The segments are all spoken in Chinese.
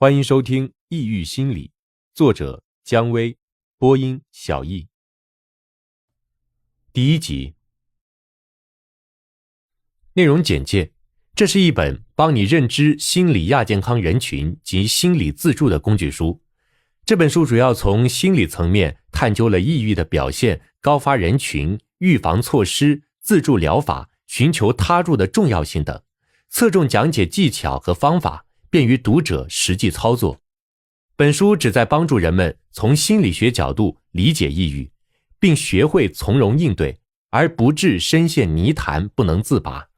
欢迎收听《抑郁心理》，作者姜薇，播音小易。第1集。内容简介：这是一本帮你认知心理亚健康人群及心理自助的工具书。这本书主要从心理层面探究了抑郁的表现、高发人群、预防措施、自助疗法、寻求他助的重要性等，侧重讲解技巧和方法，便于读者实际操作。本书旨在帮助人们从心理学角度理解抑郁，并学会从容应对，而不致深陷泥潭不能自拔。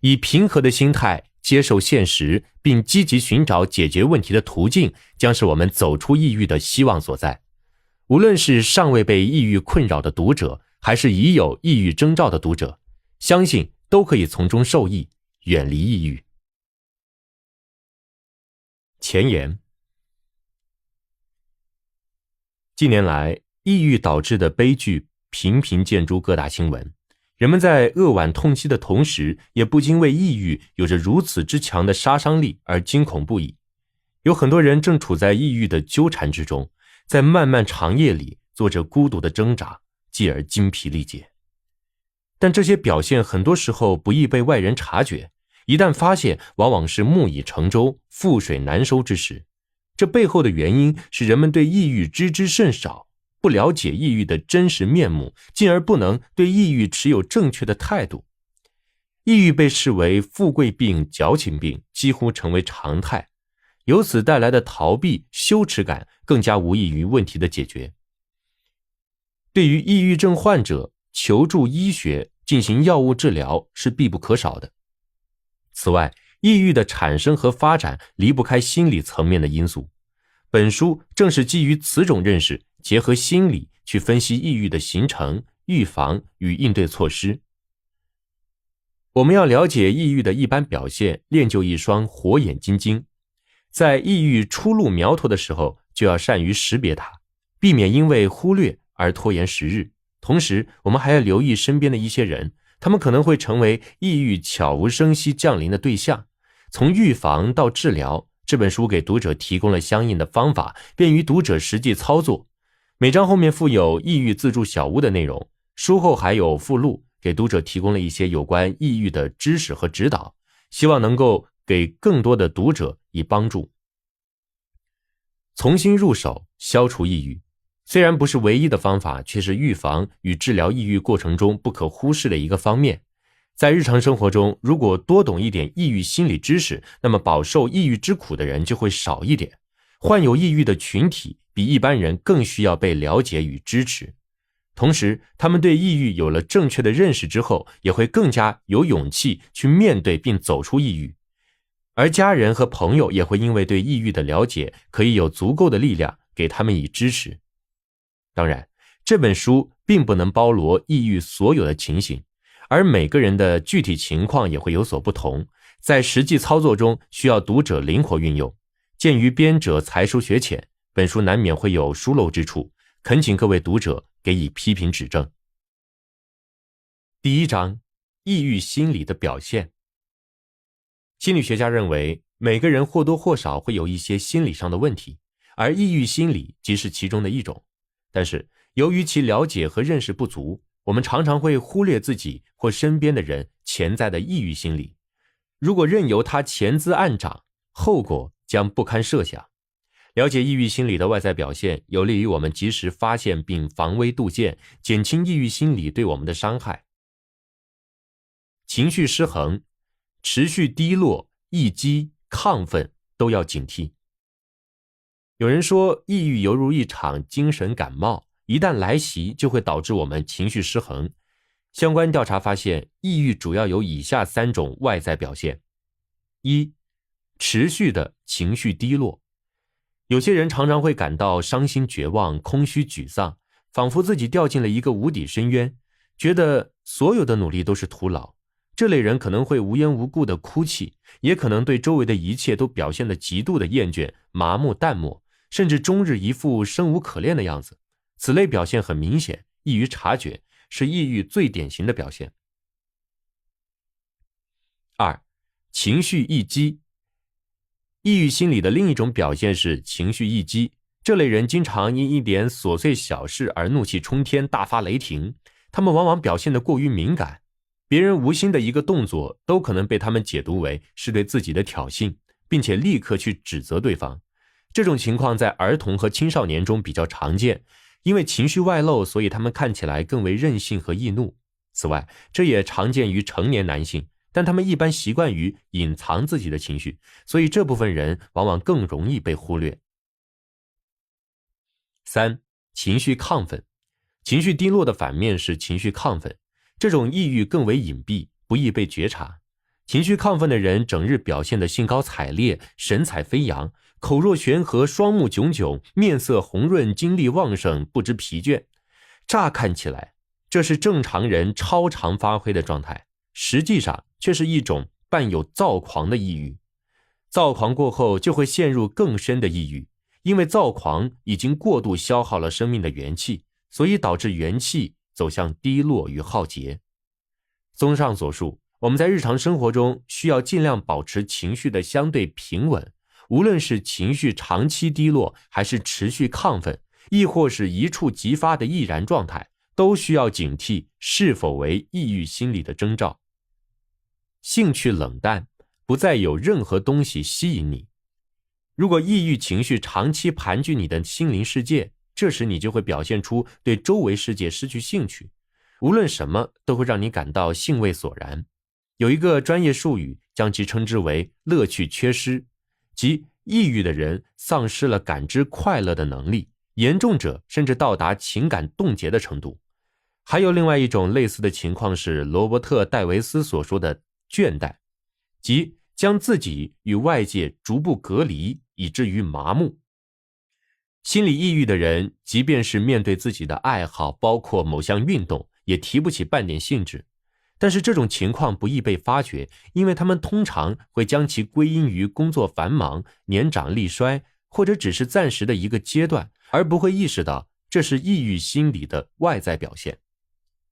以平和的心态接受现实，并积极寻找解决问题的途径，将是我们走出抑郁的希望所在。无论是尚未被抑郁困扰的读者，还是已有抑郁征兆的读者，相信都可以从中受益，远离抑郁。前言：近年来，抑郁导致的悲剧频频见诸各大新闻，人们在扼腕痛惜的同时，也不禁为抑郁有着如此之强的杀伤力而惊恐不已。有很多人正处在抑郁的纠缠之中，在漫漫长夜里做着孤独的挣扎，继而精疲力竭。但这些表现很多时候不易被外人察觉，一旦发现，往往是木已成舟，覆水难收之时。这背后的原因是人们对抑郁知之甚少，不了解抑郁的真实面目，进而不能对抑郁持有正确的态度。抑郁被视为富贵病、矫情病，几乎成为常态，由此带来的逃避、羞耻感更加无异于问题的解决。对于抑郁症患者，求助医学进行药物治疗是必不可少的。此外，抑郁的产生和发展离不开心理层面的因素。本书正是基于此种认识，结合心理去分析抑郁的形成、预防与应对措施。我们要了解抑郁的一般表现，练就一双火眼金睛。在抑郁初露苗头的时候，就要善于识别它，避免因为忽略而拖延时日。同时，我们还要留意身边的一些人，他们可能会成为抑郁悄无声息降临的对象。从预防到治疗，这本书给读者提供了相应的方法，便于读者实际操作。每章后面附有抑郁自助小屋的内容，书后还有附录，给读者提供了一些有关抑郁的知识和指导，希望能够给更多的读者以帮助。从新入手，消除抑郁，虽然不是唯一的方法，却是预防与治疗抑郁过程中不可忽视的一个方面。在日常生活中，如果多懂一点抑郁心理知识，那么饱受抑郁之苦的人就会少一点。患有抑郁的群体比一般人更需要被了解与支持。同时，他们对抑郁有了正确的认识之后，也会更加有勇气去面对并走出抑郁。而家人和朋友也会因为对抑郁的了解，可以有足够的力量给他们以支持。当然，这本书并不能包罗抑郁所有的情形，而每个人的具体情况也会有所不同，在实际操作中需要读者灵活运用。鉴于编者才疏学浅，本书难免会有疏漏之处，恳请各位读者给予批评指正。第1章：抑郁心理的表现。心理学家认为，每个人或多或少会有一些心理上的问题，而抑郁心理即是其中的一种。但是，由于其了解和认识不足，我们常常会忽略自己或身边的人潜在的抑郁心理。如果任由它潜滋暗长，后果将不堪设想。了解抑郁心理的外在表现，有利于我们及时发现并防微杜渐，减轻抑郁心理对我们的伤害。情绪失衡、持续低落、易激、亢奋都要警惕。有人说，抑郁犹如一场精神感冒，一旦来袭就会导致我们情绪失衡。相关调查发现，抑郁主要有以下3种外在表现。1、持续的情绪低落。有些人常常会感到伤心绝望、空虚沮丧，仿佛自己掉进了一个无底深渊，觉得所有的努力都是徒劳。这类人可能会无缘无故的哭泣，也可能对周围的一切都表现得极度的厌倦、麻木淡漠，甚至终日一副生无可恋的样子。此类表现很明显，易于察觉，是抑郁最典型的表现。2、情绪易激。抑郁心理的另一种表现是情绪易激，这类人经常因一点琐碎小事而怒气冲天，大发雷霆。他们往往表现得过于敏感，别人无心的一个动作都可能被他们解读为是对自己的挑衅，并且立刻去指责对方。这种情况在儿童和青少年中比较常见，因为情绪外露，所以他们看起来更为任性和易怒。此外，这也常见于成年男性，但他们一般习惯于隐藏自己的情绪，所以这部分人往往更容易被忽略。3. 情绪亢奋。情绪低落的反面是情绪亢奋，这种抑郁更为隐蔽，不易被觉察。情绪亢奋的人整日表现得兴高采烈，神采飞扬，口若悬河，双目炯炯，面色红润，精力旺盛，不知疲倦。乍看起来，这是正常人超常发挥的状态，实际上却是一种伴有躁狂的抑郁。躁狂过后就会陷入更深的抑郁，因为躁狂已经过度消耗了生命的元气，所以导致元气走向低落与耗竭。综上所述，我们在日常生活中需要尽量保持情绪的相对平稳，无论是情绪长期低落，还是持续亢奋，亦或是一触即发的易燃状态，都需要警惕是否为抑郁心理的征兆。兴趣冷淡，不再有任何东西吸引你。如果抑郁情绪长期盘踞你的心灵世界，这时你就会表现出对周围世界失去兴趣，无论什么都会让你感到兴味索然。有一个专业术语将其称之为乐趣缺失，即抑郁的人丧失了感知快乐的能力，严重者甚至到达情感冻结的程度。还有另外一种类似的情况是罗伯特·戴维斯所说的倦怠，即将自己与外界逐步隔离，以至于麻木。心理抑郁的人，即便是面对自己的爱好，包括某项运动，也提不起半点兴致。但是这种情况不易被发觉，因为他们通常会将其归因于工作繁忙、年长力衰，或者只是暂时的一个阶段，而不会意识到这是抑郁心理的外在表现。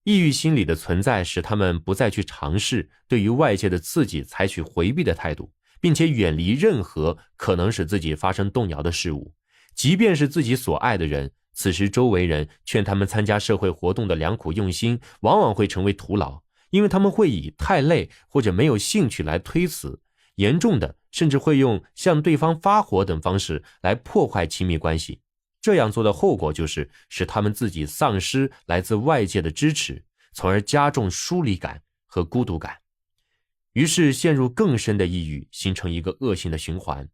抑郁心理的存在使他们不再去尝试对于外界的刺激采取回避的态度，并且远离任何可能使自己发生动摇的事物。即便是自己所爱的人，此时周围人劝他们参加社会活动的良苦用心，往往会成为徒劳，因为他们会以太累或者没有兴趣来推辞，严重的甚至会用向对方发火等方式来破坏亲密关系。这样做的后果就是使他们自己丧失来自外界的支持，从而加重疏离感和孤独感，于是陷入更深的抑郁，形成一个恶性的循环。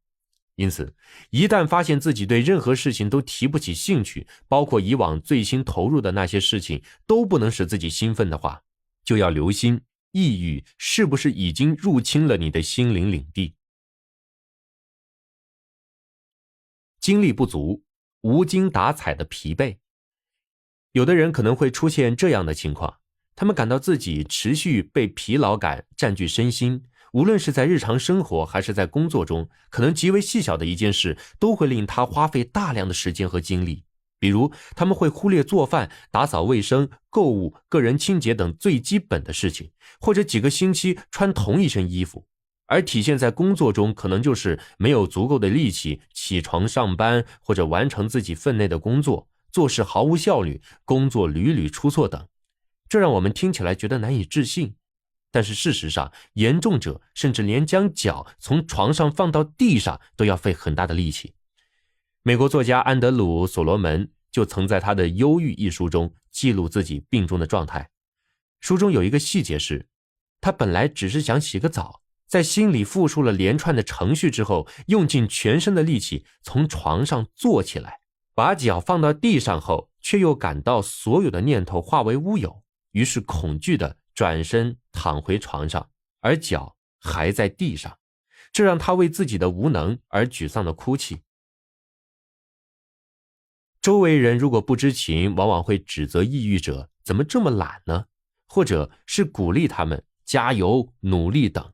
因此，一旦发现自己对任何事情都提不起兴趣，包括以往最新投入的那些事情都不能使自己兴奋的话，就要留心抑郁是不是已经入侵了你的心灵领地。精力不足，无精打采的疲惫。有的人可能会出现这样的情况，他们感到自己持续被疲劳感占据身心，无论是在日常生活还是在工作中，可能极为细小的一件事都会令他花费大量的时间和精力。比如他们会忽略做饭、打扫卫生、购物、个人清洁等最基本的事情，或者几个星期穿同一身衣服。而体现在工作中，可能就是没有足够的力气起床上班，或者完成自己分内的工作，做事毫无效率，工作屡屡出错等。这让我们听起来觉得难以置信，但是事实上，严重者甚至连将脚从床上放到地上都要费很大的力气。美国作家安德鲁·所罗门就曾在他的《忧郁》一书中记录自己病中的状态。书中有一个细节是，他本来只是想洗个澡，在心里复述了连串的程序之后，用尽全身的力气从床上坐起来，把脚放到地上后，却又感到所有的念头化为乌有，于是恐惧地转身躺回床上，而脚还在地上，这让他为自己的无能而沮丧地哭泣。周围人如果不知情，往往会指责抑郁者怎么这么懒呢？或者是鼓励他们加油、努力等。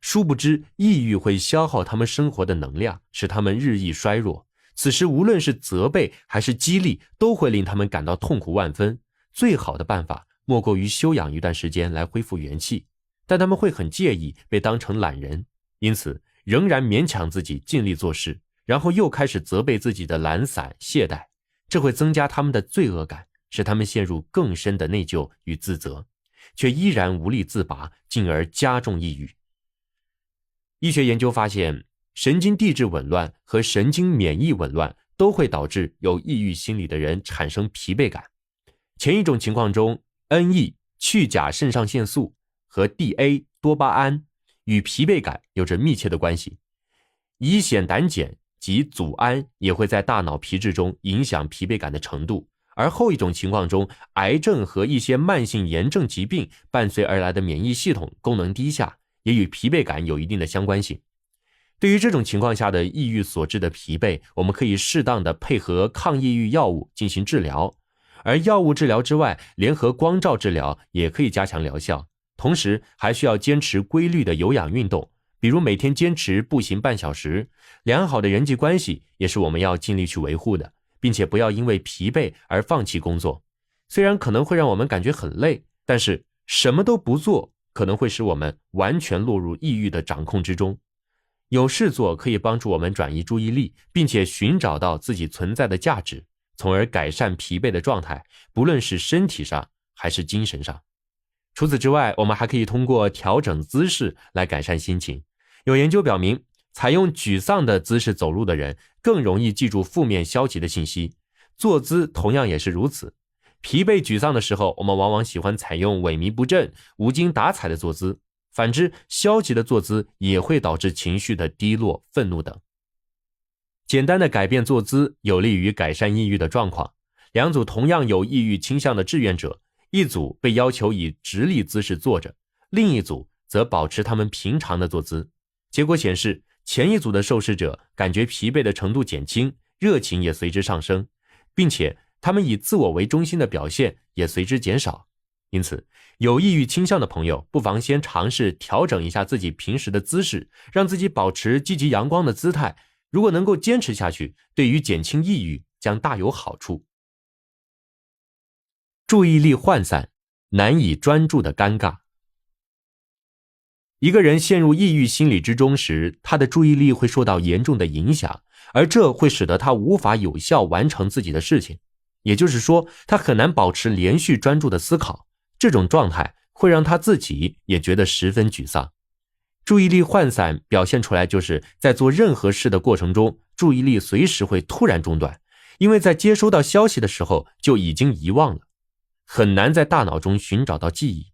殊不知，抑郁会消耗他们生活的能量，使他们日益衰弱。此时无论是责备还是激励，都会令他们感到痛苦万分。最好的办法莫过于休养一段时间来恢复元气，但他们会很介意被当成懒人。因此，仍然勉强自己尽力做事，然后又开始责备自己的懒散懈怠，这会增加他们的罪恶感，使他们陷入更深的内疚与自责，却依然无力自拔，进而加重抑郁。医学研究发现，神经递质紊乱和神经免疫紊乱都会导致有抑郁心理的人产生疲惫感。前一种情况中 NE 去甲肾上腺素和 DA 多巴胺与疲惫感有着密切的关系，乙酰胆碱及组胺也会在大脑皮质中影响疲惫感的程度，而后一种情况中，癌症和一些慢性炎症疾病伴随而来的免疫系统功能低下，也与疲惫感有一定的相关性。对于这种情况下的抑郁所致的疲惫，我们可以适当的配合抗抑郁药物进行治疗，而药物治疗之外，联合光照治疗也可以加强疗效，同时还需要坚持规律的有氧运动，比如每天坚持步行半小时。良好的人际关系也是我们要尽力去维护的，并且不要因为疲惫而放弃工作。虽然可能会让我们感觉很累，但是什么都不做可能会使我们完全落入抑郁的掌控之中。有事做可以帮助我们转移注意力，并且寻找到自己存在的价值，从而改善疲惫的状态，不论是身体上还是精神上。除此之外，我们还可以通过调整姿势来改善心情。有研究表明，采用沮丧的姿势走路的人更容易记住负面消极的信息，坐姿同样也是如此。疲惫沮丧的时候，我们往往喜欢采用萎靡不振、无精打采的坐姿，反之，消极的坐姿也会导致情绪的低落、愤怒等。简单的改变坐姿有利于改善抑郁的状况。两组同样有抑郁倾向的志愿者，一组被要求以直立姿势坐着，另一组则保持他们平常的坐姿。结果显示，前一组的受试者感觉疲惫的程度减轻，热情也随之上升，并且他们以自我为中心的表现也随之减少。因此，有抑郁倾向的朋友不妨先尝试调整一下自己平时的姿势，让自己保持积极阳光的姿态。如果能够坚持下去，对于减轻抑郁将大有好处。注意力涣散，难以专注的尴尬。一个人陷入抑郁心理之中时，他的注意力会受到严重的影响，而这会使得他无法有效完成自己的事情。也就是说，他很难保持连续专注的思考，这种状态会让他自己也觉得十分沮丧。注意力涣散表现出来就是在做任何事的过程中，注意力随时会突然中断，因为在接收到消息的时候就已经遗忘了，很难在大脑中寻找到记忆。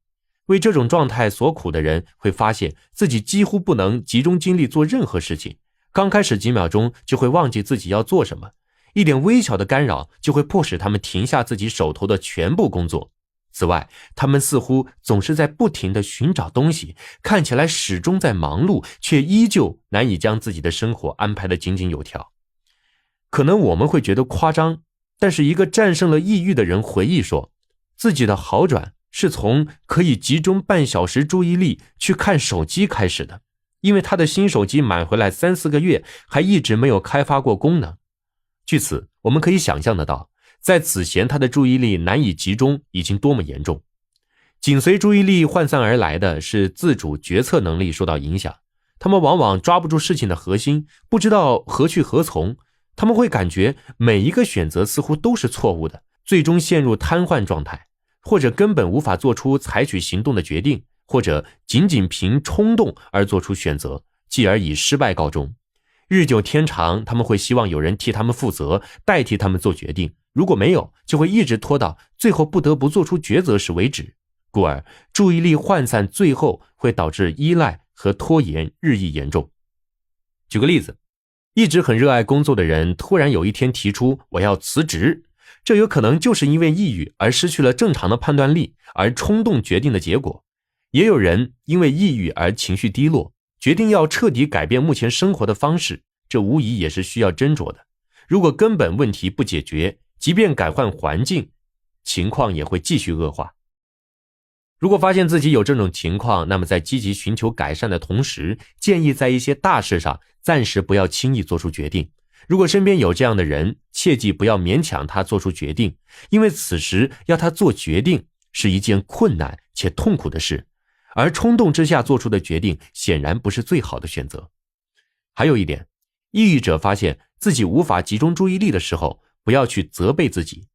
为这种状态所苦的人会发现自己几乎不能集中精力做任何事情，刚开始几秒钟就会忘记自己要做什么，一点微小的干扰就会迫使他们停下自己手头的全部工作。此外，他们似乎总是在不停地寻找东西，看起来始终在忙碌，却依旧难以将自己的生活安排得井井有条。可能我们会觉得夸张，但是一个战胜了抑郁的人回忆说，自己的好转是从可以集中半小时注意力去看手机开始的，因为他的新手机买回来3-4个月，还一直没有开发过功能。据此，我们可以想象得到，在此前他的注意力难以集中已经多么严重。紧随注意力涣散而来的是自主决策能力受到影响，他们往往抓不住事情的核心，不知道何去何从，他们会感觉每一个选择似乎都是错误的，最终陷入瘫痪状态，或者根本无法做出采取行动的决定，或者仅仅凭冲动而做出选择，继而以失败告终。日久天长，他们会希望有人替他们负责，代替他们做决定，如果没有，就会一直拖到最后不得不做出抉择时为止。故而注意力涣散最后会导致依赖和拖延日益严重。举个例子，一直很热爱工作的人突然有一天提出我要辞职，这有可能就是因为抑郁而失去了正常的判断力而冲动决定的结果。也有人因为抑郁而情绪低落，决定要彻底改变目前生活的方式，这无疑也是需要斟酌的。如果根本问题不解决，即便改换环境，情况也会继续恶化。如果发现自己有这种情况，那么在积极寻求改善的同时，建议在一些大事上暂时不要轻易做出决定。如果身边有这样的人，切记不要勉强他做出决定，因为此时要他做决定是一件困难且痛苦的事，而冲动之下做出的决定显然不是最好的选择。还有一点，抑郁者发现自己无法集中注意力的时候，不要去责备自己，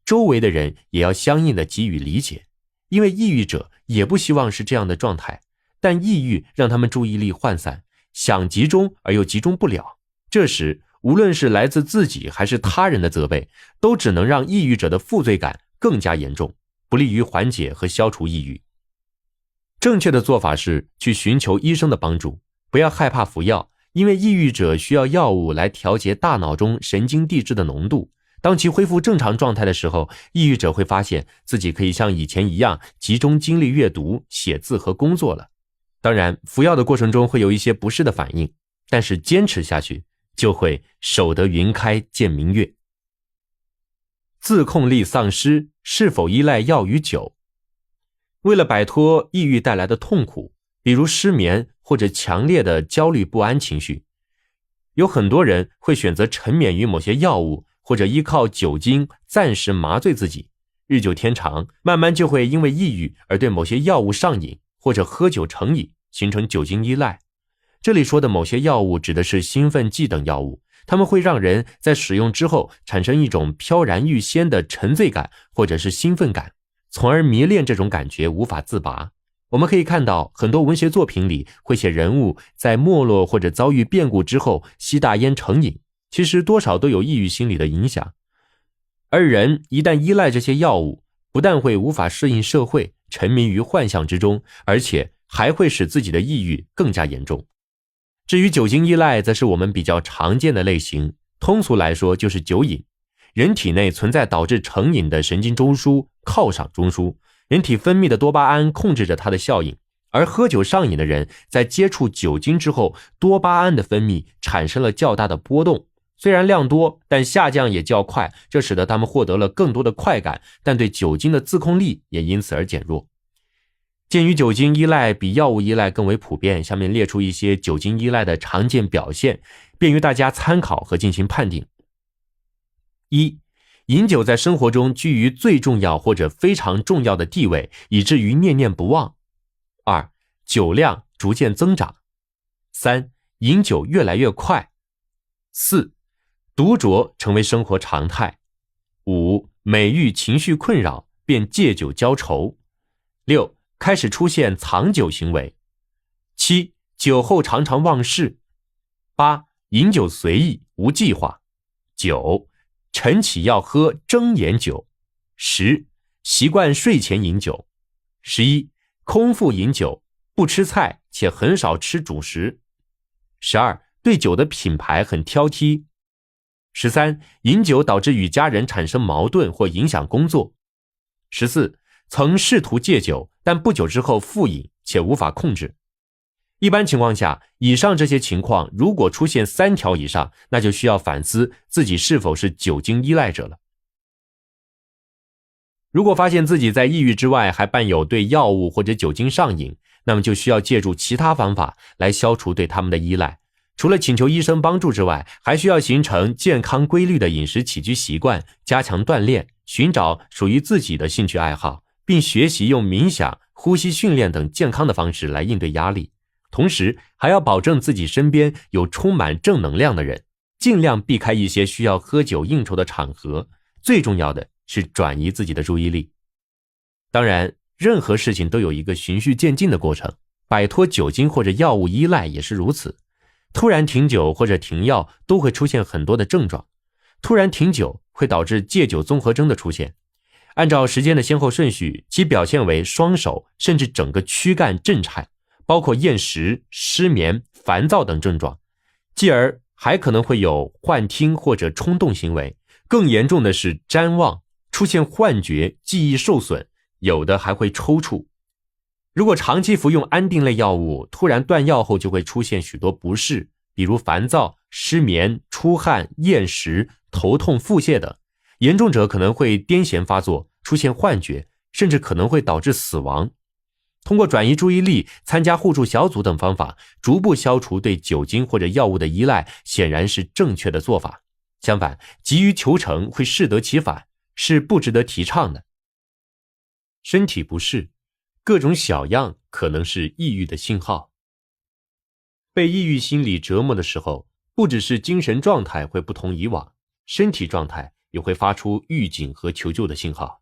周围的人也要相应的给予理解，因为抑郁者也不希望是这样的状态，但抑郁让他们注意力涣散，想集中而又集中不了，这时无论是来自自己还是他人的责备，都只能让抑郁者的负罪感更加严重，不利于缓解和消除抑郁。正确的做法是去寻求医生的帮助，不要害怕服药，因为抑郁者需要药物来调节大脑中神经递质的浓度。当其恢复正常状态的时候，抑郁者会发现自己可以像以前一样集中精力阅读、写字和工作了。当然，服药的过程中会有一些不适的反应，但是坚持下去就会守得云开见明月。自控力丧失，是否依赖药与酒？为了摆脱抑郁带来的痛苦，比如失眠或者强烈的焦虑不安情绪，有很多人会选择沉湎于某些药物，或者依靠酒精暂时麻醉自己，日久天长，慢慢就会因为抑郁而对某些药物上瘾，或者喝酒成瘾，形成酒精依赖。这里说的某些药物指的是兴奋剂等药物，它们会让人在使用之后产生一种飘然欲仙的沉醉感或者是兴奋感，从而迷恋这种感觉无法自拔。我们可以看到很多文学作品里会写人物在没落或者遭遇变故之后吸大烟成瘾，其实多少都有抑郁心理的影响。而人一旦依赖这些药物，不但会无法适应社会，沉迷于幻象之中，而且还会使自己的抑郁更加严重。至于酒精依赖，则是我们比较常见的类型，通俗来说就是酒瘾。人体内存在导致成瘾的神经中枢犒赏中枢，人体分泌的多巴胺控制着它的效应，而喝酒上瘾的人在接触酒精之后，多巴胺的分泌产生了较大的波动，虽然量多，但下降也较快，这使得他们获得了更多的快感，但对酒精的自控力也因此而减弱。鉴于酒精依赖比药物依赖更为普遍，下面列出一些酒精依赖的常见表现，便于大家参考和进行判定。一、饮酒在生活中居于最重要或者非常重要的地位，以至于念念不忘。二、酒量逐渐增长。三、饮酒越来越快。四、独酌成为生活常态。五、每遇情绪困扰便借酒浇愁。六、开始出现藏酒行为。七、酒后常常忘事。八、饮酒随意无计划。九、晨起要喝睁眼酒。10、习惯睡前饮酒。11、空腹饮酒，不吃菜且很少吃主食。12、对酒的品牌很挑剔。13、饮酒导致与家人产生矛盾或影响工作。14、曾试图戒酒，但不久之后复饮且无法控制。一般情况下，以上这些情况如果出现3条以上，那就需要反思自己是否是酒精依赖者了。如果发现自己在抑郁之外还伴有对药物或者酒精上瘾，那么就需要借助其他方法来消除对他们的依赖。除了请求医生帮助之外，还需要形成健康规律的饮食起居习惯，加强锻炼，寻找属于自己的兴趣爱好，并学习用冥想、呼吸训练等健康的方式来应对压力。同时还要保证自己身边有充满正能量的人，尽量避开一些需要喝酒应酬的场合，最重要的是转移自己的注意力。当然，任何事情都有一个循序渐进的过程，摆脱酒精或者药物依赖也是如此。突然停酒或者停药都会出现很多的症状，突然停酒会导致戒酒综合征的出现，按照时间的先后顺序，其表现为双手甚至整个躯干震颤，包括厌食、失眠、烦躁等症状，继而还可能会有幻听或者冲动行为，更严重的是谵妄，出现幻觉、记忆受损，有的还会抽搐。如果长期服用安定类药物，突然断药后就会出现许多不适，比如烦躁、失眠、出汗、厌食、头痛、腹泻等，严重者可能会癫痫发作，出现幻觉，甚至可能会导致死亡。通过转移注意力、参加互助小组等方法，逐步消除对酒精或者药物的依赖，显然是正确的做法。相反，急于求成会适得其反，是不值得提倡的。身体不适，各种小样可能是抑郁的信号。被抑郁心理折磨的时候，不只是精神状态会不同以往，身体状态也会发出预警和求救的信号。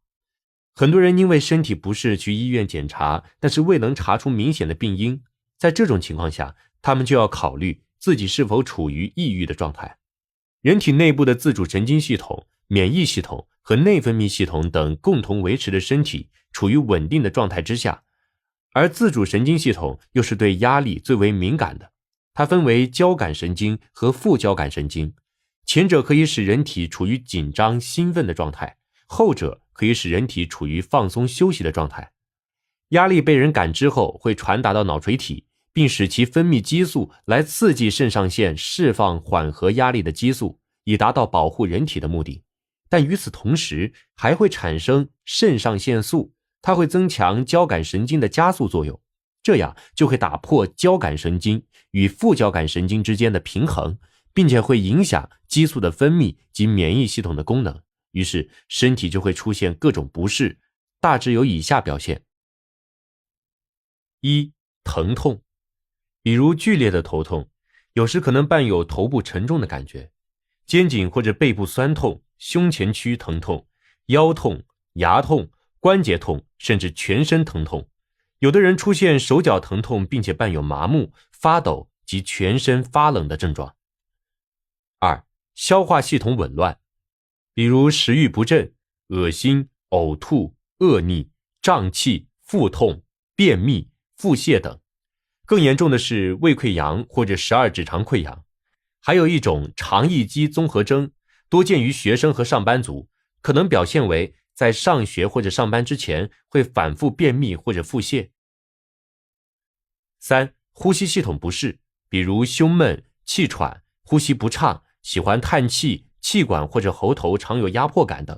很多人因为身体不适去医院检查，但是未能查出明显的病因，在这种情况下，他们就要考虑自己是否处于抑郁的状态。人体内部的自主神经系统、免疫系统和内分泌系统等共同维持着身体处于稳定的状态之下，而自主神经系统又是对压力最为敏感的。它分为交感神经和副交感神经，前者可以使人体处于紧张兴奋的状态，后者可以使人体处于放松休息的状态。压力被人感知后会传达到脑垂体，并使其分泌激素来刺激肾上腺释放缓和压力的激素，以达到保护人体的目的。但与此同时还会产生肾上腺素，它会增强交感神经的加速作用，这样就会打破交感神经与副交感神经之间的平衡，并且会影响激素的分泌及免疫系统的功能，于是身体就会出现各种不适，大致有以下表现。一、疼痛，比如剧烈的头痛，有时可能伴有头部沉重的感觉，肩颈或者背部酸痛，胸前区疼痛，腰痛、牙痛、关节痛，甚至全身疼痛。有的人出现手脚疼痛，并且伴有麻木、发抖及全身发冷的症状。二、消化系统紊乱，比如食欲不振、恶心、呕吐、恶逆、胀气、腹痛、便秘、腹泻等。更严重的是胃溃疡或者12指肠溃疡。还有一种肠易激综合征，多见于学生和上班族，可能表现为在上学或者上班之前会反复便秘或者腹泻。三、呼吸系统不适，比如胸闷、气喘、呼吸不畅、喜欢叹气、气管或者喉头常有压迫感等。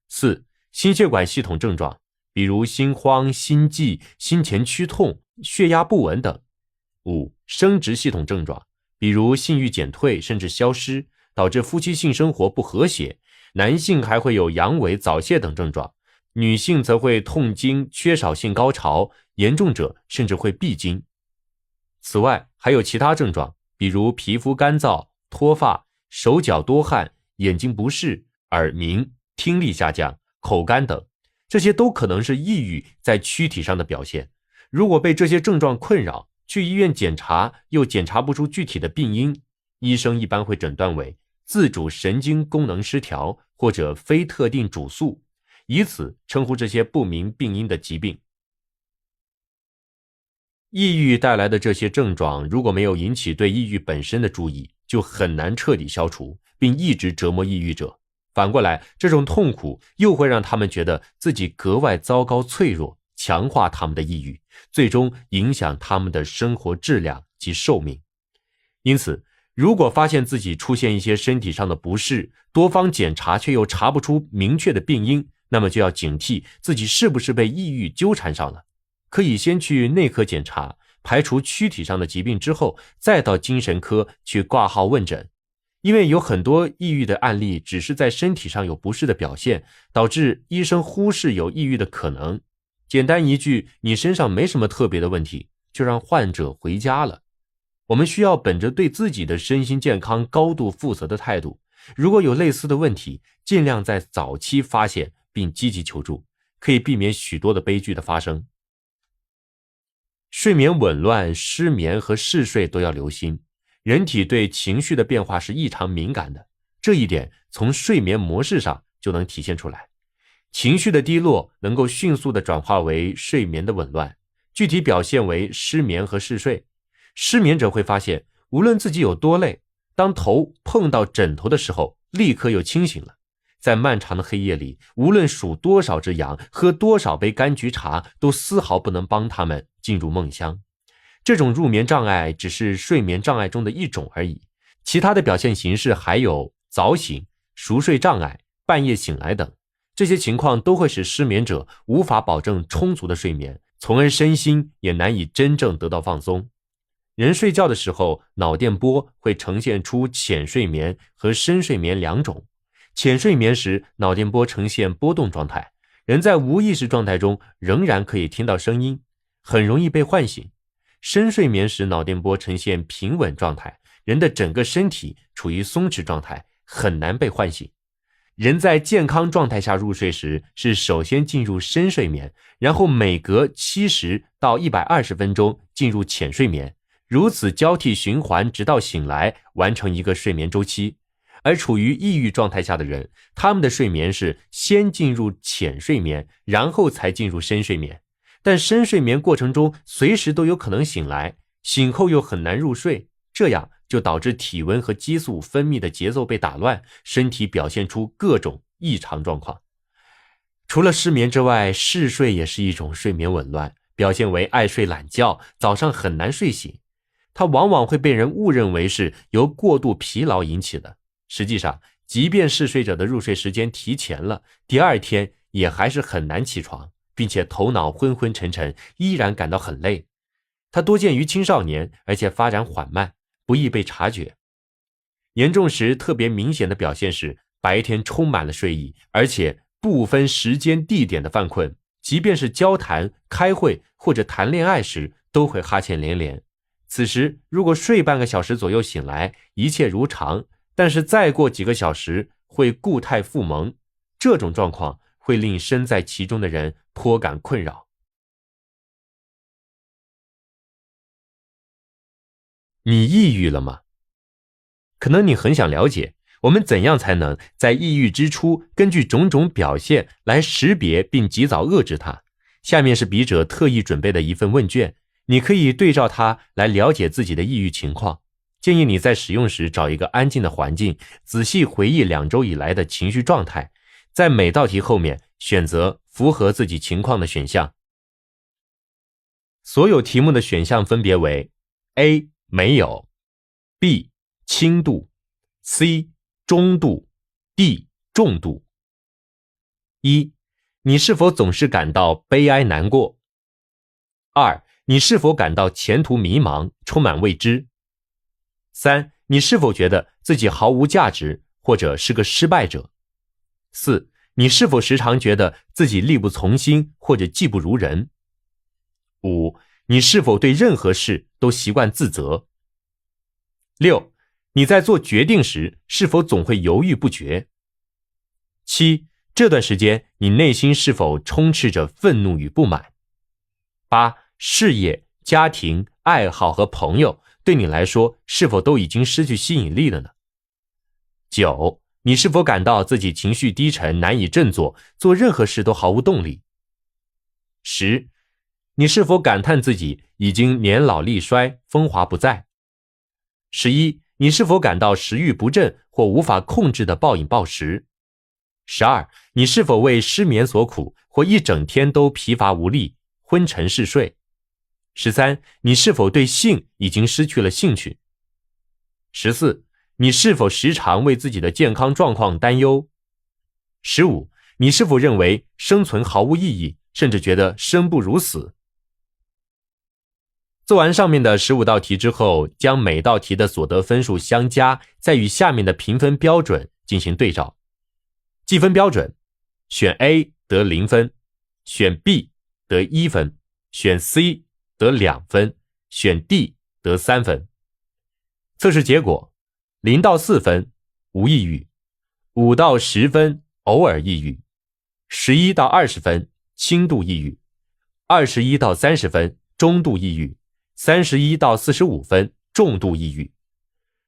四、心血管系统症状，比如心慌、心悸、心前区痛、血压不稳等。五、生殖系统症状，比如性欲减退甚至消失，导致夫妻性生活不和谐，男性还会有阳痿、早泄等症状，女性则会痛经、缺少性高潮，严重者甚至会闭经。此外，还有其他症状，比如皮肤干燥、脱发、手脚多汗、眼睛不适、耳鸣、听力下降、口干等，这些都可能是抑郁在躯体上的表现。如果被这些症状困扰，去医院检查又检查不出具体的病因，医生一般会诊断为自主神经功能失调或者非特定主诉，以此称呼这些不明病因的疾病。抑郁带来的这些症状如果没有引起对抑郁本身的注意，就很难彻底消除，并一直折磨抑郁者。反过来，这种痛苦又会让他们觉得自己格外糟糕脆弱，强化他们的抑郁，最终影响他们的生活质量及寿命。因此，如果发现自己出现一些身体上的不适，多方检查却又查不出明确的病因，那么就要警惕自己是不是被抑郁纠缠上了。可以先去内科检查，排除躯体上的疾病之后，再到精神科去挂号问诊。因为有很多抑郁的案例只是在身体上有不适的表现，导致医生忽视有抑郁的可能。简单一句你身上没什么特别的问题，就让患者回家了。我们需要本着对自己的身心健康高度负责的态度，如果有类似的问题，尽量在早期发现并积极求助，可以避免许多的悲剧的发生。睡眠紊乱、失眠和嗜睡都要留心，人体对情绪的变化是异常敏感的，这一点从睡眠模式上就能体现出来。情绪的低落能够迅速地转化为睡眠的紊乱，具体表现为失眠和嗜睡。失眠者会发现，无论自己有多累，当头碰到枕头的时候，立刻又清醒了。在漫长的黑夜里，无论数多少只羊，喝多少杯柑橘茶，都丝毫不能帮他们进入梦乡。这种入眠障碍只是睡眠障碍中的一种而已，其他的表现形式还有早醒、熟睡障碍、半夜醒来等。这些情况都会使失眠者无法保证充足的睡眠，从而身心也难以真正得到放松。人睡觉的时候，脑电波会呈现出浅睡眠和深睡眠两种。浅睡眠时，脑电波呈现波动状态，人在无意识状态中仍然可以听到声音，很容易被唤醒。深睡眠时脑电波呈现平稳状态，人的整个身体处于松弛状态，很难被唤醒。人在健康状态下入睡时，是首先进入深睡眠，然后每隔70到120分钟进入浅睡眠，如此交替循环，直到醒来，完成一个睡眠周期。而处于抑郁状态下的人，他们的睡眠是先进入浅睡眠，然后才进入深睡眠。但深睡眠过程中随时都有可能醒来，醒后又很难入睡，这样就导致体温和激素分泌的节奏被打乱，身体表现出各种异常状况。除了失眠之外，嗜睡也是一种睡眠紊乱，表现为爱睡懒觉，早上很难睡醒。它往往会被人误认为是由过度疲劳引起的。实际上，即便嗜睡者的入睡时间提前了，第二天也还是很难起床，并且头脑昏昏沉沉，依然感到很累。它多见于青少年，而且发展缓慢，不易被察觉。严重时特别明显的表现是白天充满了睡意，而且不分时间地点的犯困，即便是交谈、开会或者谈恋爱时都会哈欠连连。此时如果睡半个小时左右醒来，一切如常，但是再过几个小时会固态复萌，这种状况会令身在其中的人颇感困扰。你抑郁了吗？可能你很想了解，我们怎样才能在抑郁之初根据种种表现来识别并及早遏制它。下面是笔者特意准备的一份问卷，你可以对照它来了解自己的抑郁情况。建议你在使用时找一个安静的环境，仔细回忆2周以来的情绪状态，在每道题后面选择符合自己情况的选项。所有题目的选项分别为 A 没有， B 轻度， C 中度， D 重度。1. 你是否总是感到悲哀难过？ 2. 你是否感到前途迷茫，充满未知？ 3. 你是否觉得自己毫无价值，或者是个失败者？ 4. 你是否时常觉得自己力不从心，或者技不如人？ 5. 你是否对任何事都习惯自责？ 6. 你在做决定时是否总会犹豫不决？ 7. 这段时间你内心是否充斥着愤怒与不满？ 8. 事业、家庭、爱好和朋友对你来说是否都已经失去吸引力了呢？ 9. 你是否感到自己情绪低沉，难以振作，做任何事都毫无动力？ 10. 你是否感叹自己已经年老力衰，风华不再？ 11. 你是否感到食欲不振或无法控制的暴饮暴食？ 12. 你是否为失眠所苦，或一整天都疲乏无力，昏沉嗜睡？13. 你是否对性已经失去了兴趣？14. 你是否时常为自己的健康状况担忧？15. 你是否认为生存毫无意义，甚至觉得生不如死？做完上面的15道题之后，将每道题的所得分数相加，再与下面的评分标准进行对照。计分标准：选 A 得0分，选 B 得1分，选 C 得2分，选 D 得3分。测试结果：0到4分无抑郁，5到10分偶尔抑郁，11到20分轻度抑郁，21到30分中度抑郁，31到45分重度抑郁。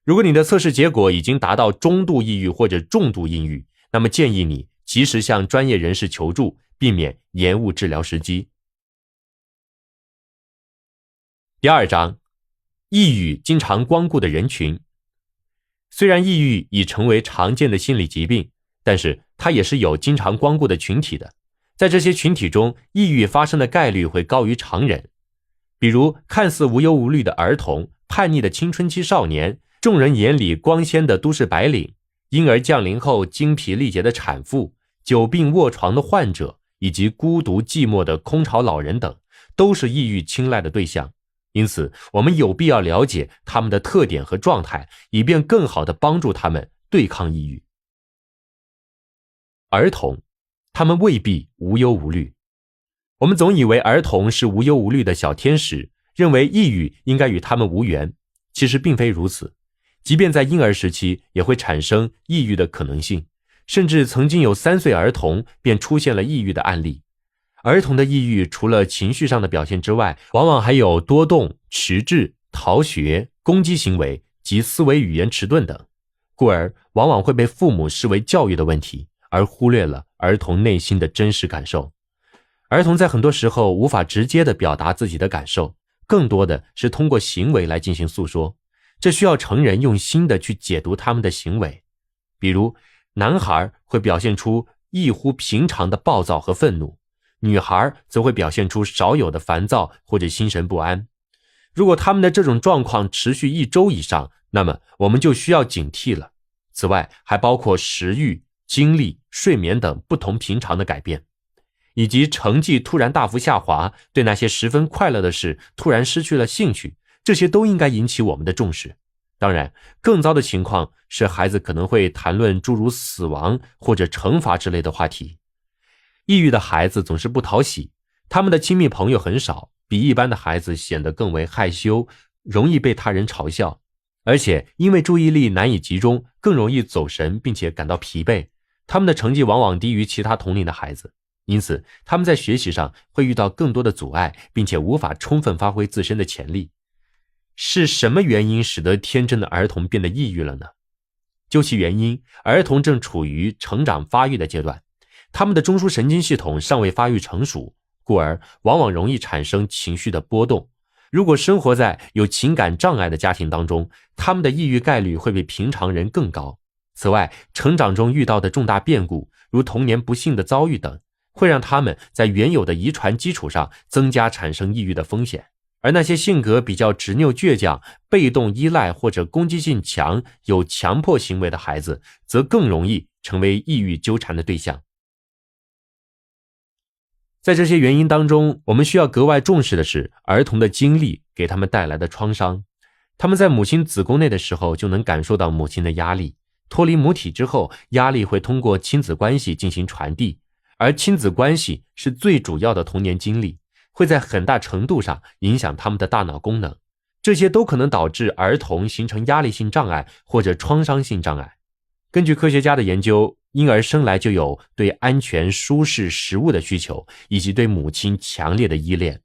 如果你的测试结果已经达到中度抑郁或者重度抑郁，那么建议你及时向专业人士求助，避免延误治疗时机。第2章，抑郁经常光顾的人群。虽然抑郁已成为常见的心理疾病，但是它也是有经常光顾的群体的。在这些群体中，抑郁发生的概率会高于常人。比如看似无忧无虑的儿童、叛逆的青春期少年、众人眼里光鲜的都市白领、婴儿降临后精疲力竭的产妇、久病卧床的患者，以及孤独寂寞的空巢老人等，都是抑郁青睐的对象。因此，我们有必要了解他们的特点和状态，以便更好地帮助他们对抗抑郁。儿童，他们未必无忧无虑。我们总以为儿童是无忧无虑的小天使，认为抑郁应该与他们无缘，其实并非如此。即便在婴儿时期也会产生抑郁的可能性，甚至曾经有3岁儿童便出现了抑郁的案例。儿童的抑郁除了情绪上的表现之外，往往还有多动、迟滞、逃学、攻击行为及思维语言迟钝等，故而往往会被父母视为教育的问题，而忽略了儿童内心的真实感受。儿童在很多时候无法直接地表达自己的感受，更多的是通过行为来进行诉说，这需要成人用心地去解读他们的行为。比如，男孩会表现出异乎平常的暴躁和愤怒，女孩则会表现出少有的烦躁或者心神不安。如果他们的这种状况持续1周以上，那么我们就需要警惕了。此外，还包括食欲、精力、睡眠等不同平常的改变，以及成绩突然大幅下滑，对那些十分快乐的事突然失去了兴趣，这些都应该引起我们的重视。当然，更糟的情况是孩子可能会谈论诸如死亡或者惩罚之类的话题。抑郁的孩子总是不讨喜，他们的亲密朋友很少，比一般的孩子显得更为害羞，容易被他人嘲笑，而且因为注意力难以集中，更容易走神并且感到疲惫。他们的成绩往往低于其他同龄的孩子，因此他们在学习上会遇到更多的阻碍，并且无法充分发挥自身的潜力。是什么原因使得天真的儿童变得抑郁了呢？究其原因，儿童正处于成长发育的阶段，他们的中枢神经系统尚未发育成熟，故而往往容易产生情绪的波动。如果生活在有情感障碍的家庭当中，他们的抑郁概率会比平常人更高。此外，成长中遇到的重大变故，如童年不幸的遭遇等，会让他们在原有的遗传基础上增加产生抑郁的风险。而那些性格比较执拗倔强、被动依赖或者攻击性强、有强迫行为的孩子，则更容易成为抑郁纠缠的对象。在这些原因当中，我们需要格外重视的是儿童的经历给他们带来的创伤。他们在母亲子宫内的时候就能感受到母亲的压力，脱离母体之后，压力会通过亲子关系进行传递，而亲子关系是最主要的童年经历，会在很大程度上影响他们的大脑功能，这些都可能导致儿童形成压力性障碍或者创伤性障碍。根据科学家的研究，婴儿生来就有对安全舒适食物的需求，以及对母亲强烈的依恋。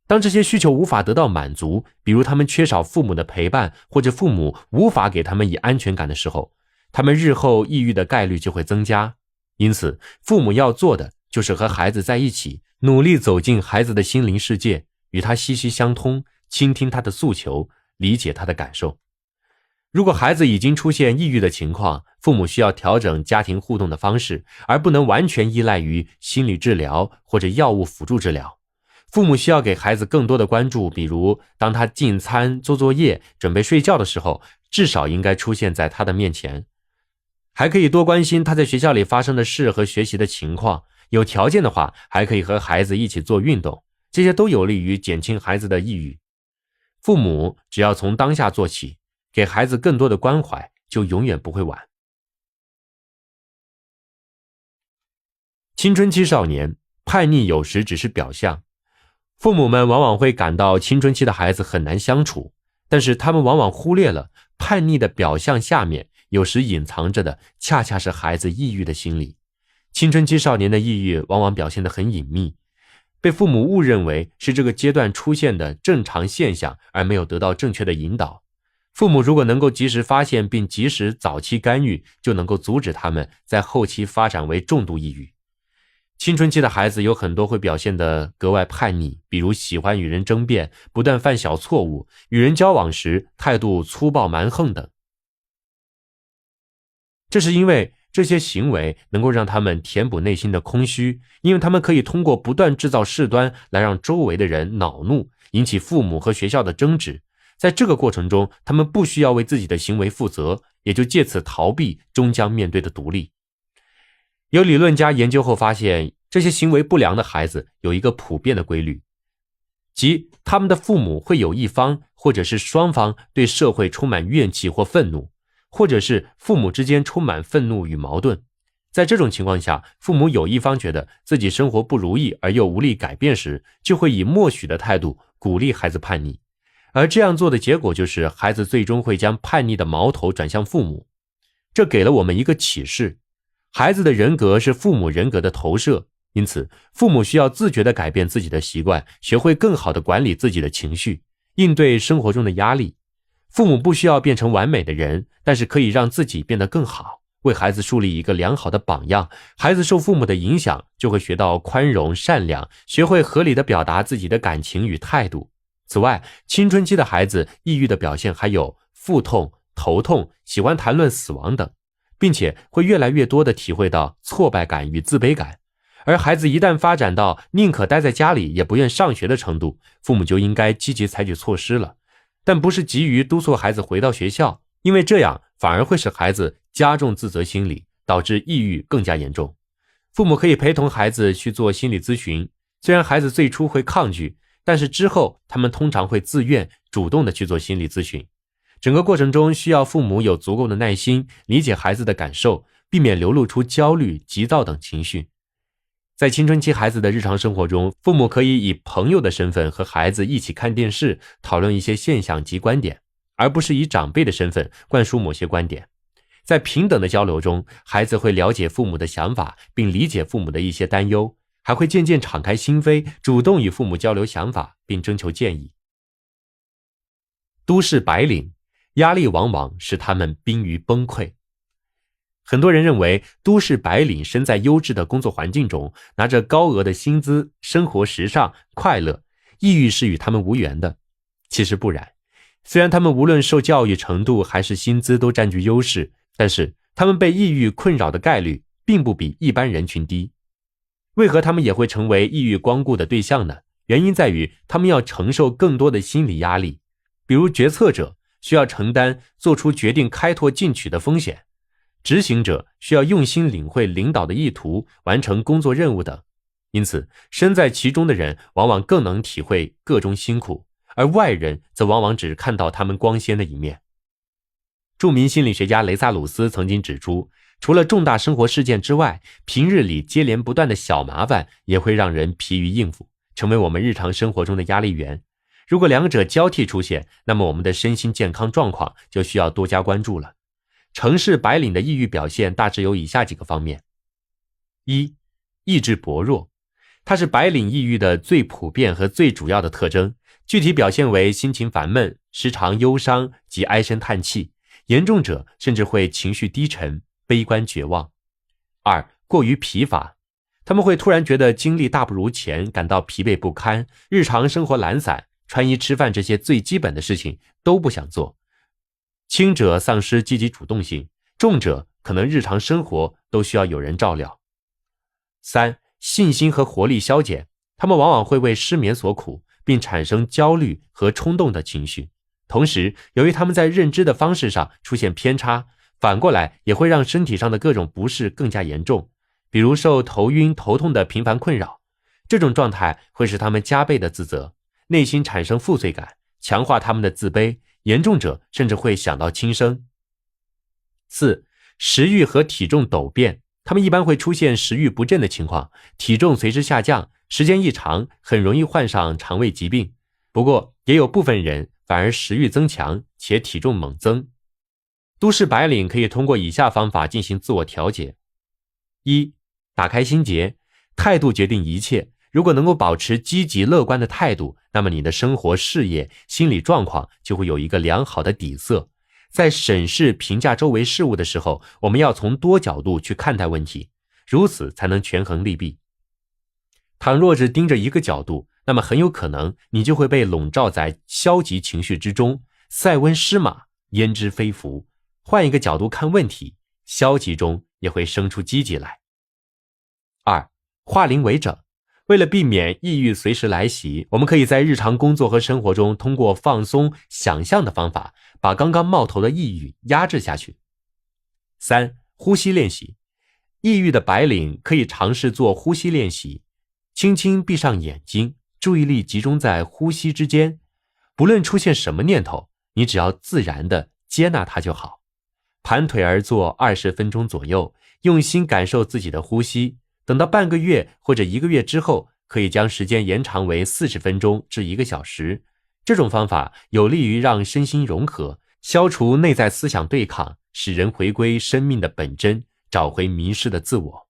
当这些需求无法得到满足，比如他们缺少父母的陪伴，或者父母无法给他们以安全感的时候，他们日后抑郁的概率就会增加。因此，父母要做的就是和孩子在一起，努力走进孩子的心灵世界，与他息息相通，倾听他的诉求，理解他的感受。如果孩子已经出现抑郁的情况，父母需要调整家庭互动的方式，而不能完全依赖于心理治疗或者药物辅助治疗。父母需要给孩子更多的关注，比如当他进餐、做作业、准备睡觉的时候，至少应该出现在他的面前。还可以多关心他在学校里发生的事和学习的情况，有条件的话，还可以和孩子一起做运动，这些都有利于减轻孩子的抑郁。父母只要从当下做起，给孩子更多的关怀，就永远不会晚。青春期少年，叛逆有时只是表象。父母们往往会感到青春期的孩子很难相处，但是他们往往忽略了叛逆的表象下面有时隐藏着的恰恰是孩子抑郁的心理。青春期少年的抑郁往往表现得很隐秘，被父母误认为是这个阶段出现的正常现象，而没有得到正确的引导。父母如果能够及时发现并及时早期干预，就能够阻止他们在后期发展为重度抑郁。青春期的孩子有很多会表现得格外叛逆，比如喜欢与人争辩，不断犯小错误，与人交往时态度粗暴蛮横等。这是因为这些行为能够让他们填补内心的空虚，因为他们可以通过不断制造事端来让周围的人恼怒，引起父母和学校的争执。在这个过程中，他们不需要为自己的行为负责，也就借此逃避终将面对的独立。有理论家研究后发现，这些行为不良的孩子有一个普遍的规律，即他们的父母会有一方或者是双方对社会充满怨气或愤怒，或者是父母之间充满愤怒与矛盾。在这种情况下，父母有一方觉得自己生活不如意而又无力改变时，就会以默许的态度鼓励孩子叛逆，而这样做的结果就是孩子最终会将叛逆的矛头转向父母。这给了我们一个启示，孩子的人格是父母人格的投射，因此父母需要自觉地改变自己的习惯，学会更好地管理自己的情绪，应对生活中的压力。父母不需要变成完美的人，但是可以让自己变得更好，为孩子树立一个良好的榜样。孩子受父母的影响，就会学到宽容善良，学会合理地表达自己的感情与态度。此外，青春期的孩子抑郁的表现还有腹痛、头痛、喜欢谈论死亡等，并且会越来越多地体会到挫败感与自卑感。而孩子一旦发展到宁可待在家里也不愿上学的程度，父母就应该积极采取措施了，但不是急于督促孩子回到学校，因为这样反而会使孩子加重自责心理，导致抑郁更加严重。父母可以陪同孩子去做心理咨询，虽然孩子最初会抗拒，但是之后他们通常会自愿主动的去做心理咨询。整个过程中需要父母有足够的耐心，理解孩子的感受，避免流露出焦虑、急躁等情绪。在青春期孩子的日常生活中，父母可以以朋友的身份和孩子一起看电视，讨论一些现象及观点，而不是以长辈的身份灌输某些观点。在平等的交流中，孩子会了解父母的想法，并理解父母的一些担忧，还会渐渐敞开心扉，主动与父母交流想法，并征求建议。都市白领，压力往往使他们濒于崩溃。很多人认为都市白领身在优质的工作环境中，拿着高额的薪资，生活时尚快乐，抑郁是与他们无缘的。其实不然，虽然他们无论受教育程度还是薪资都占据优势，但是他们被抑郁困扰的概率并不比一般人群低。为何他们也会成为抑郁光顾的对象呢？原因在于他们要承受更多的心理压力，比如决策者需要承担做出决定开拓进取的风险，执行者需要用心领会领导的意图，完成工作任务等。因此，身在其中的人往往更能体会各种辛苦，而外人则往往只看到他们光鲜的一面。著名心理学家雷萨鲁斯曾经指出，除了重大生活事件之外，平日里接连不断的小麻烦也会让人疲于应付，成为我们日常生活中的压力源。如果两者交替出现，那么我们的身心健康状况就需要多加关注了。城市白领的抑郁表现大致有以下几个方面。一、意志薄弱，它是白领抑郁的最普遍和最主要的特征，具体表现为心情烦闷、时常忧伤及唉声叹气，严重者甚至会情绪低沉、悲观绝望。二、过于疲乏，他们会突然觉得精力大不如前，感到疲惫不堪，日常生活懒散，穿衣吃饭这些最基本的事情都不想做。轻者丧失积极主动性，重者可能日常生活都需要有人照料。三、信心和活力消减，他们往往会为失眠所苦，并产生焦虑和冲动的情绪。同时，由于他们在认知的方式上出现偏差，反过来也会让身体上的各种不适更加严重，比如受头晕、头痛的频繁困扰。这种状态会使他们加倍的自责，内心产生负罪感，强化他们的自卑，严重者甚至会想到轻生。四、食欲和体重陡变，他们一般会出现食欲不振的情况，体重随之下降，时间一长，很容易患上肠胃疾病。不过，也有部分人反而食欲增强，且体重猛增。都市白领可以通过以下方法进行自我调节。一、打开心结，态度决定一切。如果能够保持积极乐观的态度，那么你的生活、事业、心理状况就会有一个良好的底色。在审视、评价周围事物的时候，我们要从多角度去看待问题，如此才能权衡利弊。倘若只盯着一个角度，那么很有可能你就会被笼罩在消极情绪之中，塞翁失马，焉知非福。换一个角度看问题，消极中也会生出积极来。二、化零为整。为了避免抑郁随时来袭，我们可以在日常工作和生活中通过放松、想象的方法，把刚刚冒头的抑郁压制下去。三、呼吸练习。抑郁的白领可以尝试做呼吸练习，轻轻闭上眼睛，注意力集中在呼吸之间，不论出现什么念头，你只要自然地接纳它就好。盘腿而坐20分钟左右，用心感受自己的呼吸。等到半个月或者1个月之后，可以将时间延长为40分钟至1个小时。这种方法有利于让身心融合，消除内在思想对抗，使人回归生命的本真，找回迷失的自我。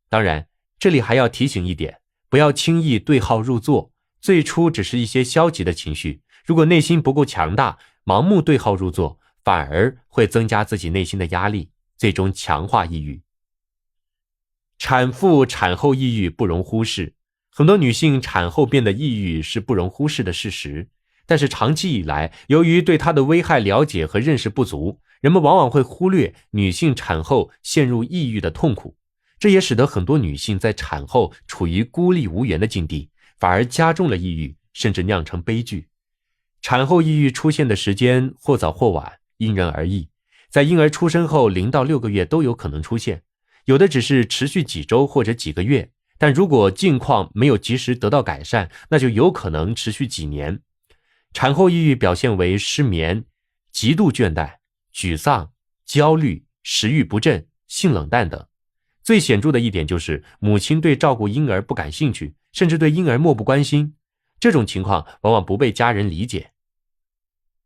当然，这里还要提醒一点，不要轻易对号入座，最初只是一些消极的情绪，如果内心不够强大，盲目对号入座，反而会增加自己内心的压力，最终强化抑郁。产妇产后抑郁不容忽视，很多女性产后变得抑郁是不容忽视的事实，但是长期以来，由于对它的危害了解和认识不足，人们往往会忽略女性产后陷入抑郁的痛苦，这也使得很多女性在产后处于孤立无援的境地，反而加重了抑郁，甚至酿成悲剧。产后抑郁出现的时间或早或晚，因人而异，在婴儿出生后0到6个月都有可能出现，有的只是持续几周或者几个月，但如果境况没有及时得到改善，那就有可能持续几年。产后抑郁表现为失眠、极度倦怠、沮丧、焦虑、食欲不振、性冷淡等。最显著的一点就是母亲对照顾婴儿不感兴趣，甚至对婴儿漠不关心。这种情况往往不被家人理解，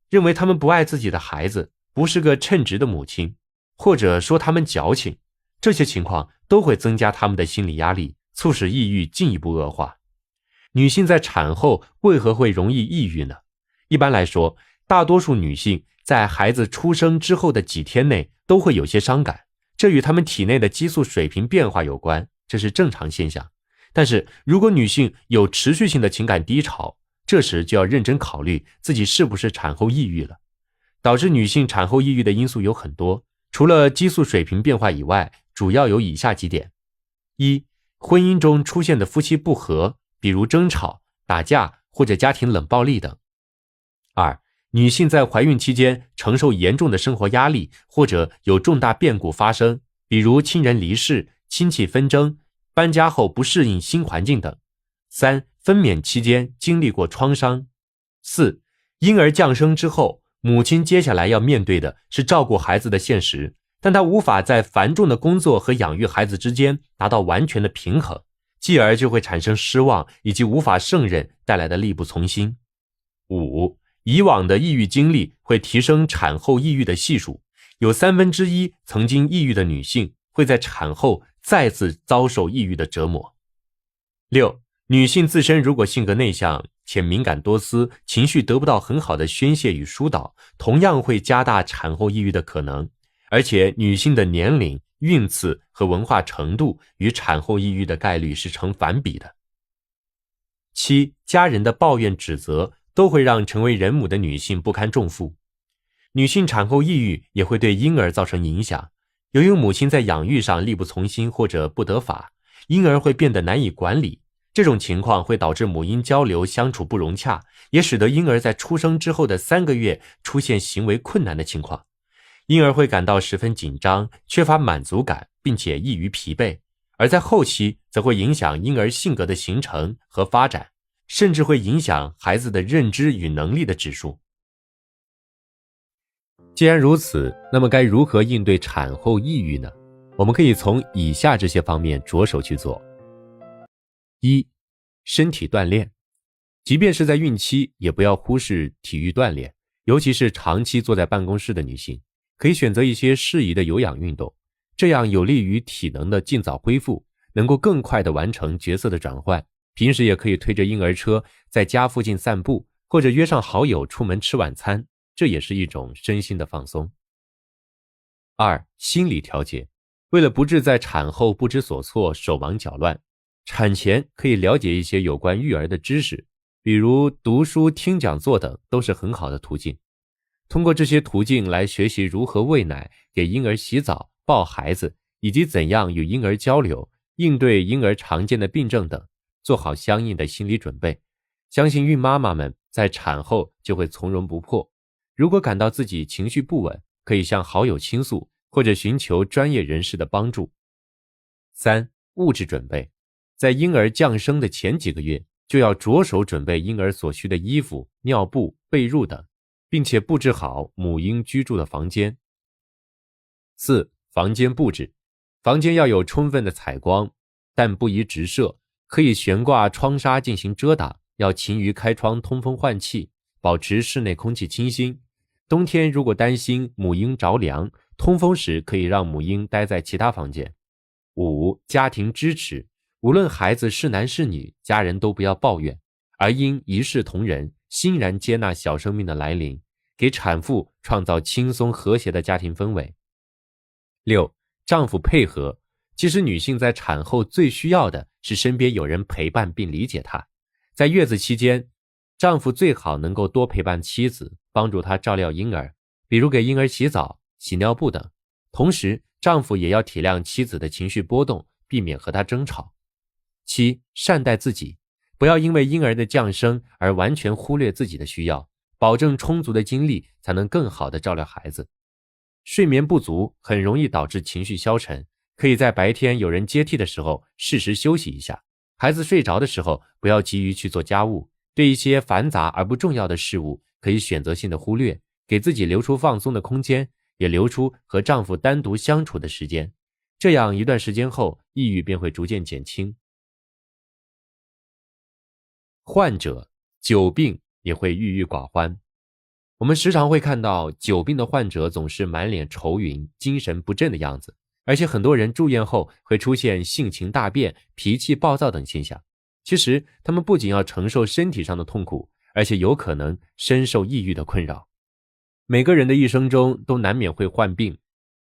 认为他们不爱自己的孩子，不是个称职的母亲，或者说他们矫情。这些情况都会增加他们的心理压力，促使抑郁进一步恶化。女性在产后为何会容易抑郁呢？一般来说，大多数女性在孩子出生之后的几天内都会有些伤感，这与她们体内的激素水平变化有关，这是正常现象。但是如果女性有持续性的情感低潮，这时就要认真考虑自己是不是产后抑郁了。导致女性产后抑郁的因素有很多，除了激素水平变化以外，主要有以下几点：一、婚姻中出现的夫妻不和，比如争吵、打架或者家庭冷暴力等；二、女性在怀孕期间承受严重的生活压力，或者有重大变故发生，比如亲人离世、亲戚纷争、搬家后不适应新环境等；三、分娩期间经历过创伤；四、婴儿降生之后，母亲接下来要面对的是照顾孩子的现实，但她无法在繁重的工作和养育孩子之间达到完全的平衡，继而就会产生失望以及无法胜任带来的力不从心。五、以往的抑郁经历会提升产后抑郁的系数，有1/3曾经抑郁的女性会在产后再次遭受抑郁的折磨。六、女性自身如果性格内向且敏感多思，情绪得不到很好的宣泄与疏导，同样会加大产后抑郁的可能。而且女性的年龄、运次和文化程度与产后抑郁的概率是成反比的。七、家人的抱怨指责都会让成为人母的女性不堪重负。女性产后抑郁也会对婴儿造成影响，由于母亲在养育上力不从心或者不得法，婴儿会变得难以管理。这种情况会导致母婴交流相处不融洽，也使得婴儿在出生之后的3个月出现行为困难的情况。婴儿会感到十分紧张，缺乏满足感，并且易于疲惫，而在后期则会影响婴儿性格的形成和发展，甚至会影响孩子的认知与能力的指数。既然如此，那么该如何应对产后抑郁呢？我们可以从以下这些方面着手去做。一、身体锻炼，即便是在孕期，也不要忽视体育锻炼，尤其是长期坐在办公室的女性，可以选择一些适宜的有氧运动，这样有利于体能的尽早恢复，能够更快地完成角色的转换。平时也可以推着婴儿车在家附近散步，或者约上好友出门吃晚餐，这也是一种身心的放松。二、心理调节，为了不致在产后不知所措、手忙脚乱，产前可以了解一些有关育儿的知识，比如读书、听讲座等都是很好的途径。通过这些途径来学习如何喂奶、给婴儿洗澡、抱孩子，以及怎样与婴儿交流，应对婴儿常见的病症等，做好相应的心理准备。相信孕妈妈们在产后就会从容不迫。如果感到自己情绪不稳，可以向好友倾诉，或者寻求专业人士的帮助。三、物质准备，在婴儿降生的前几个月，就要着手准备婴儿所需的衣服、尿布、被褥等，并且布置好母婴居住的房间。4. 房间布置，房间要有充分的采光，但不宜直射，可以悬挂窗纱进行遮挡，要勤于开窗通风换气，保持室内空气清新。冬天如果担心母婴着凉，通风时可以让母婴待在其他房间。5. 家庭支持，无论孩子是男是女，家人都不要抱怨，而应一视同仁，欣然接纳小生命的来临，给产妇创造轻松和谐的家庭氛围。6. 丈夫配合，其实女性在产后最需要的是身边有人陪伴并理解她。在月子期间，丈夫最好能够多陪伴妻子，帮助她照料婴儿，比如给婴儿洗澡、洗尿布等。同时，丈夫也要体谅妻子的情绪波动，避免和她争吵。7. 善待自己，不要因为婴儿的降生而完全忽略自己的需要，保证充足的精力，才能更好地照料孩子。睡眠不足很容易导致情绪消沉，可以在白天有人接替的时候适时休息一下，孩子睡着的时候不要急于去做家务，对一些繁杂而不重要的事物可以选择性的忽略，给自己留出放松的空间，也留出和丈夫单独相处的时间，这样一段时间后，抑郁便会逐渐减轻。患者久病也会郁郁寡欢，我们时常会看到久病的患者总是满脸愁云，精神不振的样子，而且很多人住院后会出现性情大变、脾气暴躁等现象。其实他们不仅要承受身体上的痛苦，而且有可能深受抑郁的困扰。每个人的一生中都难免会患病，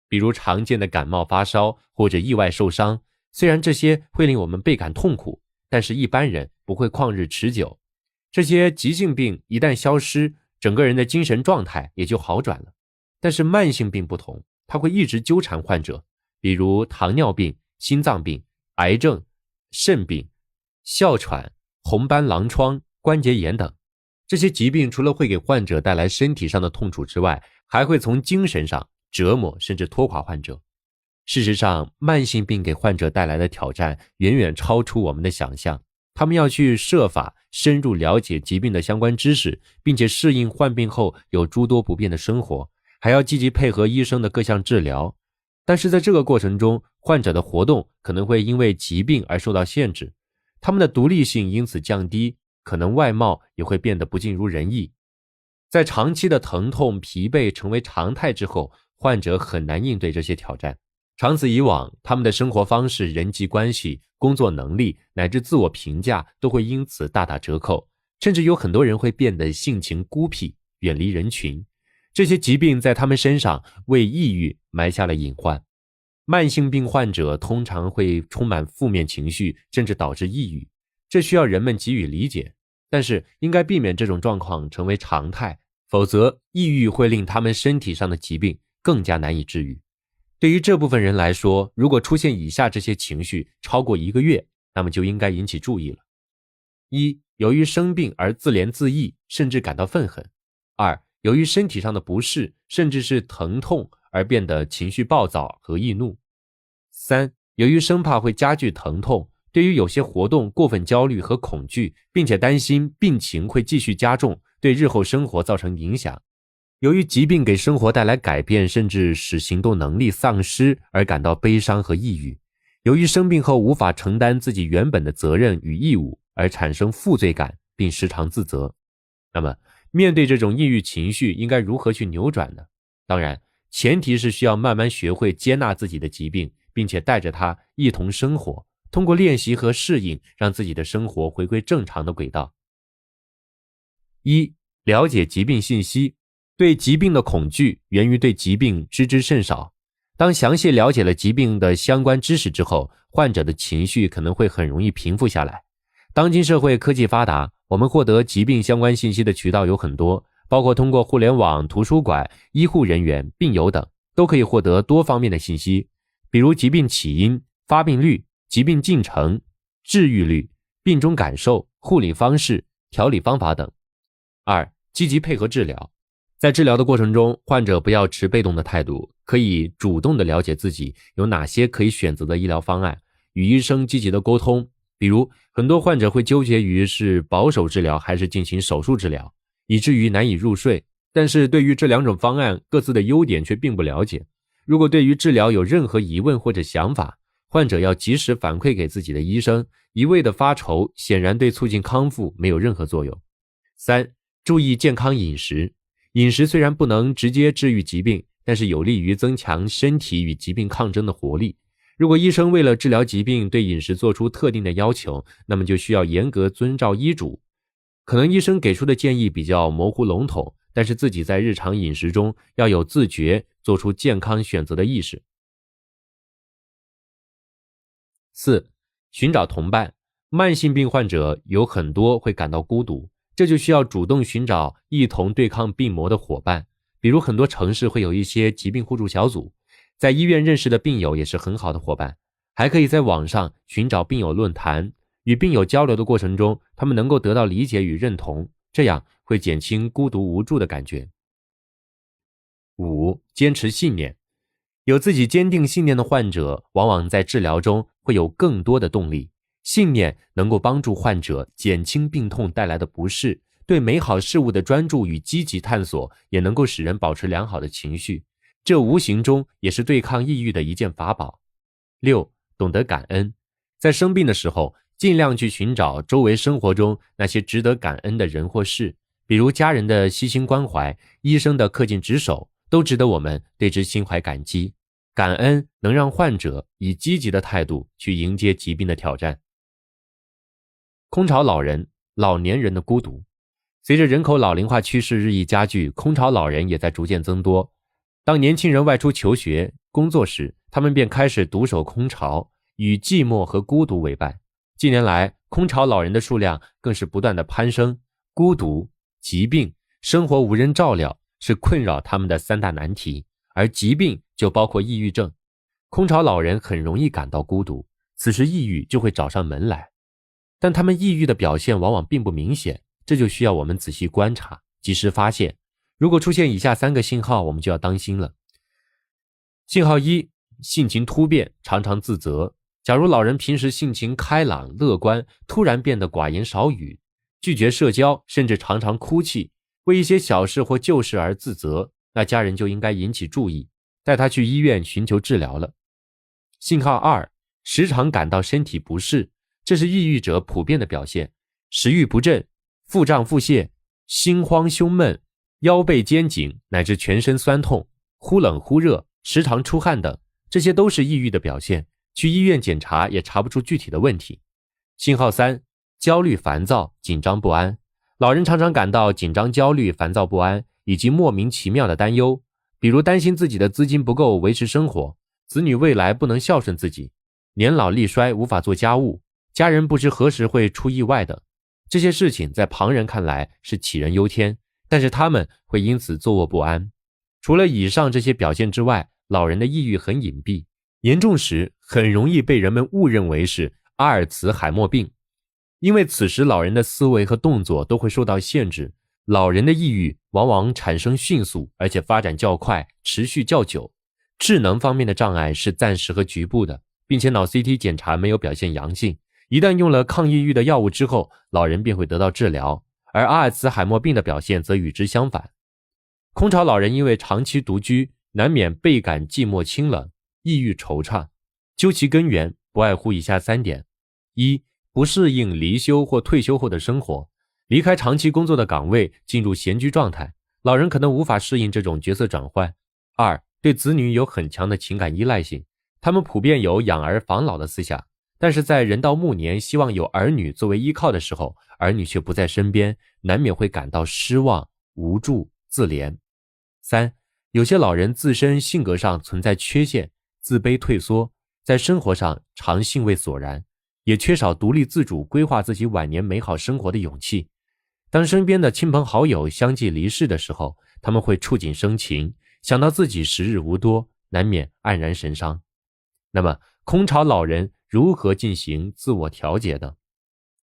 比如常见的感冒发烧或者意外受伤，虽然这些会令我们倍感痛苦，但是一般人不会旷日持久。这些急性病一旦消失，整个人的精神状态也就好转了。但是慢性病不同，它会一直纠缠患者，比如糖尿病、心脏病、癌症、肾病、哮喘、红斑狼疮、关节炎等。这些疾病除了会给患者带来身体上的痛楚之外，还会从精神上折磨甚至拖垮患者。事实上，慢性病给患者带来的挑战远远超出我们的想象，他们要去设法深入了解疾病的相关知识，并且适应患病后有诸多不便的生活，还要积极配合医生的各项治疗。但是在这个过程中，患者的活动可能会因为疾病而受到限制，他们的独立性因此降低，可能外貌也会变得不尽如人意。在长期的疼痛、疲惫成为常态之后，患者很难应对这些挑战。长此以往，他们的生活方式、人际关系、工作能力乃至自我评价都会因此大打折扣，甚至有很多人会变得性情孤僻，远离人群。这些疾病在他们身上为抑郁埋下了隐患。慢性病患者通常会充满负面情绪，甚至导致抑郁，这需要人们给予理解，但是应该避免这种状况成为常态，否则抑郁会令他们身体上的疾病更加难以治愈。对于这部分人来说，如果出现以下这些情绪超过1个月，那么就应该引起注意了。1. 由于生病而自怜自艾，甚至感到愤恨。2. 由于身体上的不适，甚至是疼痛而变得情绪暴躁和易怒。3. 由于生怕会加剧疼痛，对于有些活动过分焦虑和恐惧，并且担心病情会继续加重，对日后生活造成影响。由于疾病给生活带来改变，甚至使行动能力丧失而感到悲伤和抑郁。由于生病后无法承担自己原本的责任与义务，而产生负罪感，并时常自责。那么，面对这种抑郁情绪，应该如何去扭转呢？当然，前提是需要慢慢学会接纳自己的疾病，并且带着它一同生活，通过练习和适应，让自己的生活回归正常的轨道。1. 了解疾病信息。对疾病的恐惧源于对疾病知之甚少。当详细了解了疾病的相关知识之后，患者的情绪可能会很容易平复下来。当今社会科技发达，我们获得疾病相关信息的渠道有很多，包括通过互联网、图书馆、医护人员、病友等，都可以获得多方面的信息，比如疾病起因、发病率、疾病进程、治愈率、病中感受、护理方式、调理方法等。2. 积极配合治疗。在治疗的过程中，患者不要持被动的态度，可以主动的了解自己有哪些可以选择的医疗方案，与医生积极的沟通。比如，很多患者会纠结于是保守治疗还是进行手术治疗，以至于难以入睡。但是对于这两种方案各自的优点却并不了解。如果对于治疗有任何疑问或者想法，患者要及时反馈给自己的医生，一味的发愁显然对促进康复没有任何作用。3. 注意健康饮食。饮食虽然不能直接治愈疾病，但是有利于增强身体与疾病抗争的活力。如果医生为了治疗疾病对饮食做出特定的要求，那么就需要严格遵照医嘱。可能医生给出的建议比较模糊笼统，但是自己在日常饮食中要有自觉，做出健康选择的意识。4. 寻找同伴。慢性病患者有很多会感到孤独，这就需要主动寻找一同对抗病魔的伙伴，比如很多城市会有一些疾病互助小组，在医院认识的病友也是很好的伙伴，还可以在网上寻找病友论坛，与病友交流的过程中，他们能够得到理解与认同，这样会减轻孤独无助的感觉。5. 坚持信念。有自己坚定信念的患者，往往在治疗中会有更多的动力。信念能够帮助患者减轻病痛带来的不适，对美好事物的专注与积极探索，也能够使人保持良好的情绪，这无形中也是对抗抑郁的一件法宝。6. 懂得感恩。在生病的时候，尽量去寻找周围生活中那些值得感恩的人或事，比如家人的悉心关怀，医生的恪尽职守，都值得我们对之心怀感激。感恩能让患者以积极的态度去迎接疾病的挑战。空巢老人，老年人的孤独。随着人口老龄化趋势日益加剧，空巢老人也在逐渐增多。当年轻人外出求学、工作时，他们便开始独守空巢，与寂寞和孤独为伴。近年来，空巢老人的数量更是不断的攀升，孤独、疾病、生活无人照料是困扰他们的3大难题，而疾病就包括抑郁症。空巢老人很容易感到孤独，此时抑郁就会找上门来。但他们抑郁的表现往往并不明显，这就需要我们仔细观察，及时发现。如果出现以下3个信号，我们就要当心了。信号1，性情突变，常常自责。假如老人平时性情开朗乐观，突然变得寡言少语，拒绝社交，甚至常常哭泣，为一些小事或旧事而自责，那家人就应该引起注意，带他去医院寻求治疗了。信号2，时常感到身体不适，这是抑郁者普遍的表现，食欲不振、腹胀腹泻、心慌胸闷、腰背肩颈乃至全身酸痛、忽冷忽热、时常出汗等，这些都是抑郁的表现，去医院检查也查不出具体的问题。信号3，焦虑烦躁、紧张不安。老人常常感到紧张焦虑、烦躁不安，以及莫名其妙的担忧，比如担心自己的资金不够维持生活，子女未来不能孝顺自己，年老力衰无法做家务，家人不知何时会出意外等。这些事情在旁人看来是杞人忧天，但是他们会因此坐卧不安。除了以上这些表现之外，老人的抑郁很隐蔽，严重时很容易被人们误认为是阿尔茨海默病。因为此时老人的思维和动作都会受到限制，老人的抑郁往往产生迅速，而且发展较快，持续较久。智能方面的障碍是暂时和局部的，并且脑 CT 检查没有表现阳性，一旦用了抗抑郁的药物之后，老人便会得到治疗，而阿尔茨海默病的表现则与之相反。空巢老人因为长期独居，难免倍感寂寞清冷，抑郁惆怅。究其根源，不外乎以下3点。1，不适应离休或退休后的生活，离开长期工作的岗位，进入闲居状态，老人可能无法适应这种角色转换。2，对子女有很强的情感依赖性，他们普遍有养儿防老的思想，但是在人到暮年希望有儿女作为依靠的时候，儿女却不在身边，难免会感到失望、无助、自怜。3，有些老人自身性格上存在缺陷，自卑退缩，在生活上常兴味索然，也缺少独立自主规划自己晚年美好生活的勇气。当身边的亲朋好友相继离世的时候，他们会触景生情，想到自己时日无多，难免黯然神伤。那么空巢老人如何进行自我调节呢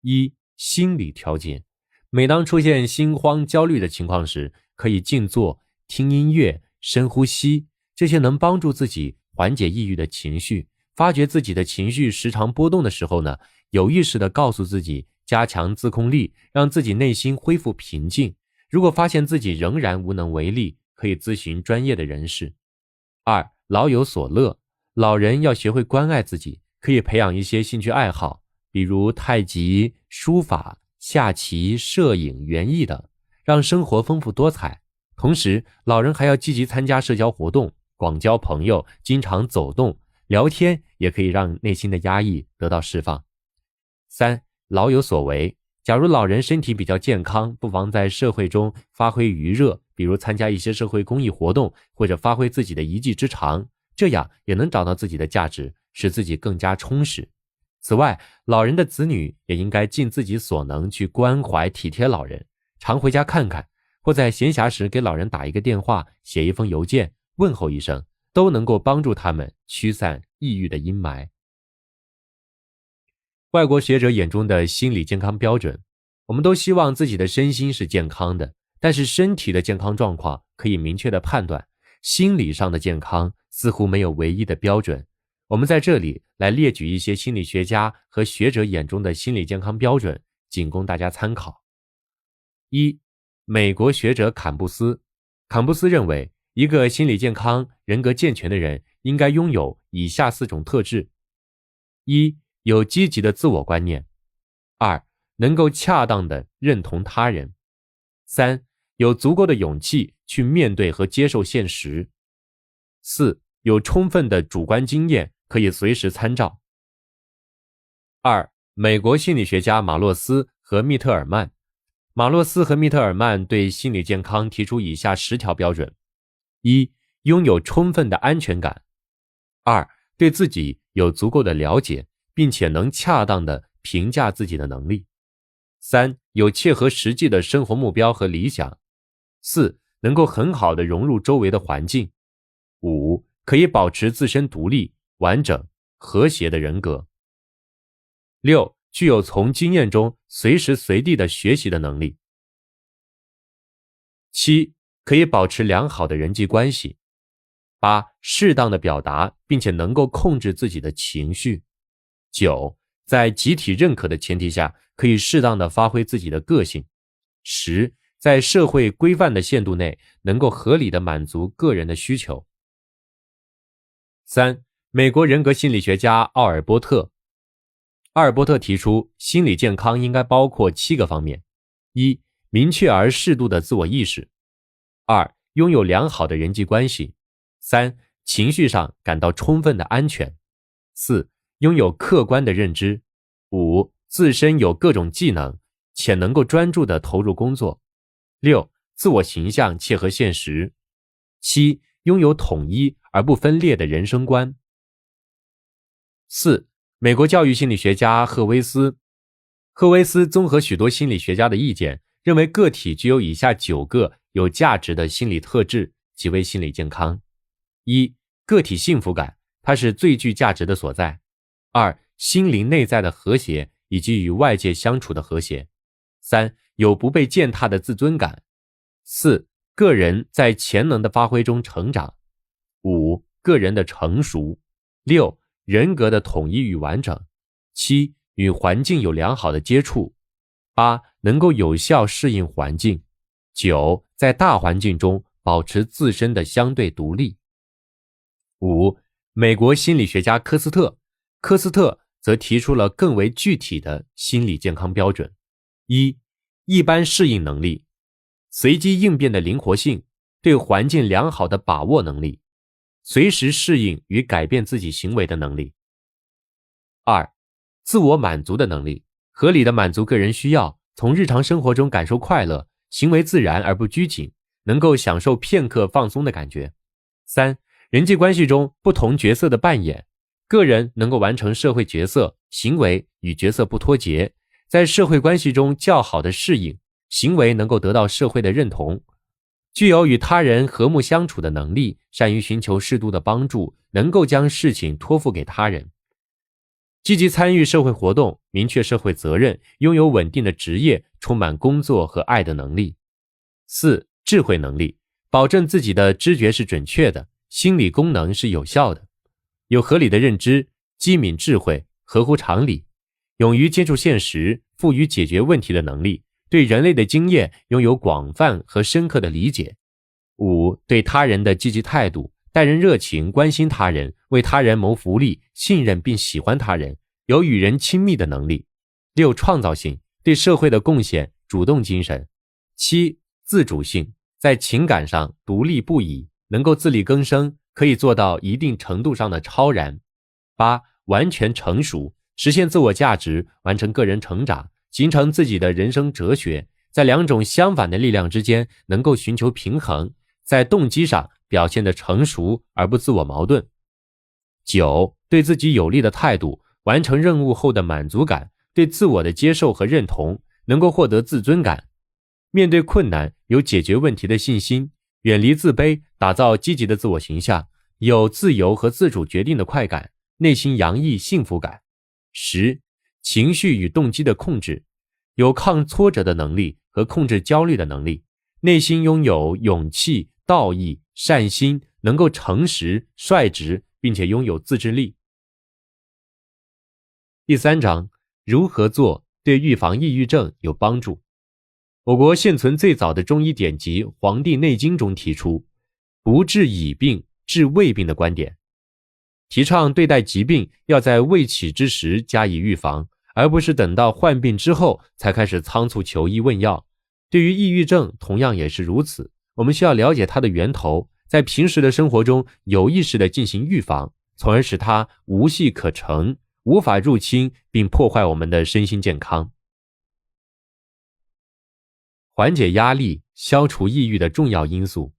？1，心理调节。每当出现心慌焦虑的情况时，可以静坐、听音乐、深呼吸，这些能帮助自己缓解抑郁的情绪。发觉自己的情绪时常波动的时候呢，有意识地告诉自己加强自控力，让自己内心恢复平静。如果发现自己仍然无能为力，可以咨询专业的人士。2，老有所乐，老人要学会关爱自己，可以培养一些兴趣爱好，比如太极、书法、下棋、摄影、园艺等，让生活丰富多彩。同时，老人还要积极参加社交活动，广交朋友，经常走动，聊天也可以让内心的压抑得到释放。3. 老有所为，假如老人身体比较健康，不妨在社会中发挥余热，比如参加一些社会公益活动，或者发挥自己的一技之长，这样也能找到自己的价值，使自己更加充实。此外，老人的子女也应该尽自己所能去关怀体贴老人，常回家看看，或在闲暇时给老人打一个电话，写一封邮件，问候一声，都能够帮助他们驱散抑郁的阴霾。外国学者眼中的心理健康标准，我们都希望自己的身心是健康的，但是身体的健康状况可以明确的判断，心理上的健康似乎没有唯一的标准。我们在这里来列举一些心理学家和学者眼中的心理健康标准，仅供大家参考。1. 美国学者坎布斯。坎布斯认为，一个心理健康、人格健全的人应该拥有以下4种特质。1. 有积极的自我观念。2. 能够恰当地认同他人。3. 有足够的勇气去面对和接受现实。4. 有充分的主观经验，可以随时参照。2. 美国心理学家马洛斯和密特尔曼。马洛斯和密特尔曼对心理健康提出以下10条标准。1. 拥有充分的安全感。2. 对自己有足够的了解，并且能恰当地评价自己的能力。3. 有切合实际的生活目标和理想。4. 能够很好地融入周围的环境。5. 可以保持自身独立、完整、和谐的人格。6. 具有从经验中随时随地的学习的能力。7. 可以保持良好的人际关系。8. 适当的表达，并且能够控制自己的情绪。9. 在集体认可的前提下，可以适当的发挥自己的个性。10. 在社会规范的限度内，能够合理的满足个人的需求。3. 美国人格心理学家奥尔波特。奥尔波特提出，心理健康应该包括7个方面。1. 明确而适度的自我意识。2. 拥有良好的人际关系。3. 情绪上感到充分的安全。4. 拥有客观的认知。5. 自身有各种技能，且能够专注地投入工作。6. 自我形象切合现实。7. 拥有统一而不分裂的人生观。4. 美国教育心理学家赫威斯。赫威斯综合许多心理学家的意见，认为个体具有以下9个有价值的心理特质，即为心理健康。1. 个体幸福感，它是最具价值的所在。2. 心灵内在的和谐以及与外界相处的和谐。3. 有不被践踏的自尊感。4. 个人在潜能的发挥中成长。5. 个人的成熟。6. 人格的统一与完整。7. 与环境有良好的接触。8. 能够有效适应环境。9. 在大环境中保持自身的相对独立。5. 美国心理学家科斯特则提出了更为具体的心理健康标准。1. 一般适应能力，随机应变的灵活性，对环境良好的把握能力，随时适应与改变自己行为的能力。2. 自我满足的能力，合理的满足个人需要，从日常生活中感受快乐，行为自然而不拘谨，能够享受片刻放松的感觉。3. 人际关系中不同角色的扮演，个人能够完成社会角色，行为与角色不脱节，在社会关系中较好的适应，行为能够得到社会的认同，具有与他人和睦相处的能力，善于寻求适度的帮助，能够将事情托付给他人，积极参与社会活动，明确社会责任，拥有稳定的职业，充满工作和爱的能力。4. 智慧能力，保证自己的知觉是准确的，心理功能是有效的，有合理的认知，机敏智慧，合乎常理，勇于接触现实，富于解决问题的能力，对人类的经验拥有广泛和深刻的理解。5. 对他人的积极态度，待人热情，关心他人，为他人谋福利，信任并喜欢他人，有与人亲密的能力。6、创造性，对社会的贡献，主动精神。7、自主性，在情感上独立不已，能够自力更生，可以做到一定程度上的超然。8、完全成熟，实现自我价值，完成个人成长，形成自己的人生哲学，在两种相反的力量之间能够寻求平衡，在动机上表现得成熟而不自我矛盾。9、对自己有利的态度，完成任务后的满足感，对自我的接受和认同，能够获得自尊感。面对困难，有解决问题的信心，远离自卑，打造积极的自我形象，有自由和自主决定的快感，内心洋溢幸福感。10、情绪与动机的控制，有抗挫折的能力和控制焦虑的能力，内心拥有勇气、道义、善心，能够诚实、率直，并且拥有自制力。第3章，如何做对预防抑郁症有帮助。我国现存最早的中医典籍《黄帝内经》中提出不治已病，治未病的观点，提倡对待疾病要在未起之时加以预防，而不是等到患病之后才开始仓促求医问药。对于抑郁症同样也是如此，我们需要了解它的源头，在平时的生活中有意识地进行预防，从而使它无隙可乘，无法入侵并破坏我们的身心健康。缓解压力，消除抑郁的重要因素。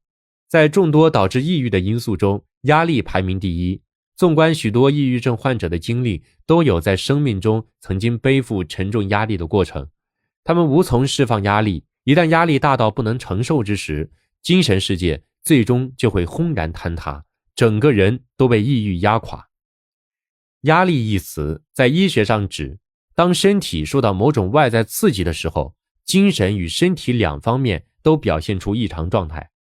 在众多导致抑郁的因素中，压力排名第一。纵观许多抑郁症患者的经历，都有在生命中曾经背负沉重压力的过程。他们无从释放压力，一旦压力大到不能承受之时，精神世界最终就会轰然坍塌，整个人都被抑郁压垮。压力一词在医学上指，当身体受到某种外在刺激的时候，精神与身体两方面都表现出异常状态，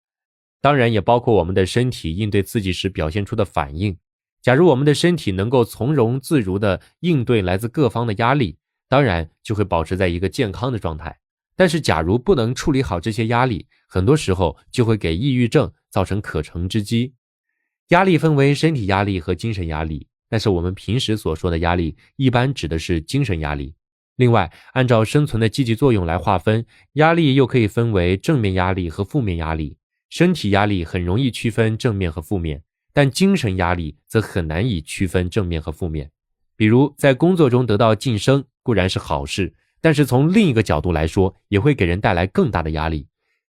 当然也包括我们的身体应对刺激时表现出的反应。假如我们的身体能够从容自如地应对来自各方的压力，当然就会保持在一个健康的状态。但是假如不能处理好这些压力，很多时候就会给抑郁症造成可乘之机。压力分为身体压力和精神压力，但是我们平时所说的压力一般指的是精神压力。另外，按照生存的积极作用来划分，压力又可以分为正面压力和负面压力。身体压力很容易区分正面和负面，但精神压力则很难以区分正面和负面。比如在工作中得到晋升固然是好事，但是从另一个角度来说，也会给人带来更大的压力。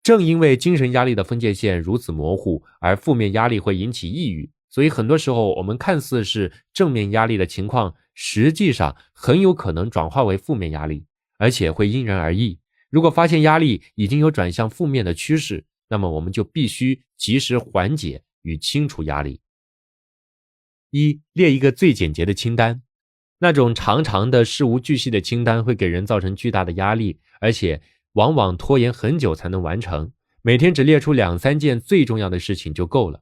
正因为精神压力的分界线如此模糊，而负面压力会引起抑郁，所以很多时候我们看似是正面压力的情况，实际上很有可能转化为负面压力，而且会因人而异。如果发现压力已经有转向负面的趋势，那么我们就必须及时缓解与清除压力。1、列一个最简洁的清单。那种长长的事无巨细的清单会给人造成巨大的压力，而且往往拖延很久才能完成。每天只列出2、3件最重要的事情就够了。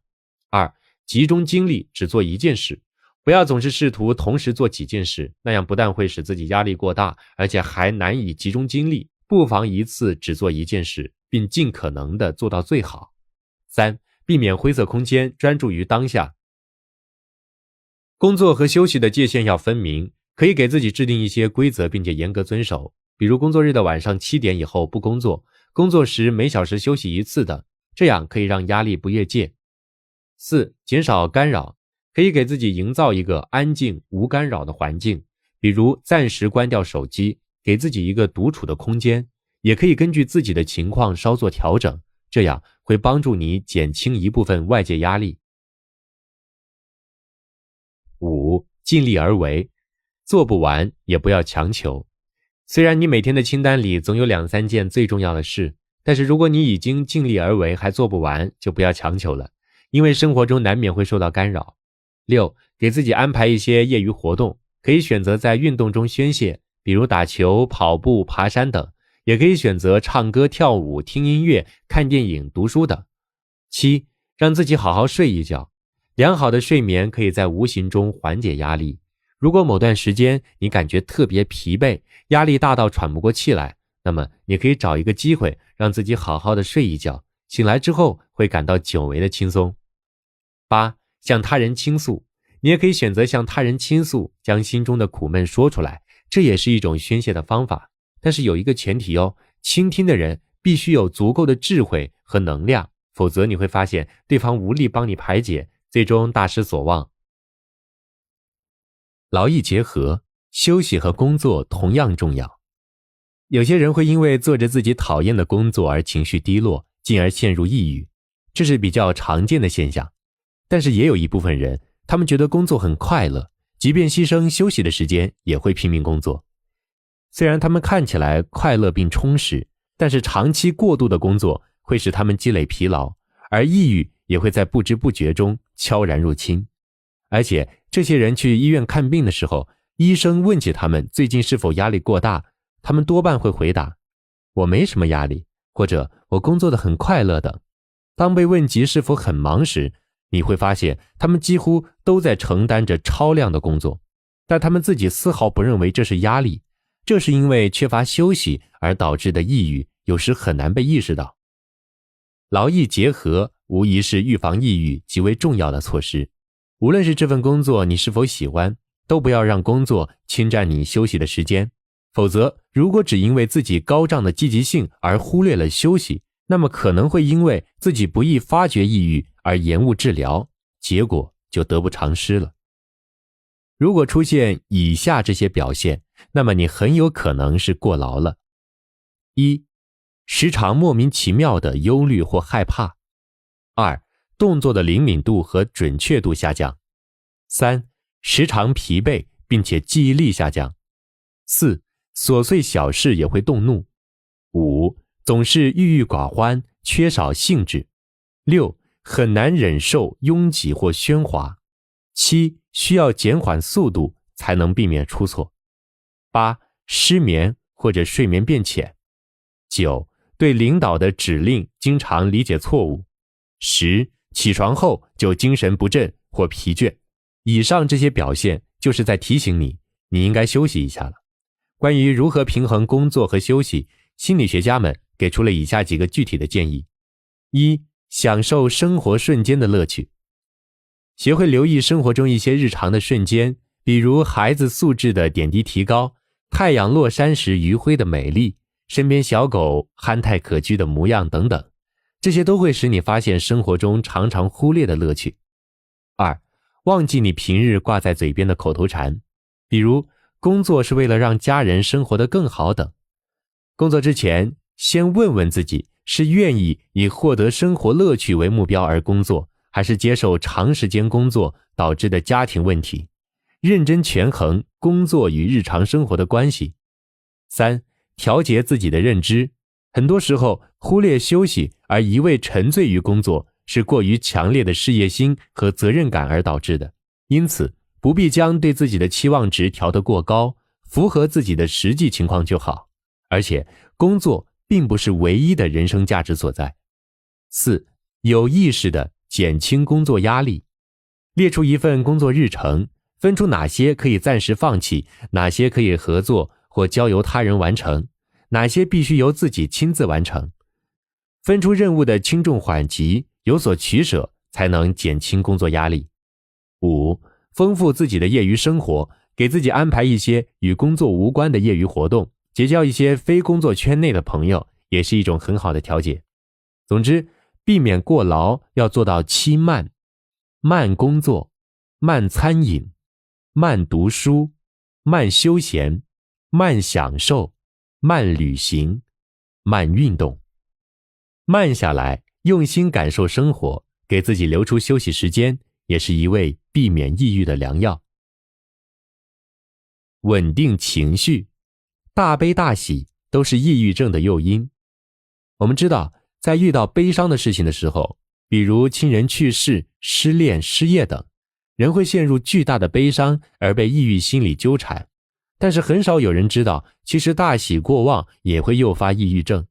2、集中精力只做一件事，不要总是试图同时做几件事，那样不但会使自己压力过大，而且还难以集中精力，不妨一次只做一件事，并尽可能的做到最好。3、避免灰色空间，专注于当下。工作和休息的界限要分明，可以给自己制定一些规则并且严格遵守，比如工作日的晚上7点以后不工作，工作时每小时休息1次的，这样可以让压力不越界。4、减少干扰，可以给自己营造一个安静无干扰的环境，比如暂时关掉手机，给自己一个独处的空间，也可以根据自己的情况稍作调整，这样会帮助你减轻一部分外界压力。5、尽力而为，做不完也不要强求。虽然你每天的清单里总有2、3件最重要的事，但是如果你已经尽力而为还做不完，就不要强求了，因为生活中难免会受到干扰。6、给自己安排一些业余活动，可以选择在运动中宣泄，比如打球、跑步、爬山等，也可以选择唱歌、跳舞、听音乐、看电影、读书等。7、让自己好好睡一觉，良好的睡眠可以在无形中缓解压力。如果某段时间你感觉特别疲惫，压力大到喘不过气来，那么你可以找一个机会让自己好好的睡一觉，醒来之后会感到久违的轻松。8. 向他人倾诉，你也可以选择向他人倾诉，将心中的苦闷说出来，这也是一种宣泄的方法。但是有一个前提哦，倾听的人必须有足够的智慧和能量，否则你会发现对方无力帮你排解，最终大失所望。劳逸结合，休息和工作同样重要。有些人会因为做着自己讨厌的工作而情绪低落，进而陷入抑郁，这是比较常见的现象。但是也有一部分人，他们觉得工作很快乐，即便牺牲休息的时间也会拼命工作。虽然他们看起来快乐并充实，但是长期过度的工作会使他们积累疲劳，而抑郁也会在不知不觉中悄然入侵。而且这些人去医院看病的时候，医生问起他们最近是否压力过大，他们多半会回答我没什么压力，或者我工作得很快乐等。当被问及是否很忙时，你会发现他们几乎都在承担着超量的工作，但他们自己丝毫不认为这是压力，这是因为缺乏休息而导致的抑郁，有时很难被意识到。劳逸结合无疑是预防抑郁极为重要的措施，无论是这份工作你是否喜欢，都不要让工作侵占你休息的时间，否则如果只因为自己高涨的积极性而忽略了休息，那么可能会因为自己不易发觉抑郁而延误治疗，结果就得不偿失了。如果出现以下这些表现，那么你很有可能是过劳了。1. 时常莫名其妙的忧虑或害怕。2. 动作的灵敏度和准确度下降。3. 时常疲惫并且记忆力下降。4. 琐碎小事也会动怒。5. 总是郁郁寡欢，缺少兴致。6. 很难忍受拥挤或喧哗。7. 需要减缓速度才能避免出错。8. 失眠或者睡眠变浅。9. 对领导的指令经常理解错误。10. 起床后就精神不振或疲倦。以上这些表现就是在提醒你，你应该休息一下了。关于如何平衡工作和休息，心理学家们给出了以下几个具体的建议。1. 享受生活瞬间的乐趣。学会留意生活中一些日常的瞬间，比如孩子素质的点滴提高，太阳落山时余晖的美丽，身边小狗憨态可掬的模样等等，这些都会使你发现生活中常常忽略的乐趣。2. 忘记你平日挂在嘴边的口头禅，比如工作是为了让家人生活得更好等。工作之前，先问问自己，是愿意以获得生活乐趣为目标而工作，还是接受长时间工作导致的家庭问题，认真权衡工作与日常生活的关系。3. 调节自己的认知，很多时候忽略休息而一味沉醉于工作，是过于强烈的事业心和责任感而导致的，因此不必将对自己的期望值调得过高，符合自己的实际情况就好。而且工作并不是唯一的人生价值所在。4. 有意识地减轻工作压力，列出一份工作日程，分出哪些可以暂时放弃，哪些可以合作或交由他人完成，哪些必须由自己亲自完成。分出任务的轻重缓急，有所取舍，才能减轻工作压力。5. 丰富自己的业余生活，给自己安排一些与工作无关的业余活动，结交一些非工作圈内的朋友，也是一种很好的调节。总之，避免过劳要做到7慢：慢工作、慢餐饮、慢读书、慢休闲、慢享受、慢旅行、慢运动。慢下来，用心感受生活，给自己留出休息时间，也是一味避免抑郁的良药。稳定情绪，大悲大喜都是抑郁症的诱因。我们知道，在遇到悲伤的事情的时候，比如亲人去世、失恋、失业等，人会陷入巨大的悲伤而被抑郁心理纠缠。但是很少有人知道，其实大喜过望也会诱发抑郁症。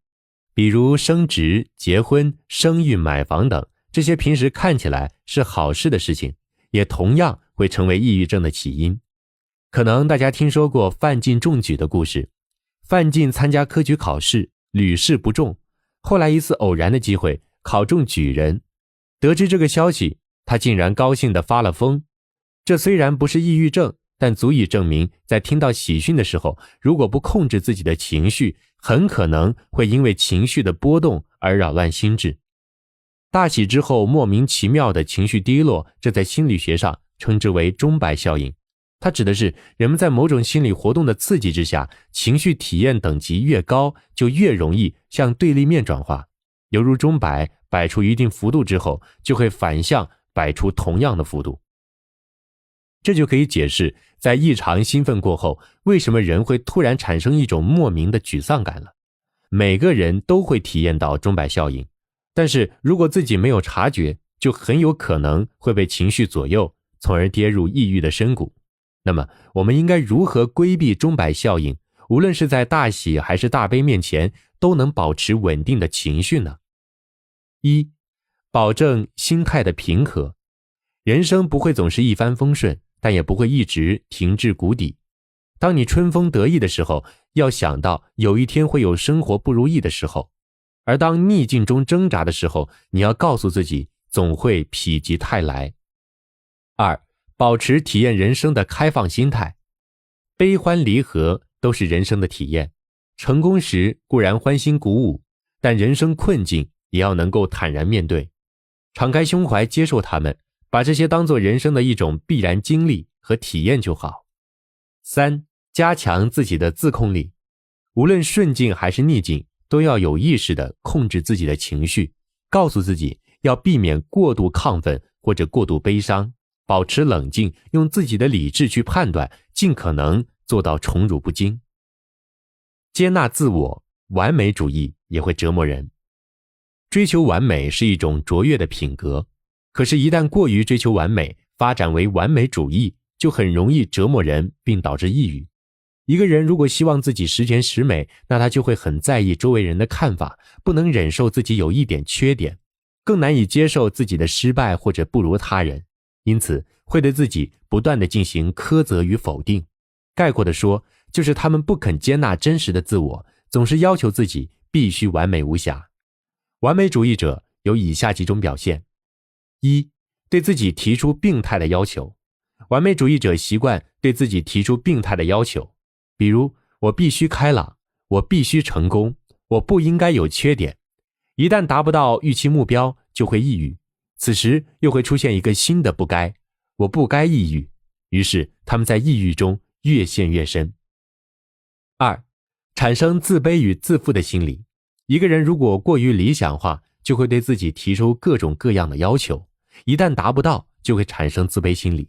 比如升职、结婚、生育、买房等，这些平时看起来是好事的事情，也同样会成为抑郁症的起因。可能大家听说过范进中举的故事。范进参加科举考试，屡试不中，后来一次偶然的机会考中举人。得知这个消息，他竟然高兴地发了疯。这虽然不是抑郁症，但足以证明在听到喜讯的时候，如果不控制自己的情绪，很可能会因为情绪的波动而扰乱心智。大喜之后莫名其妙的情绪低落，这在心理学上称之为钟摆效应。它指的是人们在某种心理活动的刺激之下，情绪体验等级越高，就越容易向对立面转化，犹如钟摆摆出一定幅度之后，就会反向摆出同样的幅度。这就可以解释在异常兴奋过后，为什么人会突然产生一种莫名的沮丧感了。每个人都会体验到钟摆效应，但是如果自己没有察觉，就很有可能会被情绪左右，从而跌入抑郁的深谷。那么我们应该如何规避钟摆效应，无论是在大喜还是大悲面前，都能保持稳定的情绪呢？一、保证心态的平和。人生不会总是一帆风顺，但也不会一直停滞谷底。当你春风得意的时候，要想到有一天会有生活不如意的时候，而当逆境中挣扎的时候，你要告诉自己总会否极泰来。二、保持体验人生的开放心态。悲欢离合都是人生的体验，成功时固然欢欣鼓舞，但人生困境也要能够坦然面对，敞开胸怀接受它们，把这些当作人生的一种必然经历和体验就好。三、加强自己的自控力。无论顺境还是逆境，都要有意识地控制自己的情绪，告诉自己要避免过度亢奋或者过度悲伤，保持冷静，用自己的理智去判断，尽可能做到宠辱不惊。接纳自我，完美主义也会折磨人。追求完美是一种卓越的品格，可是一旦过于追求完美，发展为完美主义，就很容易折磨人并导致抑郁。一个人如果希望自己十全十美，那他就会很在意周围人的看法，不能忍受自己有一点缺点，更难以接受自己的失败或者不如他人，因此会对自己不断地进行苛责与否定。概括地说，就是他们不肯接纳真实的自我，总是要求自己必须完美无瑕。完美主义者有以下几种表现：一、对自己提出病态的要求。完美主义者习惯对自己提出病态的要求，比如我必须开朗，我必须成功，我不应该有缺点。一旦达不到预期目标，就会抑郁，此时又会出现一个新的不该，我不该抑郁，于是他们在抑郁中越陷越深。二、产生自卑与自负的心理。一个人如果过于理想化，就会对自己提出各种各样的要求，一旦达不到，就会产生自卑心理，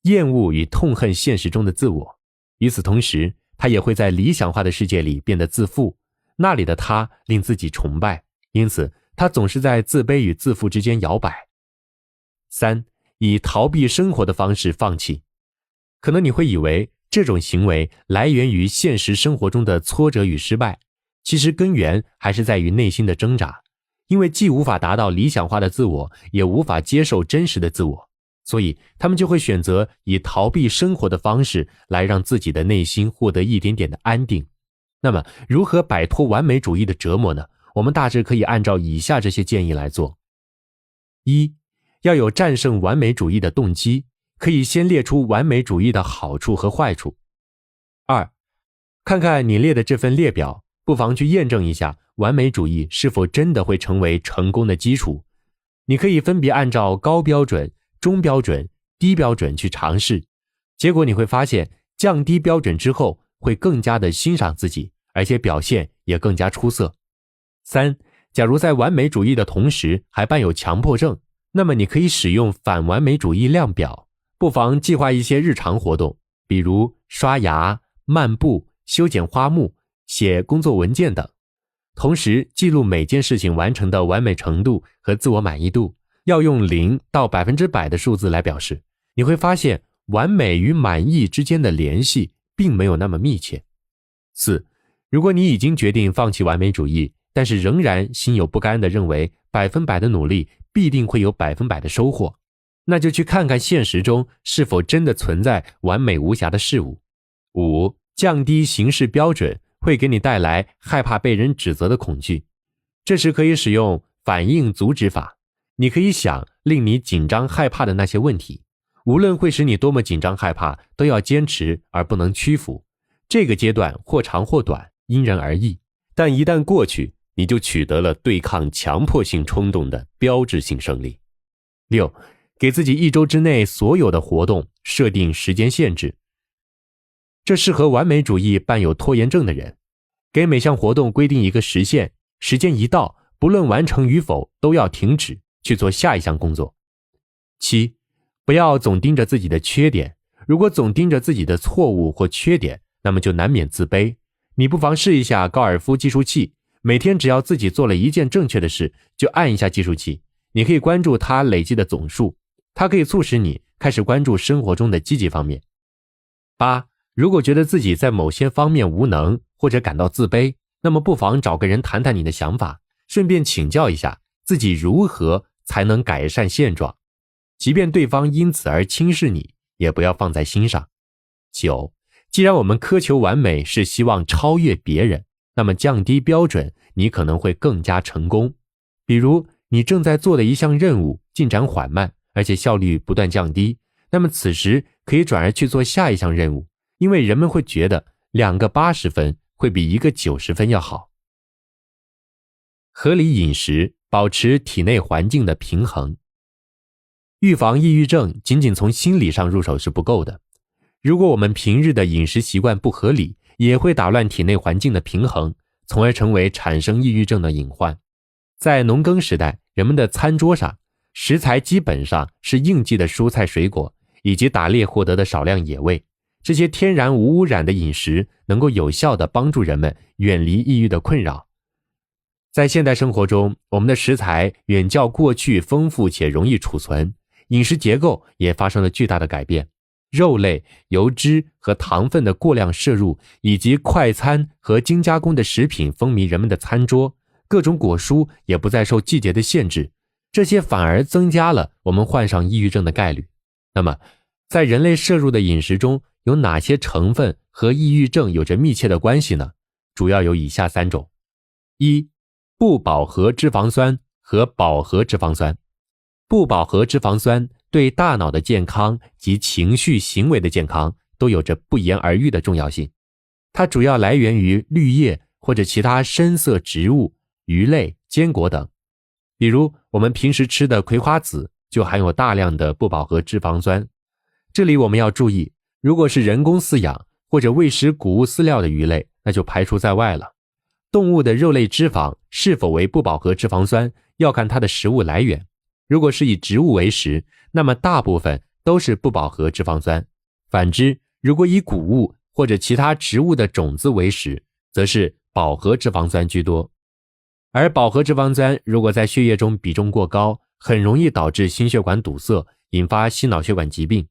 厌恶与痛恨现实中的自我。与此同时，他也会在理想化的世界里变得自负，那里的他令自己崇拜，因此他总是在自卑与自负之间摇摆。三、以逃避生活的方式放弃。可能你会以为这种行为来源于现实生活中的挫折与失败，其实根源还是在于内心的挣扎，因为既无法达到理想化的自我，也无法接受真实的自我，所以他们就会选择以逃避生活的方式来让自己的内心获得一点点的安定。那么如何摆脱完美主义的折磨呢？我们大致可以按照以下这些建议来做。一、要有战胜完美主义的动机，可以先列出完美主义的好处和坏处。二、看看你列的这份列表，不妨去验证一下完美主义是否真的会成为成功的基础。你可以分别按照高标准、中标准、低标准去尝试，结果你会发现降低标准之后会更加的欣赏自己，而且表现也更加出色。三、假如在完美主义的同时还伴有强迫症，那么你可以使用反完美主义量表，不妨计划一些日常活动，比如刷牙、漫步、修剪花木、写工作文件等，同时记录每件事情完成的完美程度和自我满意度，要用0到100%的数字来表示。你会发现完美与满意之间的联系并没有那么密切。四、如果你已经决定放弃完美主义，但是仍然心有不甘地认为100%的努力必定会有100%的收获，那就去看看现实中是否真的存在完美无瑕的事物。五、降低行事标准会给你带来害怕被人指责的恐惧，这时可以使用反应阻止法。你可以想，令你紧张害怕的那些问题，无论会使你多么紧张害怕，都要坚持而不能屈服。这个阶段或长或短，因人而异，但一旦过去，你就取得了对抗强迫性冲动的标志性胜利。6. 给自己1周之内所有的活动设定时间限制。这适合完美主义伴有拖延症的人。给每项活动规定一个时限，时间一到，不论完成与否，都要停止，去做下一项工作。7. 不要总盯着自己的缺点，如果总盯着自己的错误或缺点，那么就难免自卑。你不妨试一下高尔夫计数器，每天只要自己做了一件正确的事，就按一下计数器，你可以关注它累积的总数，它可以促使你开始关注生活中的积极方面。8. 如果觉得自己在某些方面无能或者感到自卑，那么不妨找个人谈谈你的想法，顺便请教一下自己如何才能改善现状。即便对方因此而轻视你，也不要放在心上。9. 既然我们苛求完美是希望超越别人，那么降低标准，你可能会更加成功。比如你正在做的一项任务进展缓慢，而且效率不断降低，那么此时可以转而去做下一项任务，因为人们会觉得2个80分会比1个90分要好。合理饮食，保持体内环境的平衡。预防抑郁症仅仅从心理上入手是不够的。如果我们平日的饮食习惯不合理，也会打乱体内环境的平衡，从而成为产生抑郁症的隐患。在农耕时代，人们的餐桌上，食材基本上是应季的蔬菜水果，以及打猎获得的少量野味。这些天然无污染的饮食能够有效地帮助人们远离抑郁的困扰。在现代生活中，我们的食材远较过去丰富且容易储存，饮食结构也发生了巨大的改变。肉类、油脂和糖分的过量摄入，以及快餐和精加工的食品风靡人们的餐桌，各种果蔬也不再受季节的限制，这些反而增加了我们患上抑郁症的概率。那么，在人类摄入的饮食中，有哪些成分和抑郁症有着密切的关系呢？主要有以下3种。1. 不饱和脂肪酸和饱和脂肪酸。不饱和脂肪酸对大脑的健康及情绪行为的健康都有着不言而喻的重要性。它主要来源于绿叶或者其他深色植物、鱼类、坚果等。比如我们平时吃的葵花籽就含有大量的不饱和脂肪酸。这里我们要注意，如果是人工饲养或者喂食谷物饲料的鱼类，那就排除在外了。动物的肉类脂肪是否为不饱和脂肪酸，要看它的食物来源。如果是以植物为食，那么大部分都是不饱和脂肪酸。反之，如果以谷物或者其他植物的种子为食，则是饱和脂肪酸居多。而饱和脂肪酸如果在血液中比重过高，很容易导致心血管堵塞，引发心脑血管疾病。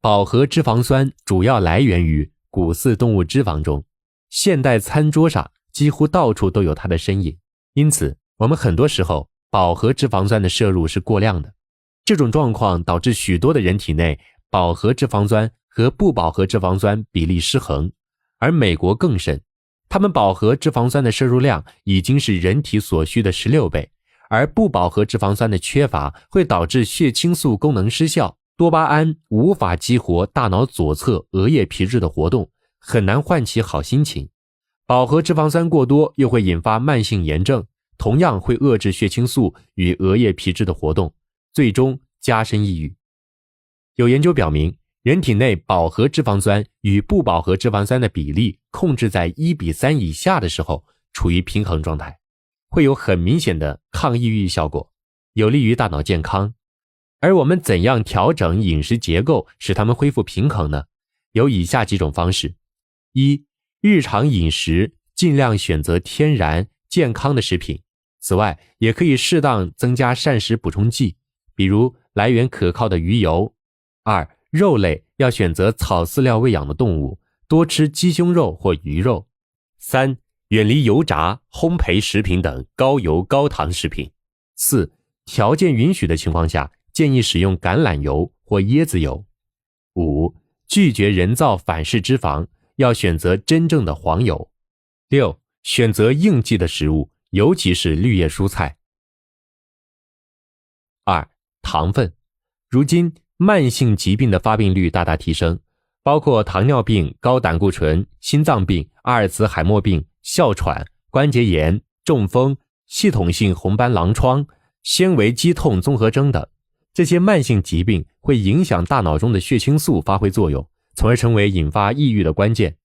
饱和脂肪酸主要来源于谷饲动物脂肪中，现代餐桌上几乎到处都有它的身影，因此我们很多时候饱和脂肪酸的摄入是过量的。这种状况导致许多的人体内饱和脂肪酸和不饱和脂肪酸比例失衡，而美国更甚，他们饱和脂肪酸的摄入量已经是人体所需的16倍，而不饱和脂肪酸的缺乏会导致血清素功能失效，多巴胺无法激活大脑左侧额叶皮质的活动，很难唤起好心情。饱和脂肪酸过多又会引发慢性炎症，同样会遏制血清素与额叶皮质的活动，最终加深抑郁。有研究表明，人体内饱和脂肪酸与不饱和脂肪酸的比例控制在1:3以下的时候处于平衡状态，会有很明显的抗抑郁效果，有利于大脑健康。而我们怎样调整饮食结构使它们恢复平衡呢？有以下几种方式。1. 日常饮食尽量选择天然健康的食品，此外也可以适当增加膳食补充剂，比如来源可靠的鱼油。2. 肉类要选择草饲料喂养的动物，多吃鸡胸肉或鱼肉。3. 远离油炸、烘焙食品等高油高糖食品。4. 条件允许的情况下，建议使用橄榄油或椰子油。5. 拒绝人造反式脂肪，要选择真正的黄油。6. 选择应季的食物，尤其是绿叶蔬菜。2. 糖分。如今慢性疾病的发病率大大提升，包括糖尿病、高胆固醇、心脏病、阿尔茨海默病、哮喘、关节炎、中风、系统性红斑狼疮、纤维肌痛综合征等。这些慢性疾病会影响大脑中的血清素发挥作用，从而成为引发抑郁的关键。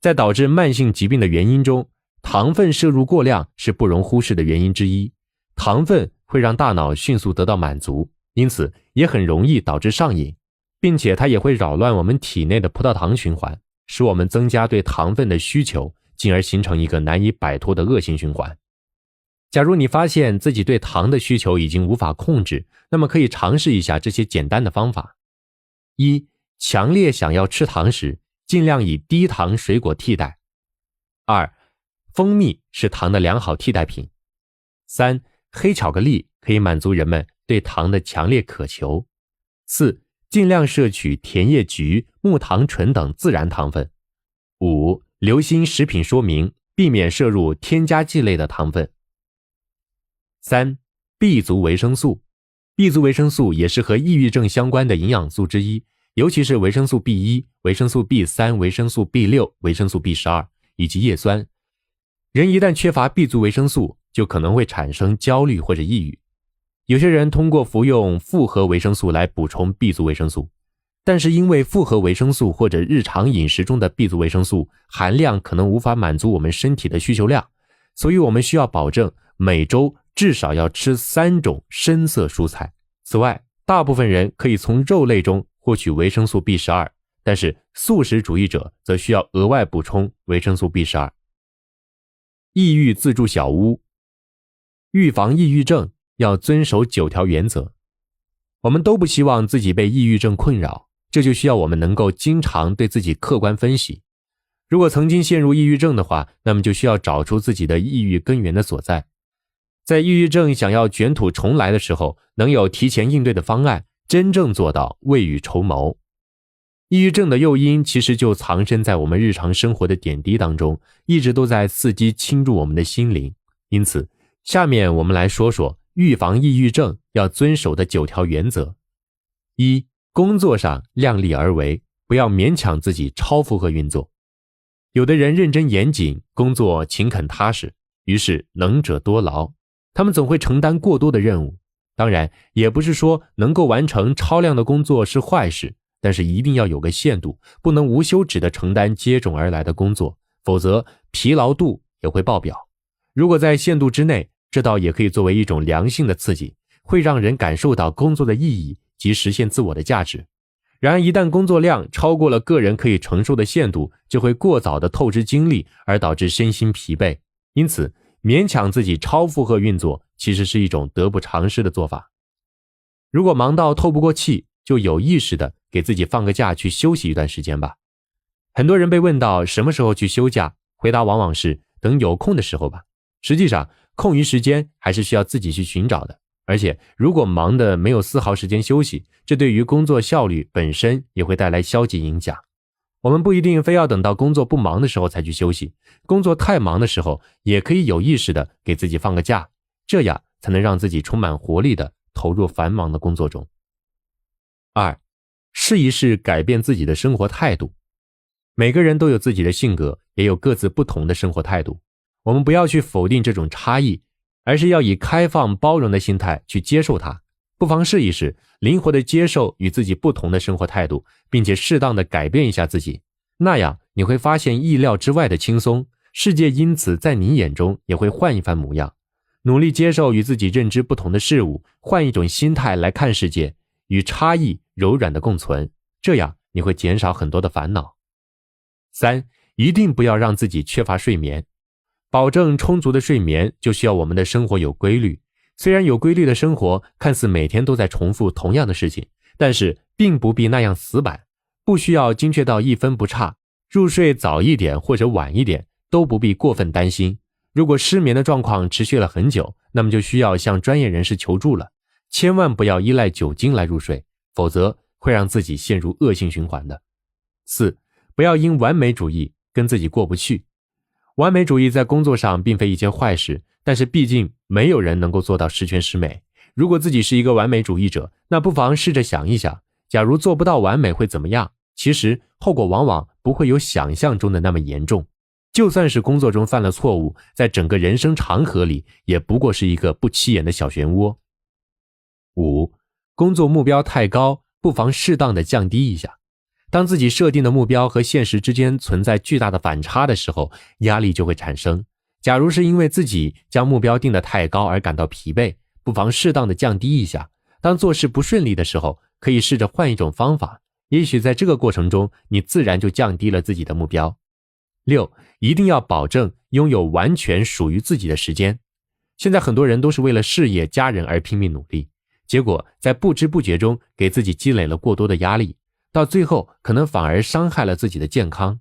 在导致慢性疾病的原因中，糖分摄入过量是不容忽视的原因之一。糖分会让大脑迅速得到满足，因此也很容易导致上瘾，并且它也会扰乱我们体内的葡萄糖循环，使我们增加对糖分的需求，进而形成一个难以摆脱的恶性循环。假如你发现自己对糖的需求已经无法控制，那么可以尝试一下这些简单的方法。一、强烈想要吃糖时，尽量以低糖水果替代。二、蜂蜜是糖的良好替代品。三、黑巧克力可以满足人们对糖的强烈渴求。四、尽量摄取甜叶菊、木糖醇等自然糖分。五、留心食品说明，避免摄入添加剂类的糖分。三、B 族维生素。B 族维生素也是和抑郁症相关的营养素之一，尤其是维生素 B1、维生素 B3、维生素 B6、维生素 B12 以及叶酸。人一旦缺乏 B 族维生素，就可能会产生焦虑或者抑郁。有些人通过服用复合维生素来补充 B 族维生素，但是因为复合维生素或者日常饮食中的 B 族维生素含量可能无法满足我们身体的需求量，所以我们需要保证每周至少要吃3种深色蔬菜。此外，大部分人可以从肉类中获取维生素 B12， 但是素食主义者则需要额外补充维生素 B12。抑郁自助小屋。预防抑郁症要遵守9条原则。我们都不希望自己被抑郁症困扰，这就需要我们能够经常对自己客观分析。如果曾经陷入抑郁症的话，那么就需要找出自己的抑郁根源的所在。在抑郁症想要卷土重来的时候，能有提前应对的方案，真正做到未雨绸缪。抑郁症的诱因其实就藏身在我们日常生活的点滴当中，一直都在伺机侵入我们的心灵。因此，下面我们来说说预防抑郁症要遵守的9条原则。一、工作上量力而为，不要勉强自己超负荷运作。有的人认真严谨，工作勤恳踏实，于是能者多劳，他们总会承担过多的任务。当然，也不是说能够完成超量的工作是坏事，但是一定要有个限度，不能无休止地承担接踵而来的工作，否则疲劳度也会爆表。如果在限度之内，这倒也可以作为一种良性的刺激，会让人感受到工作的意义及实现自我的价值。然而一旦工作量超过了个人可以承受的限度，就会过早的透支精力，而导致身心疲惫。因此，勉强自己超负荷运作其实是一种得不偿失的做法。如果忙到透不过气，就有意识的给自己放个假去休息一段时间吧。很多人被问到什么时候去休假，回答往往是等有空的时候吧。实际上，空余时间还是需要自己去寻找的，而且如果忙得没有丝毫时间休息，这对于工作效率本身也会带来消极影响。我们不一定非要等到工作不忙的时候才去休息，工作太忙的时候也可以有意识的给自己放个假，这样才能让自己充满活力的投入繁忙的工作中。二、试一试改变自己的生活态度。每个人都有自己的性格，也有各自不同的生活态度，我们不要去否定这种差异，而是要以开放包容的心态去接受它。不妨试一试，灵活地接受与自己不同的生活态度，并且适当地改变一下自己，那样你会发现意料之外的轻松，世界因此在你眼中也会换一番模样。努力接受与自己认知不同的事物，换一种心态来看世界，与差异柔软的共存，这样你会减少很多的烦恼。三、一定不要让自己缺乏睡眠。保证充足的睡眠，就需要我们的生活有规律。虽然有规律的生活看似每天都在重复同样的事情，但是并不必那样死板，不需要精确到1分不差，入睡早一点或者晚一点都不必过分担心。如果失眠的状况持续了很久，那么就需要向专业人士求助了，千万不要依赖酒精来入睡，否则会让自己陷入恶性循环的。四、不要因完美主义跟自己过不去。完美主义在工作上并非一件坏事，但是毕竟没有人能够做到十全十美。如果自己是一个完美主义者，那不妨试着想一想，假如做不到完美会怎么样？其实后果往往不会有想象中的那么严重。就算是工作中犯了错误，在整个人生长河里也不过是一个不起眼的小漩涡。5. 工作目标太高，不妨适当的降低一下。当自己设定的目标和现实之间存在巨大的反差的时候，压力就会产生。假如是因为自己将目标定得太高而感到疲惫，不妨适当的降低一下。当做事不顺利的时候，可以试着换一种方法，也许在这个过程中，你自然就降低了自己的目标。6. 一定要保证拥有完全属于自己的时间。现在很多人都是为了事业、家人而拼命努力，结果在不知不觉中给自己积累了过多的压力，到最后可能反而伤害了自己的健康，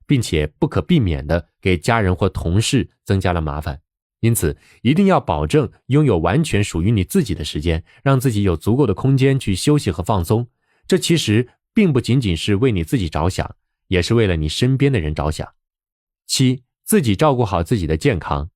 并且不可避免地给家人或同事增加了麻烦。因此，一定要保证拥有完全属于你自己的时间，让自己有足够的空间去休息和放松。这其实并不仅仅是为你自己着想，也是为了你身边的人着想。7. 自己照顾好自己的健康。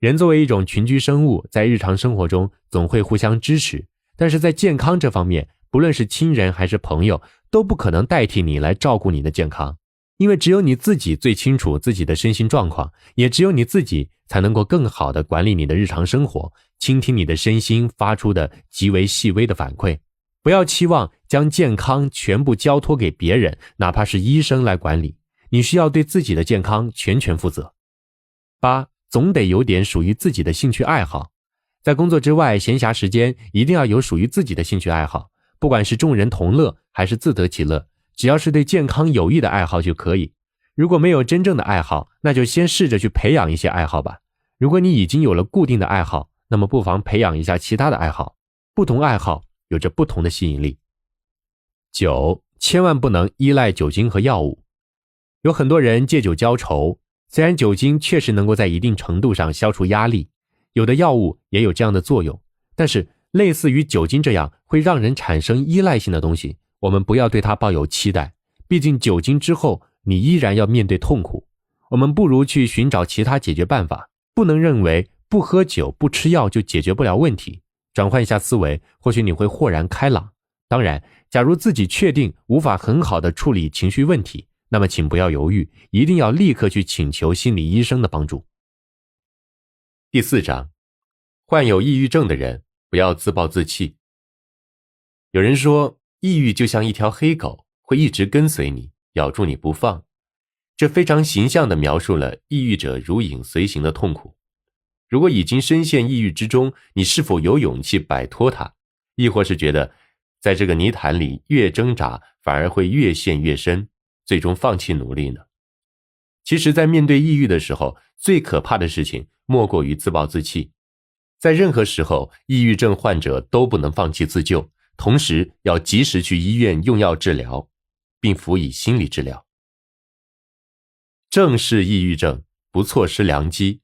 人作为一种群居生物，在日常生活中总会互相支持，但是在健康这方面，不论是亲人还是朋友，都不可能代替你来照顾你的健康。因为只有你自己最清楚自己的身心状况，也只有你自己才能够更好地管理你的日常生活，倾听你的身心发出的极为细微的反馈。不要期望将健康全部交托给别人，哪怕是医生来管理，你需要对自己的健康全权负责。8. 总得有点属于自己的兴趣爱好。在工作之外，闲暇时间一定要有属于自己的兴趣爱好，不管是众人同乐还是自得其乐，只要是对健康有益的爱好就可以。如果没有真正的爱好，那就先试着去培养一些爱好吧。如果你已经有了固定的爱好，那么不妨培养一下其他的爱好，不同爱好有着不同的吸引力。9. 千万不能依赖酒精和药物。有很多人借酒浇愁，虽然酒精确实能够在一定程度上消除压力，有的药物也有这样的作用，但是类似于酒精这样会让人产生依赖性的东西，我们不要对它抱有期待，毕竟酒精之后你依然要面对痛苦。我们不如去寻找其他解决办法，不能认为不喝酒不吃药就解决不了问题。转换一下思维，或许你会豁然开朗。当然，假如自己确定无法很好的处理情绪问题，那么请不要犹豫，一定要立刻去请求心理医生的帮助。第4章，患有抑郁症的人不要自暴自弃。有人说，抑郁就像一条黑狗，会一直跟随你，咬住你不放。这非常形象地描述了抑郁者如影随形的痛苦。如果已经深陷抑郁之中，你是否有勇气摆脱它？亦或是觉得在这个泥潭里越挣扎反而会越陷越深，最终放弃努力呢？其实在面对抑郁的时候，最可怕的事情莫过于自暴自弃。在任何时候，抑郁症患者都不能放弃自救，同时要及时去医院用药治疗，并辅以心理治疗。正视抑郁症，不错失良机。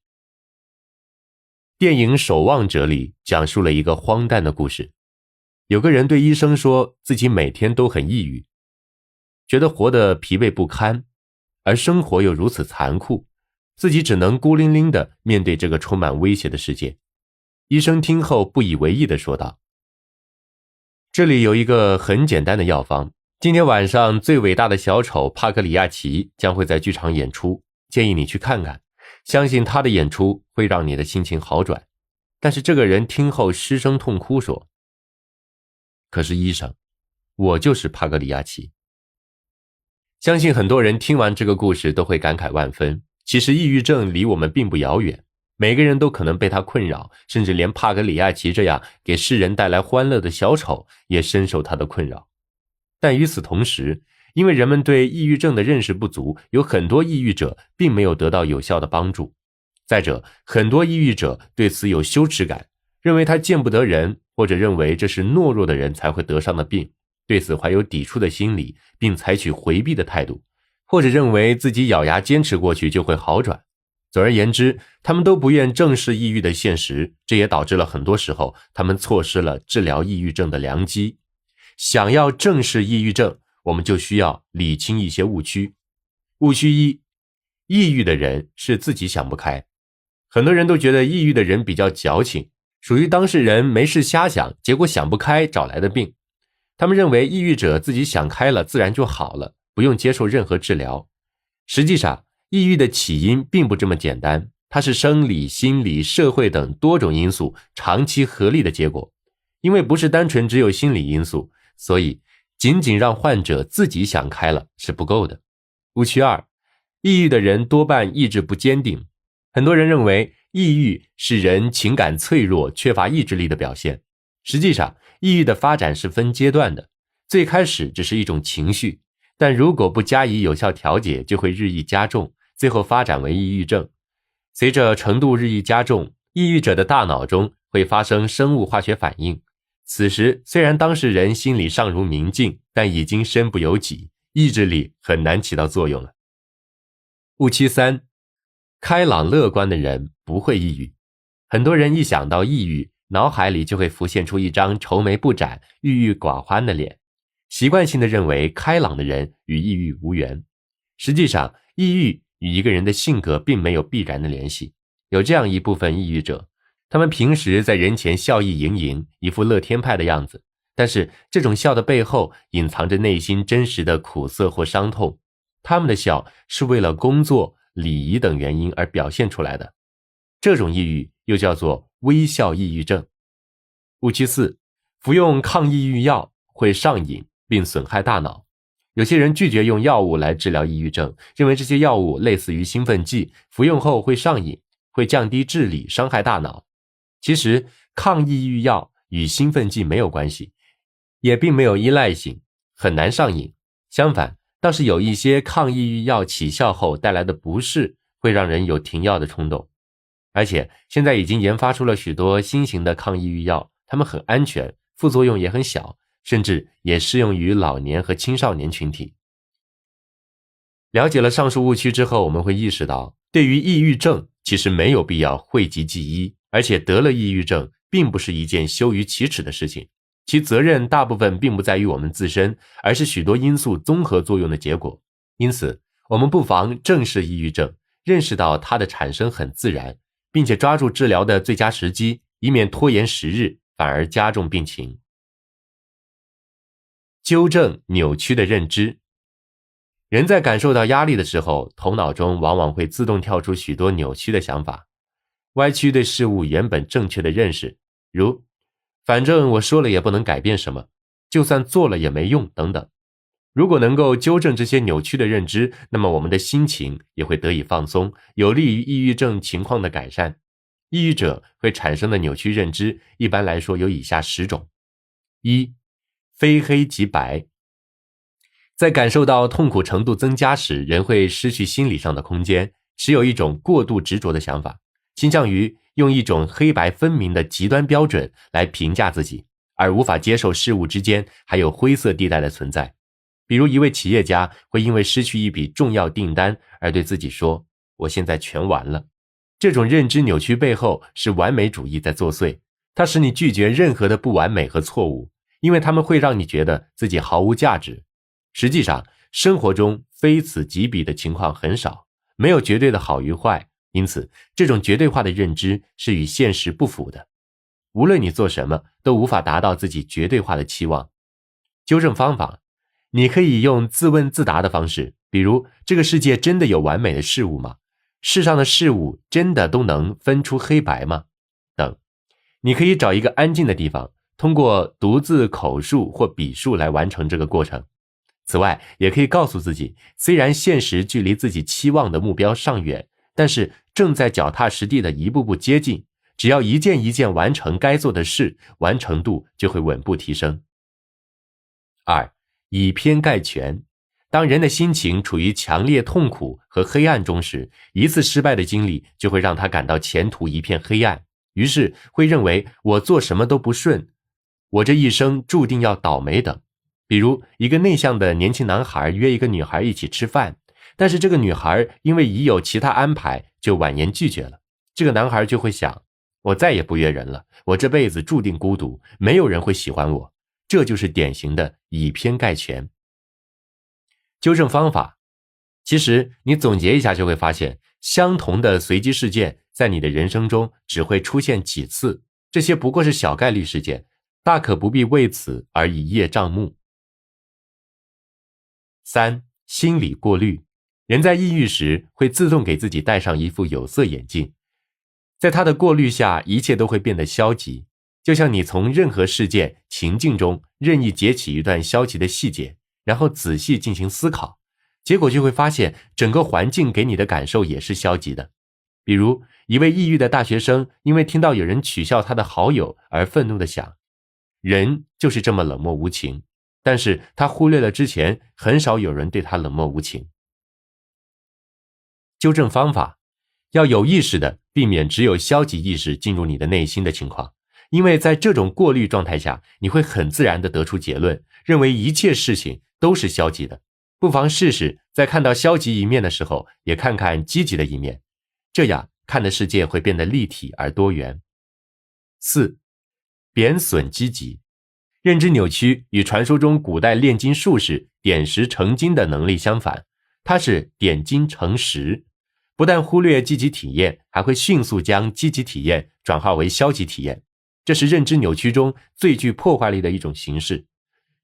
电影《守望者》里讲述了一个荒诞的故事。有个人对医生说自己每天都很抑郁，觉得活得疲惫不堪，而生活又如此残酷，自己只能孤零零地面对这个充满威胁的世界。医生听后不以为意地说道：这里有一个很简单的药方，今天晚上最伟大的小丑帕格里亚奇将会在剧场演出，建议你去看看，相信他的演出会让你的心情好转。但是这个人听后失声痛哭说：可是医生，我就是帕格里亚奇。相信很多人听完这个故事都会感慨万分，其实抑郁症离我们并不遥远，每个人都可能被他困扰，甚至连帕格里亚奇这样给世人带来欢乐的小丑也深受他的困扰。但与此同时，因为人们对抑郁症的认识不足，有很多抑郁者并没有得到有效的帮助。再者，很多抑郁者对此有羞耻感，认为他见不得人，或者认为这是懦弱的人才会得上的病，对此怀有抵触的心理，并采取回避的态度，或者认为自己咬牙坚持过去就会好转。总而言之，他们都不愿正视抑郁的现实，这也导致了很多时候他们错失了治疗抑郁症的良机。想要正视抑郁症，我们就需要理清一些误区。误区1，抑郁的人是自己想不开。很多人都觉得抑郁的人比较矫情，属于当事人没事瞎想，结果想不开找来的病。他们认为抑郁者自己想开了自然就好了，不用接受任何治疗。实际上，抑郁的起因并不这么简单，它是生理、心理、社会等多种因素长期合力的结果。因为不是单纯只有心理因素，所以仅仅让患者自己想开了是不够的。误区2，抑郁的人多半意志不坚定。很多人认为抑郁是人情感脆弱、缺乏意志力的表现。实际上，抑郁的发展是分阶段的，最开始只是一种情绪，但如果不加以有效调节，就会日益加重，最后发展为抑郁症。随着程度日益加重，抑郁者的大脑中会发生生物化学反应。此时虽然当事人心里尚如明镜，但已经身不由己，意志力很难起到作用了。误区3，开朗乐观的人不会抑郁。很多人一想到抑郁，脑海里就会浮现出一张愁眉不展、郁郁寡欢的脸，习惯性地认为开朗的人与抑郁无缘。实际上，抑郁与一个人的性格并没有必然的联系。有这样一部分抑郁者，他们平时在人前笑意盈盈，一副乐天派的样子，但是这种笑的背后隐藏着内心真实的苦涩或伤痛。他们的笑是为了工作、礼仪等原因而表现出来的。这种抑郁又叫做微笑抑郁症。误区4，服用抗抑郁药会上瘾并损害大脑。有些人拒绝用药物来治疗抑郁症，认为这些药物类似于兴奋剂，服用后会上瘾，会降低智力，伤害大脑。其实抗抑郁药与兴奋剂没有关系，也并没有依赖性，很难上瘾。相反，倒是有一些抗抑郁药起效后带来的不适，会让人有停药的冲动。而且现在已经研发出了许多新型的抗抑郁药，它们很安全，副作用也很小，甚至也适用于老年和青少年群体。了解了上述误区之后，我们会意识到，对于抑郁症其实没有必要讳疾忌医，而且得了抑郁症并不是一件羞于启齿的事情，其责任大部分并不在于我们自身，而是许多因素综合作用的结果。因此，我们不妨正视抑郁症，认识到它的产生很自然，并且抓住治疗的最佳时机，以免拖延时日，反而加重病情。纠正扭曲的认知。人在感受到压力的时候，头脑中往往会自动跳出许多扭曲的想法，歪曲对事物原本正确的认识，如反正我说了也不能改变什么，就算做了也没用等等。如果能够纠正这些扭曲的认知，那么我们的心情也会得以放松，有利于抑郁症情况的改善。抑郁者会产生的扭曲认知一般来说有以下10种。1，非黑即白。在感受到痛苦程度增加时，人会失去心理上的空间，持有一种过度执着的想法，倾向于用一种黑白分明的极端标准来评价自己，而无法接受事物之间还有灰色地带的存在。比如一位企业家会因为失去一笔重要订单而对自己说，我现在全完了。这种认知扭曲背后是完美主义在作祟，它使你拒绝任何的不完美和错误，因为它们会让你觉得自己毫无价值。实际上，生活中非此即彼的情况很少，没有绝对的好与坏，因此这种绝对化的认知是与现实不符的。无论你做什么，都无法达到自己绝对化的期望。纠正方法，你可以用自问自答的方式，比如这个世界真的有完美的事物吗？世上的事物真的都能分出黑白吗？等。你可以找一个安静的地方，通过独自口述或笔述来完成这个过程。此外，也可以告诉自己，虽然现实距离自己期望的目标尚远，但是正在脚踏实地的一步步接近，只要一件一件完成该做的事，完成度就会稳步提升。2，以偏概全。当人的心情处于强烈痛苦和黑暗中时，一次失败的经历就会让他感到前途一片黑暗，于是会认为我做什么都不顺，我这一生注定要倒霉等。比如一个内向的年轻男孩约一个女孩一起吃饭，但是这个女孩因为已有其他安排就婉言拒绝了。这个男孩就会想，我再也不约人了，我这辈子注定孤独，没有人会喜欢我。这就是典型的以偏概全。纠正方法，其实你总结一下就会发现，相同的随机事件在你的人生中只会出现几次，这些不过是小概率事件，大可不必为此而一叶障目。3. 心理过滤。人在抑郁时会自动给自己戴上一副有色眼镜，在他的过滤下，一切都会变得消极，就像你从任何事件情境中任意截取一段消极的细节，然后仔细进行思考，结果就会发现整个环境给你的感受也是消极的。比如一位抑郁的大学生因为听到有人取笑他的好友而愤怒地想，人就是这么冷漠无情，但是他忽略了之前很少有人对他冷漠无情。纠正方法，要有意识地避免只有消极意识进入你的内心的情况，因为在这种过滤状态下，你会很自然地得出结论，认为一切事情都是消极的。不妨试试在看到消极一面的时候，也看看积极的一面，这样看的世界会变得立体而多元。4. 贬损积极。认知扭曲与传说中古代炼金术士点石成金的能力相反，它是点金成石，不但忽略积极体验，还会迅速将积极体验转化为消极体验，这是认知扭曲中最具破坏力的一种形式。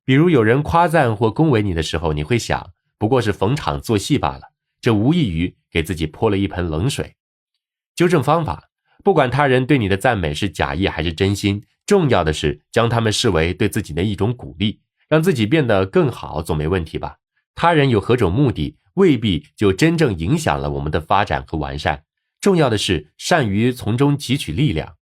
比如有人夸赞或恭维你的时候，你会想，不过是逢场作戏罢了，这无异于给自己泼了一盆冷水。纠正方法，不管他人对你的赞美是假意还是真心，重要的是将他们视为对自己的一种鼓励，让自己变得更好总没问题吧？他人有何种目的，未必就真正影响了我们的发展和完善，重要的是善于从中汲取力量。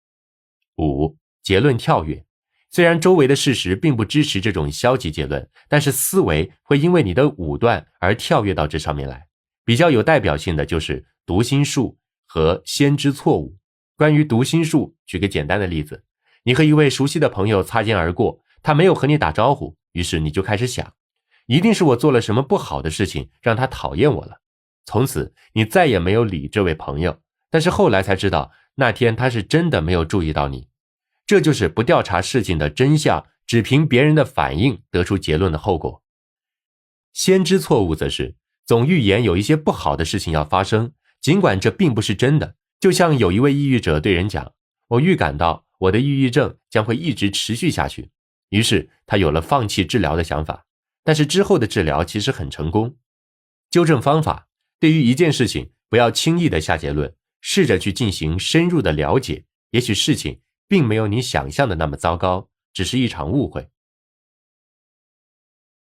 5. 结论跳跃。虽然周围的事实并不支持这种消极结论，但是思维会因为你的武断而跳跃到这上面来。比较有代表性的就是读心术和先知错误。关于读心术，举个简单的例子，你和一位熟悉的朋友擦肩而过，他没有和你打招呼，于是你就开始想，一定是我做了什么不好的事情让他讨厌我了。从此你再也没有理这位朋友，但是后来才知道，那天他是真的没有注意到你。这就是不调查事情的真相，只凭别人的反应得出结论的后果。先知错误则是总预言有一些不好的事情要发生，尽管这并不是真的。就像有一位抑郁者对人讲，我预感到我的抑郁症将会一直持续下去，于是他有了放弃治疗的想法，但是之后的治疗其实很成功。纠正方法，对于一件事情不要轻易的下结论，试着去进行深入的了解，也许事情并没有你想象的那么糟糕，只是一场误会。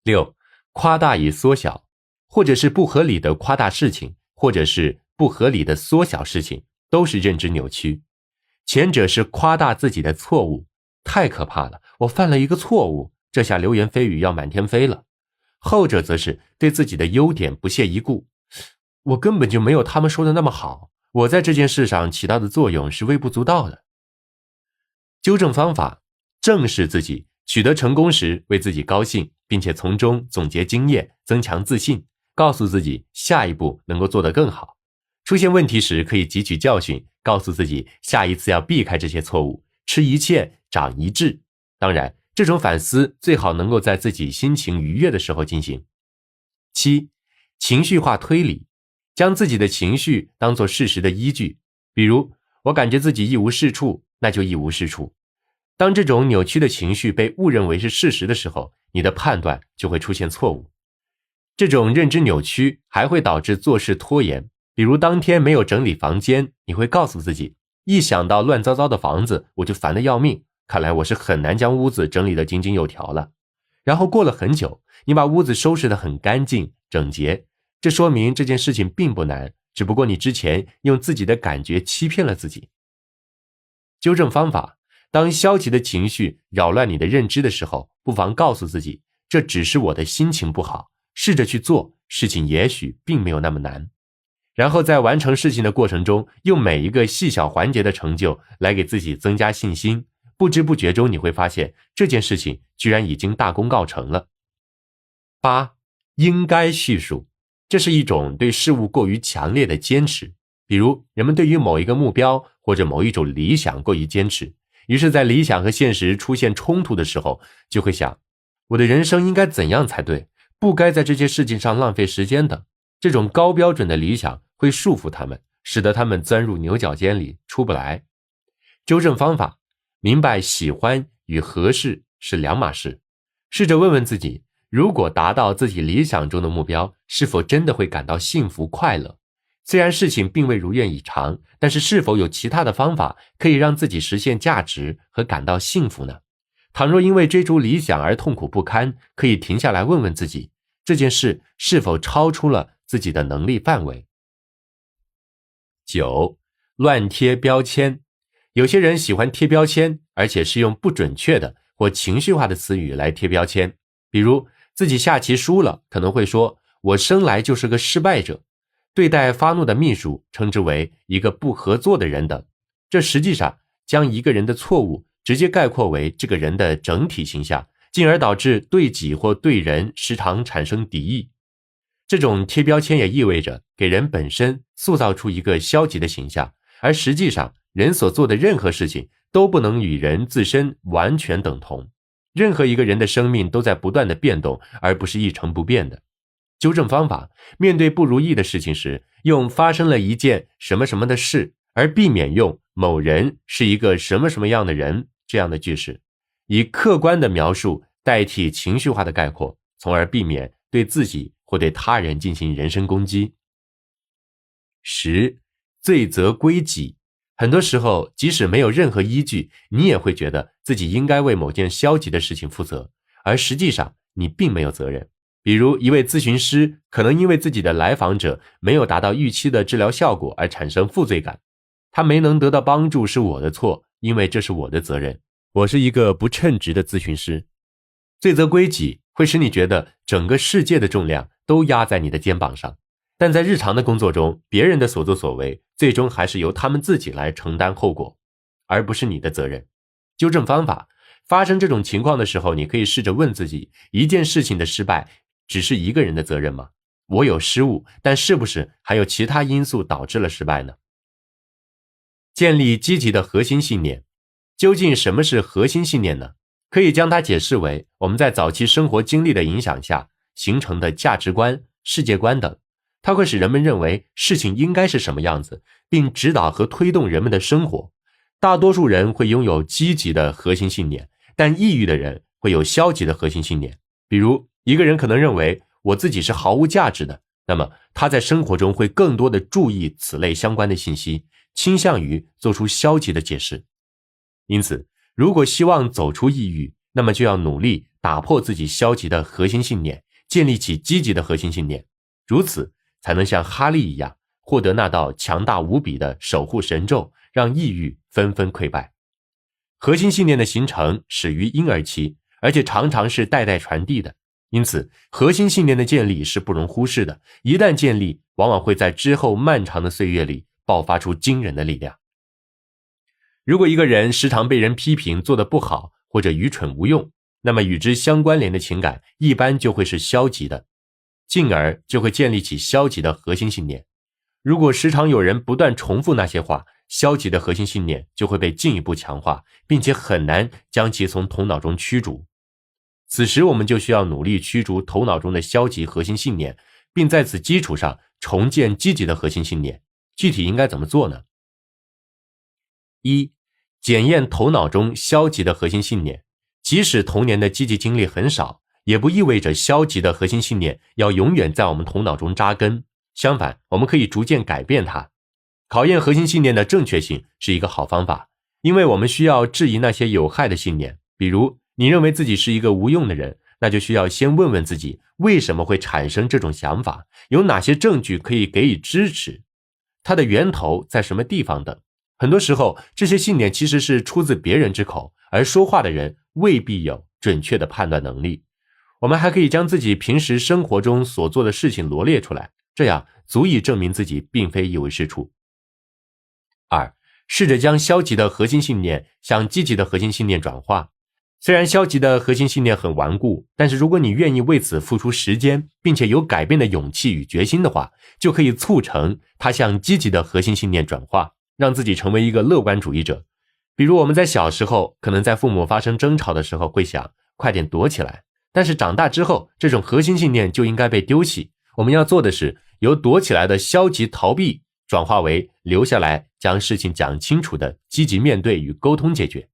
6. 夸大与缩小，或者是不合理的夸大事情，或者是不合理的缩小事情，都是认知扭曲。前者是夸大自己的错误，太可怕了，我犯了一个错误，这下流言蜚语要满天飞了。后者则是对自己的优点不屑一顾，我根本就没有他们说的那么好，我在这件事上起到的作用是微不足道的。纠正方法，正视自己，取得成功时为自己高兴，并且从中总结经验，增强自信，告诉自己下一步能够做得更好。出现问题时可以汲取教训，告诉自己下一次要避开这些错误，吃一堑长一智。当然，这种反思最好能够在自己心情愉悦的时候进行。7. 情绪化推理，将自己的情绪当作事实的依据，比如我感觉自己一无是处，那就一无是处。当这种扭曲的情绪被误认为是事实的时候，你的判断就会出现错误。这种认知扭曲还会导致做事拖延，比如当天没有整理房间，你会告诉自己，一想到乱糟糟的房子我就烦得要命，看来我是很难将屋子整理得井井有条了。然后过了很久，你把屋子收拾得很干净整洁，这说明这件事情并不难，只不过你之前用自己的感觉欺骗了自己。纠正方法，当消极的情绪扰乱你的认知的时候，不妨告诉自己，这只是我的心情不好，试着去做，事情也许并没有那么难。然后在完成事情的过程中，用每一个细小环节的成就来给自己增加信心，不知不觉中你会发现这件事情居然已经大功告成了。8. 应该叙述，这是一种对事物过于强烈的坚持，比如人们对于某一个目标或者某一种理想过于坚持，于是在理想和现实出现冲突的时候，就会想，我的人生应该怎样才对，不该在这些事情上浪费时间等。这种高标准的理想会束缚他们，使得他们钻入牛角尖里出不来。纠正方法，明白喜欢与合适是两码事。试着问问自己，如果达到自己理想中的目标，是否真的会感到幸福快乐？虽然事情并未如愿以偿，但是是否有其他的方法可以让自己实现价值和感到幸福呢？倘若因为追逐理想而痛苦不堪，可以停下来问问自己，这件事是否超出了自己的能力范围。9. 乱贴标签。有些人喜欢贴标签，而且是用不准确的或情绪化的词语来贴标签。比如自己下棋输了，可能会说我生来就是个失败者，对待发怒的秘书称之为一个不合作的人等。这实际上将一个人的错误直接概括为这个人的整体形象，进而导致对己或对人时常产生敌意。这种贴标签也意味着给人本身塑造出一个消极的形象，而实际上人所做的任何事情都不能与人自身完全等同。任何一个人的生命都在不断的变动，而不是一成不变的。纠正方法：面对不如意的事情时，用发生了一件什么什么的事，而避免用某人是一个什么什么样的人这样的句式，以客观的描述代替情绪化的概括，从而避免对自己或对他人进行人身攻击。10. 罪责归己。很多时候，即使没有任何依据，你也会觉得自己应该为某件消极的事情负责，而实际上你并没有责任。比如一位咨询师可能因为自己的来访者没有达到预期的治疗效果而产生负罪感，他没能得到帮助是我的错，因为这是我的责任，我是一个不称职的咨询师。罪责归己会使你觉得整个世界的重量都压在你的肩膀上，但在日常的工作中，别人的所作所为最终还是由他们自己来承担后果，而不是你的责任。纠正方法：发生这种情况的时候，你可以试着问自己，一件事情的失败只是一个人的责任吗？我有失误，但是不是还有其他因素导致了失败呢？建立积极的核心信念。究竟什么是核心信念呢？可以将它解释为我们在早期生活经历的影响下形成的价值观、世界观等。它会使人们认为事情应该是什么样子，并指导和推动人们的生活。大多数人会拥有积极的核心信念，但抑郁的人会有消极的核心信念。比如一个人可能认为我自己是毫无价值的，那么他在生活中会更多的注意此类相关的信息，倾向于做出消极的解释。因此，如果希望走出抑郁，那么就要努力打破自己消极的核心信念，建立起积极的核心信念，如此才能像哈利一样获得那道强大无比的守护神咒，让抑郁纷纷溃败。核心信念的形成始于婴儿期，而且常常是代代传递的，因此核心信念的建立是不容忽视的，一旦建立，往往会在之后漫长的岁月里爆发出惊人的力量。如果一个人时常被人批评做得不好或者愚蠢无用，那么与之相关联的情感一般就会是消极的，进而就会建立起消极的核心信念。如果时常有人不断重复那些话，消极的核心信念就会被进一步强化，并且很难将其从头脑中驱逐。此时我们就需要努力驱逐头脑中的消极核心信念，并在此基础上重建积极的核心信念。具体应该怎么做呢？1. 检验头脑中消极的核心信念。即使童年的积极经历很少，也不意味着消极的核心信念要永远在我们头脑中扎根，相反，我们可以逐渐改变它。考验核心信念的正确性是一个好方法，因为我们需要质疑那些有害的信念。比如你认为自己是一个无用的人，那就需要先问问自己为什么会产生这种想法，有哪些证据可以给予支持，它的源头在什么地方等。很多时候这些信念其实是出自别人之口，而说话的人未必有准确的判断能力。我们还可以将自己平时生活中所做的事情罗列出来，这样足以证明自己并非一无是处。2. 试着将消极的核心信念向积极的核心信念转化。虽然消极的核心信念很顽固，但是如果你愿意为此付出时间，并且有改变的勇气与决心的话，就可以促成它向积极的核心信念转化，让自己成为一个乐观主义者。比如我们在小时候可能在父母发生争吵的时候会想快点躲起来，但是长大之后这种核心信念就应该被丢弃。我们要做的是由躲起来的消极逃避转化为留下来将事情讲清楚的积极面对与沟通解决。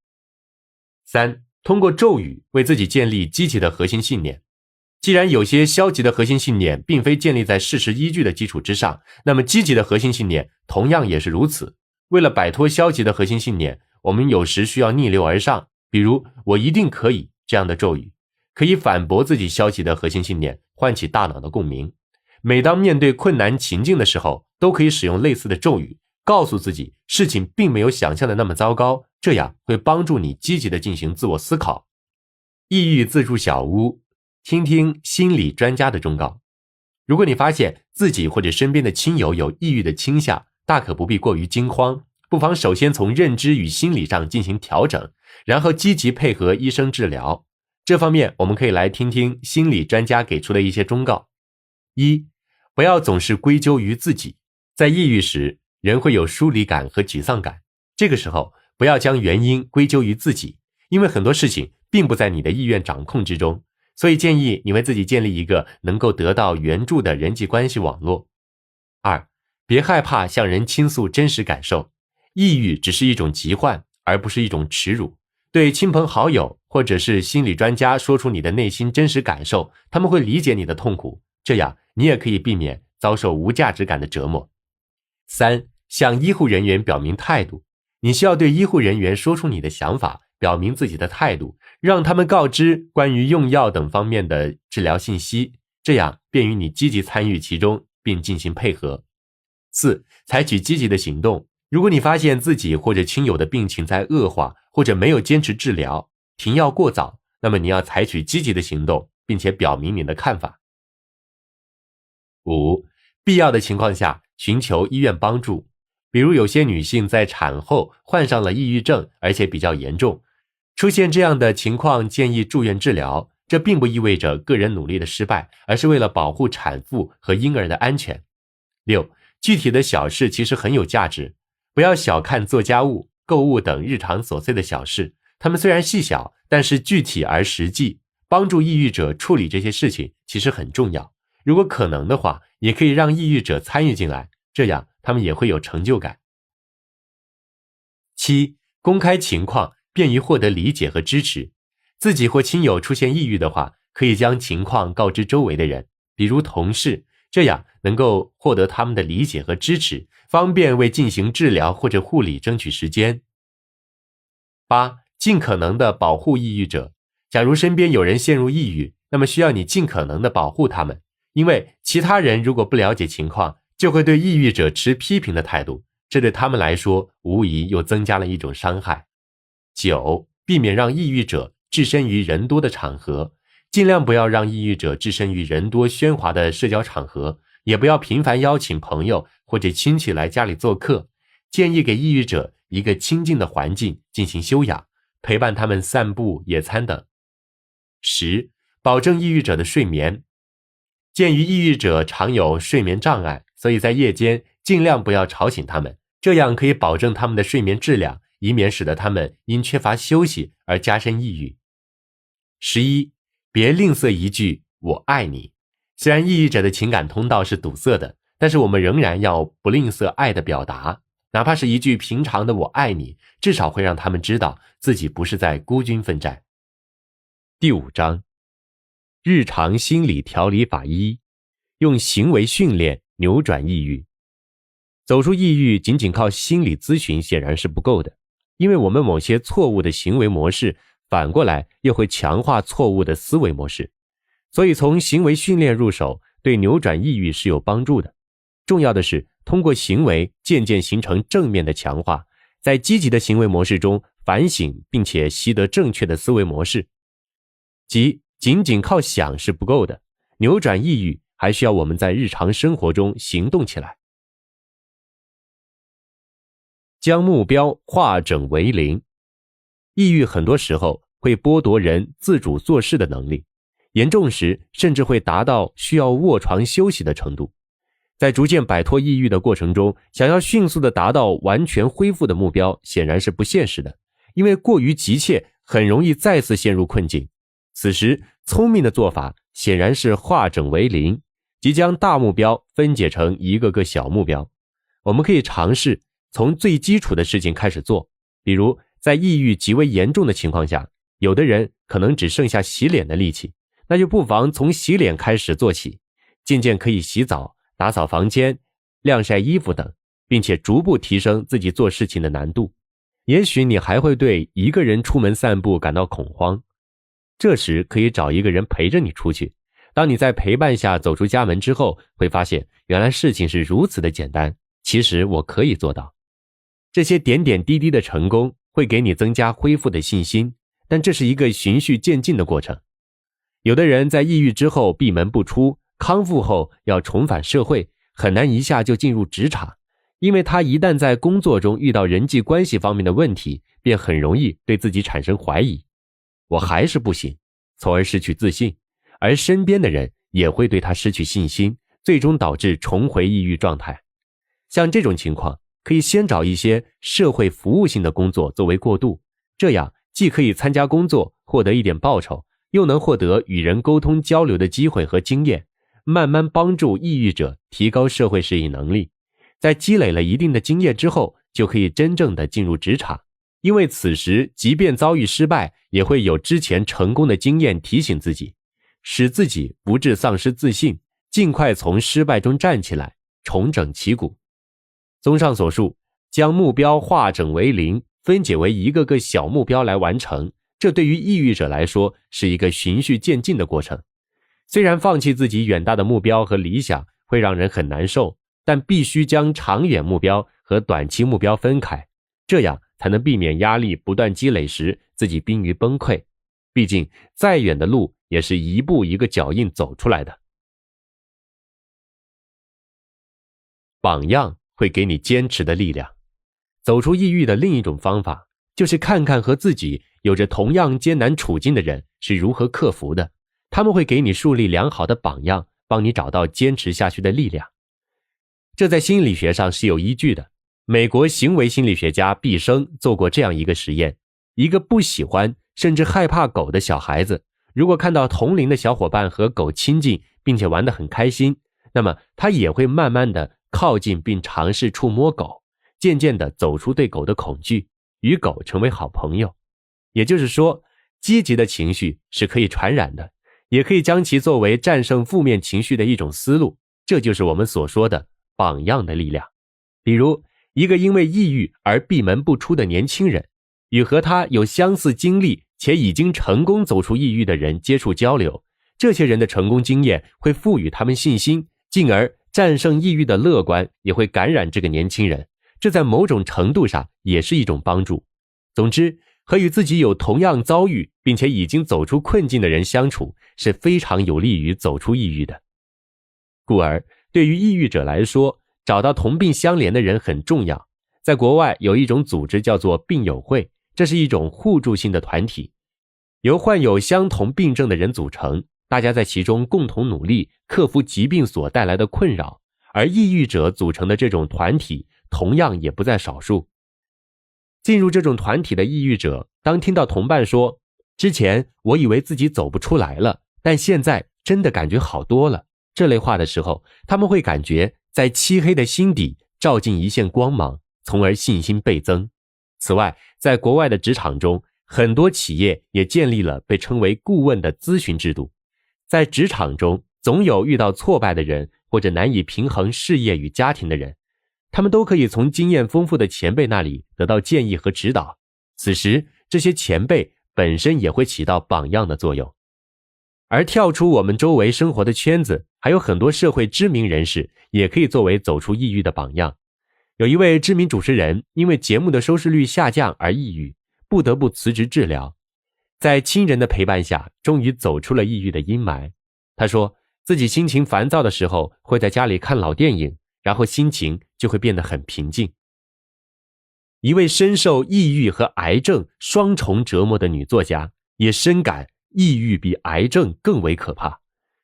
3. 通过咒语为自己建立积极的核心信念。既然有些消极的核心信念并非建立在事实依据的基础之上，那么积极的核心信念同样也是如此。为了摆脱消极的核心信念，我们有时需要逆流而上，比如我一定可以这样的咒语，可以反驳自己消极的核心信念，唤起大脑的共鸣。每当面对困难情境的时候，都可以使用类似的咒语，告诉自己事情并没有想象的那么糟糕，这样会帮助你积极地进行自我思考。抑郁自助小屋，听听心理专家的忠告。如果你发现自己或者身边的亲友有抑郁的倾向，大可不必过于惊慌，不妨首先从认知与心理上进行调整，然后积极配合医生治疗。这方面我们可以来听听心理专家给出的一些忠告。1. 不要总是归咎于自己。在抑郁时，人会有疏离感和沮丧感，这个时候不要将原因归咎于自己，因为很多事情并不在你的意愿掌控之中，所以建议你为自己建立一个能够得到援助的人际关系网络。2. 别害怕向人倾诉真实感受，抑郁只是一种疾患，而不是一种耻辱。对亲朋好友或者是心理专家说出你的内心真实感受，他们会理解你的痛苦，这样你也可以避免遭受无价值感的折磨。3. 向医护人员表明态度，你需要对医护人员说出你的想法，表明自己的态度，让他们告知关于用药等方面的治疗信息，这样便于你积极参与其中并进行配合。4. 采取积极的行动，如果你发现自己或者亲友的病情在恶化，或者没有坚持治疗，停药过早，那么你要采取积极的行动，并且表明你的看法。5. 必要的情况下寻求医院帮助，比如有些女性在产后患上了抑郁症，而且比较严重，出现这样的情况建议住院治疗，这并不意味着个人努力的失败，而是为了保护产妇和婴儿的安全。6. 具体的小事其实很有价值，不要小看做家务、购物等日常琐碎的小事，它们虽然细小，但是具体而实际，帮助抑郁者处理这些事情其实很重要。如果可能的话，也可以让抑郁者参与进来，这样他们也会有成就感。7. 公开情况，便于获得理解和支持。自己或亲友出现抑郁的话，可以将情况告知周围的人，比如同事，这样能够获得他们的理解和支持，方便为进行治疗或者护理争取时间。8. 尽可能的保护抑郁者。假如身边有人陷入抑郁，那么需要你尽可能的保护他们，因为其他人如果不了解情况，就会对抑郁者持批评的态度，这对他们来说无疑又增加了一种伤害。9. 避免让抑郁者置身于人多的场合，尽量不要让抑郁者置身于人多喧哗的社交场合，也不要频繁邀请朋友或者亲戚来家里做客，建议给抑郁者一个清静的环境进行休养，陪伴他们散步、野餐等。10. 保证抑郁者的睡眠。鉴于抑郁者常有睡眠障碍，所以在夜间尽量不要吵醒他们，这样可以保证他们的睡眠质量，以免使得他们因缺乏休息而加深抑郁。11. 别吝啬一句我爱你。虽然抑郁者的情感通道是堵塞的，但是我们仍然要不吝啬爱的表达，哪怕是一句平常的我爱你，至少会让他们知道自己不是在孤军奋战。第5章，日常心理调理法1，用行为训练扭转抑郁。走出抑郁仅仅靠心理咨询显然是不够的，因为我们某些错误的行为模式反过来又会强化错误的思维模式，所以从行为训练入手对扭转抑郁是有帮助的。重要的是通过行为渐渐形成正面的强化，在积极的行为模式中反省并且习得正确的思维模式。即仅仅靠想是不够的，扭转抑郁还需要我们在日常生活中行动起来。将目标化整为零。抑郁很多时候会剥夺人自主做事的能力，严重时甚至会达到需要卧床休息的程度。在逐渐摆脱抑郁的过程中，想要迅速地达到完全恢复的目标显然是不现实的，因为过于急切很容易再次陷入困境。此时聪明的做法显然是化整为零，即将大目标分解成一个个小目标。我们可以尝试从最基础的事情开始做，比如在抑郁极为严重的情况下，有的人可能只剩下洗脸的力气，那就不妨从洗脸开始做起，渐渐可以洗澡、打扫房间、晾晒衣服等，并且逐步提升自己做事情的难度。也许你还会对一个人出门散步感到恐慌，这时可以找一个人陪着你出去。当你在陪伴下走出家门之后，会发现原来事情是如此的简单，其实我可以做到。这些点点滴滴的成功会给你增加恢复的信心，但这是一个循序渐进的过程。有的人在抑郁之后闭门不出，康复后要重返社会，很难一下就进入职场，因为他一旦在工作中遇到人际关系方面的问题，便很容易对自己产生怀疑，我还是不行，从而失去自信，而身边的人也会对他失去信心，最终导致重回抑郁状态。像这种情况，可以先找一些社会服务性的工作作为过渡，这样既可以参加工作获得一点报酬，又能获得与人沟通交流的机会和经验，慢慢帮助抑郁者提高社会适应能力。在积累了一定的经验之后，就可以真正的进入职场，因为此时即便遭遇失败，也会有之前成功的经验提醒自己，使自己不致丧失自信，尽快从失败中站起来，重整旗鼓。综上所述，将目标化整为零，分解为一个个小目标来完成，这对于抑郁者来说是一个循序渐进的过程。虽然放弃自己远大的目标和理想会让人很难受，但必须将长远目标和短期目标分开，这样才能避免压力不断积累时自己濒于崩溃。毕竟再远的路也是一步一个脚印走出来的。榜样会给你坚持的力量。走出抑郁的另一种方法，就是看看和自己有着同样艰难处境的人是如何克服的，他们会给你树立良好的榜样，帮你找到坚持下去的力量。这在心理学上是有依据的。美国行为心理学家毕生做过这样一个实验，一个不喜欢甚至害怕狗的小孩子，如果看到同龄的小伙伴和狗亲近，并且玩得很开心，那么他也会慢慢的靠近并尝试触摸狗，渐渐地走出对狗的恐惧，与狗成为好朋友。也就是说，积极的情绪是可以传染的，也可以将其作为战胜负面情绪的一种思路，这就是我们所说的榜样的力量。比如，一个因为抑郁而闭门不出的年轻人，与和他有相似经历且已经成功走出抑郁的人接触交流，这些人的成功经验会赋予他们信心，进而战胜抑郁的乐观也会感染这个年轻人，这在某种程度上也是一种帮助。总之，和与自己有同样遭遇并且已经走出困境的人相处，是非常有利于走出抑郁的。故而，对于抑郁者来说，找到同病相怜的人很重要。在国外有一种组织叫做病友会，这是一种互助性的团体，由患有相同病症的人组成，大家在其中共同努力克服疾病所带来的困扰，而抑郁者组成的这种团体同样也不在少数。进入这种团体的抑郁者，当听到同伴说，之前我以为自己走不出来了，但现在真的感觉好多了，这类话的时候，他们会感觉在漆黑的心底照进一线光芒，从而信心倍增。此外，在国外的职场中，很多企业也建立了被称为顾问的咨询制度。在职场中，总有遇到挫败的人，或者难以平衡事业与家庭的人，他们都可以从经验丰富的前辈那里得到建议和指导。此时，这些前辈本身也会起到榜样的作用。而跳出我们周围生活的圈子，还有很多社会知名人士也可以作为走出抑郁的榜样。有一位知名主持人因为节目的收视率下降而抑郁，不得不辞职治疗，在亲人的陪伴下，终于走出了抑郁的阴霾。他说，自己心情烦躁的时候，会在家里看老电影，然后心情就会变得很平静。一位深受抑郁和癌症双重折磨的女作家，也深感抑郁比癌症更为可怕。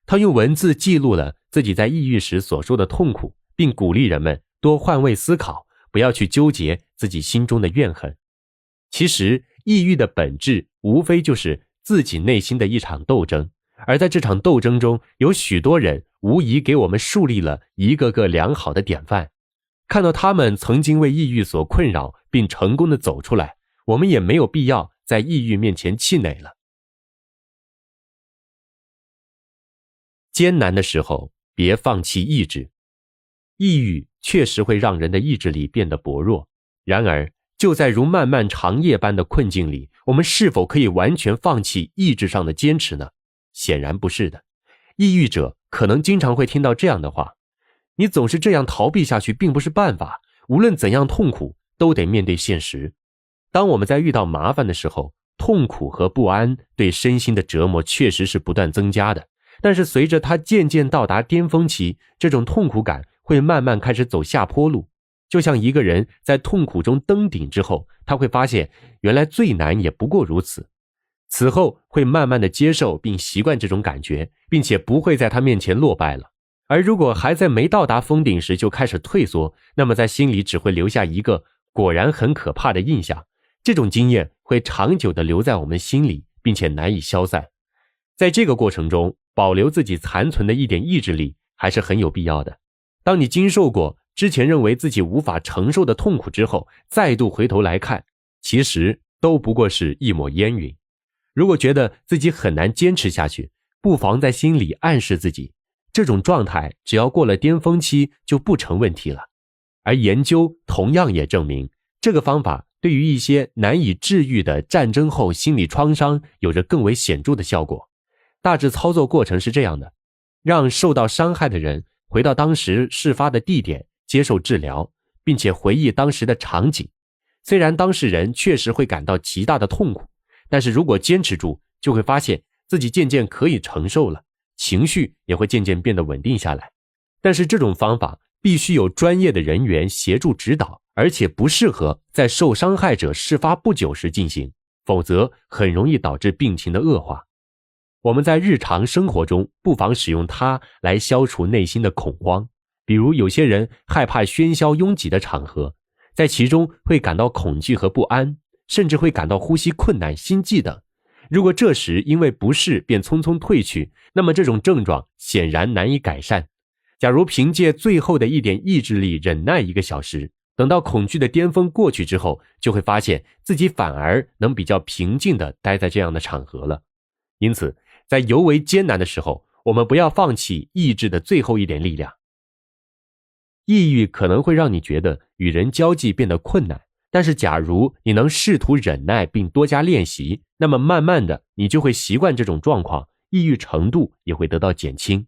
她用文字记录了自己在抑郁时所受的痛苦，并鼓励人们多换位思考，不要去纠结自己心中的怨恨。其实，抑郁的本质无非就是自己内心的一场斗争，而在这场斗争中，有许多人无疑给我们树立了一个个良好的典范。看到他们曾经为抑郁所困扰并成功的走出来，我们也没有必要在抑郁面前气馁了。艰难的时候，别放弃意志。抑郁确实会让人的意志力变得薄弱，然而就在如漫漫长夜般的困境里，我们是否可以完全放弃意志上的坚持呢？显然不是的。抑郁者可能经常会听到这样的话：你总是这样逃避下去并不是办法，无论怎样痛苦都得面对现实。当我们在遇到麻烦的时候，痛苦和不安对身心的折磨确实是不断增加的，但是随着它渐渐到达巅峰期，这种痛苦感会慢慢开始走下坡路。就像一个人在痛苦中登顶之后，他会发现原来最难也不过如此。此后会慢慢的接受并习惯这种感觉，并且不会在他面前落败了。而如果还在没到达峰顶时就开始退缩，那么在心里只会留下一个果然很可怕的印象。这种经验会长久地留在我们心里，并且难以消散。在这个过程中，保留自己残存的一点意志力还是很有必要的。当你经受过之前认为自己无法承受的痛苦之后，再度回头来看，其实都不过是一抹烟云。如果觉得自己很难坚持下去，不妨在心里暗示自己，这种状态只要过了巅峰期就不成问题了。而研究同样也证明，这个方法对于一些难以治愈的战争后心理创伤有着更为显著的效果。大致操作过程是这样的：让受到伤害的人回到当时事发的地点接受治疗，并且回忆当时的场景。虽然当事人确实会感到极大的痛苦，但是如果坚持住，就会发现自己渐渐可以承受了，情绪也会渐渐变得稳定下来。但是这种方法必须有专业的人员协助指导，而且不适合在受伤害者事发不久时进行，否则很容易导致病情的恶化。我们在日常生活中不妨使用它来消除内心的恐慌。比如有些人害怕喧嚣拥挤的场合，在其中会感到恐惧和不安，甚至会感到呼吸困难、心悸等。如果这时因为不适便匆匆退去，那么这种症状显然难以改善。假如凭借最后的一点意志力忍耐1个小时，等到恐惧的巅峰过去之后，就会发现自己反而能比较平静地待在这样的场合了。因此，在尤为艰难的时候，我们不要放弃意志的最后一点力量。抑郁可能会让你觉得与人交际变得困难，但是假如你能试图忍耐并多加练习，那么慢慢的你就会习惯这种状况，抑郁程度也会得到减轻。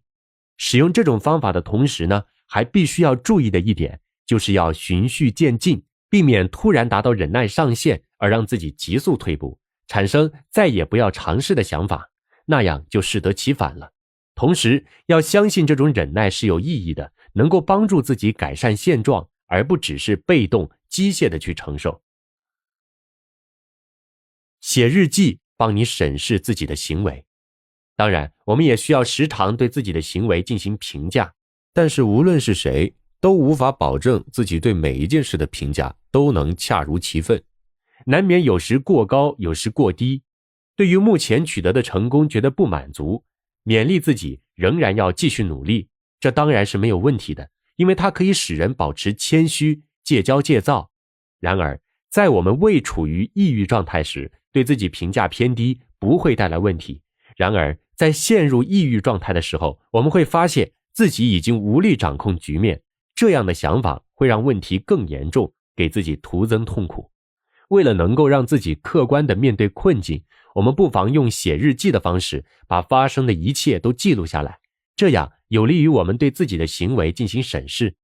使用这种方法的同时呢，还必须要注意的一点，就是要循序渐进，避免突然达到忍耐上限而让自己急速退步，产生再也不要尝试的想法，那样就适得其反了。同时要相信这种忍耐是有意义的，能够帮助自己改善现状，而不只是被动机械的去承受。写日记帮你审视自己的行为。当然，我们也需要时常对自己的行为进行评价，但是无论是谁，都无法保证自己对每一件事的评价都能恰如其分，难免有时过高，有时过低。对于目前取得的成功觉得不满足，勉励自己仍然要继续努力，这当然是没有问题的，因为它可以使人保持谦虚，戒骄戒躁。然而，在我们未处于抑郁状态时，对自己评价偏低不会带来问题。然而，在陷入抑郁状态的时候，我们会发现自己已经无力掌控局面，这样的想法会让问题更严重，给自己徒增痛苦。为了能够让自己客观地面对困境，我们不妨用写日记的方式，把发生的一切都记录下来，这样有利于我们对自己的行为进行审视。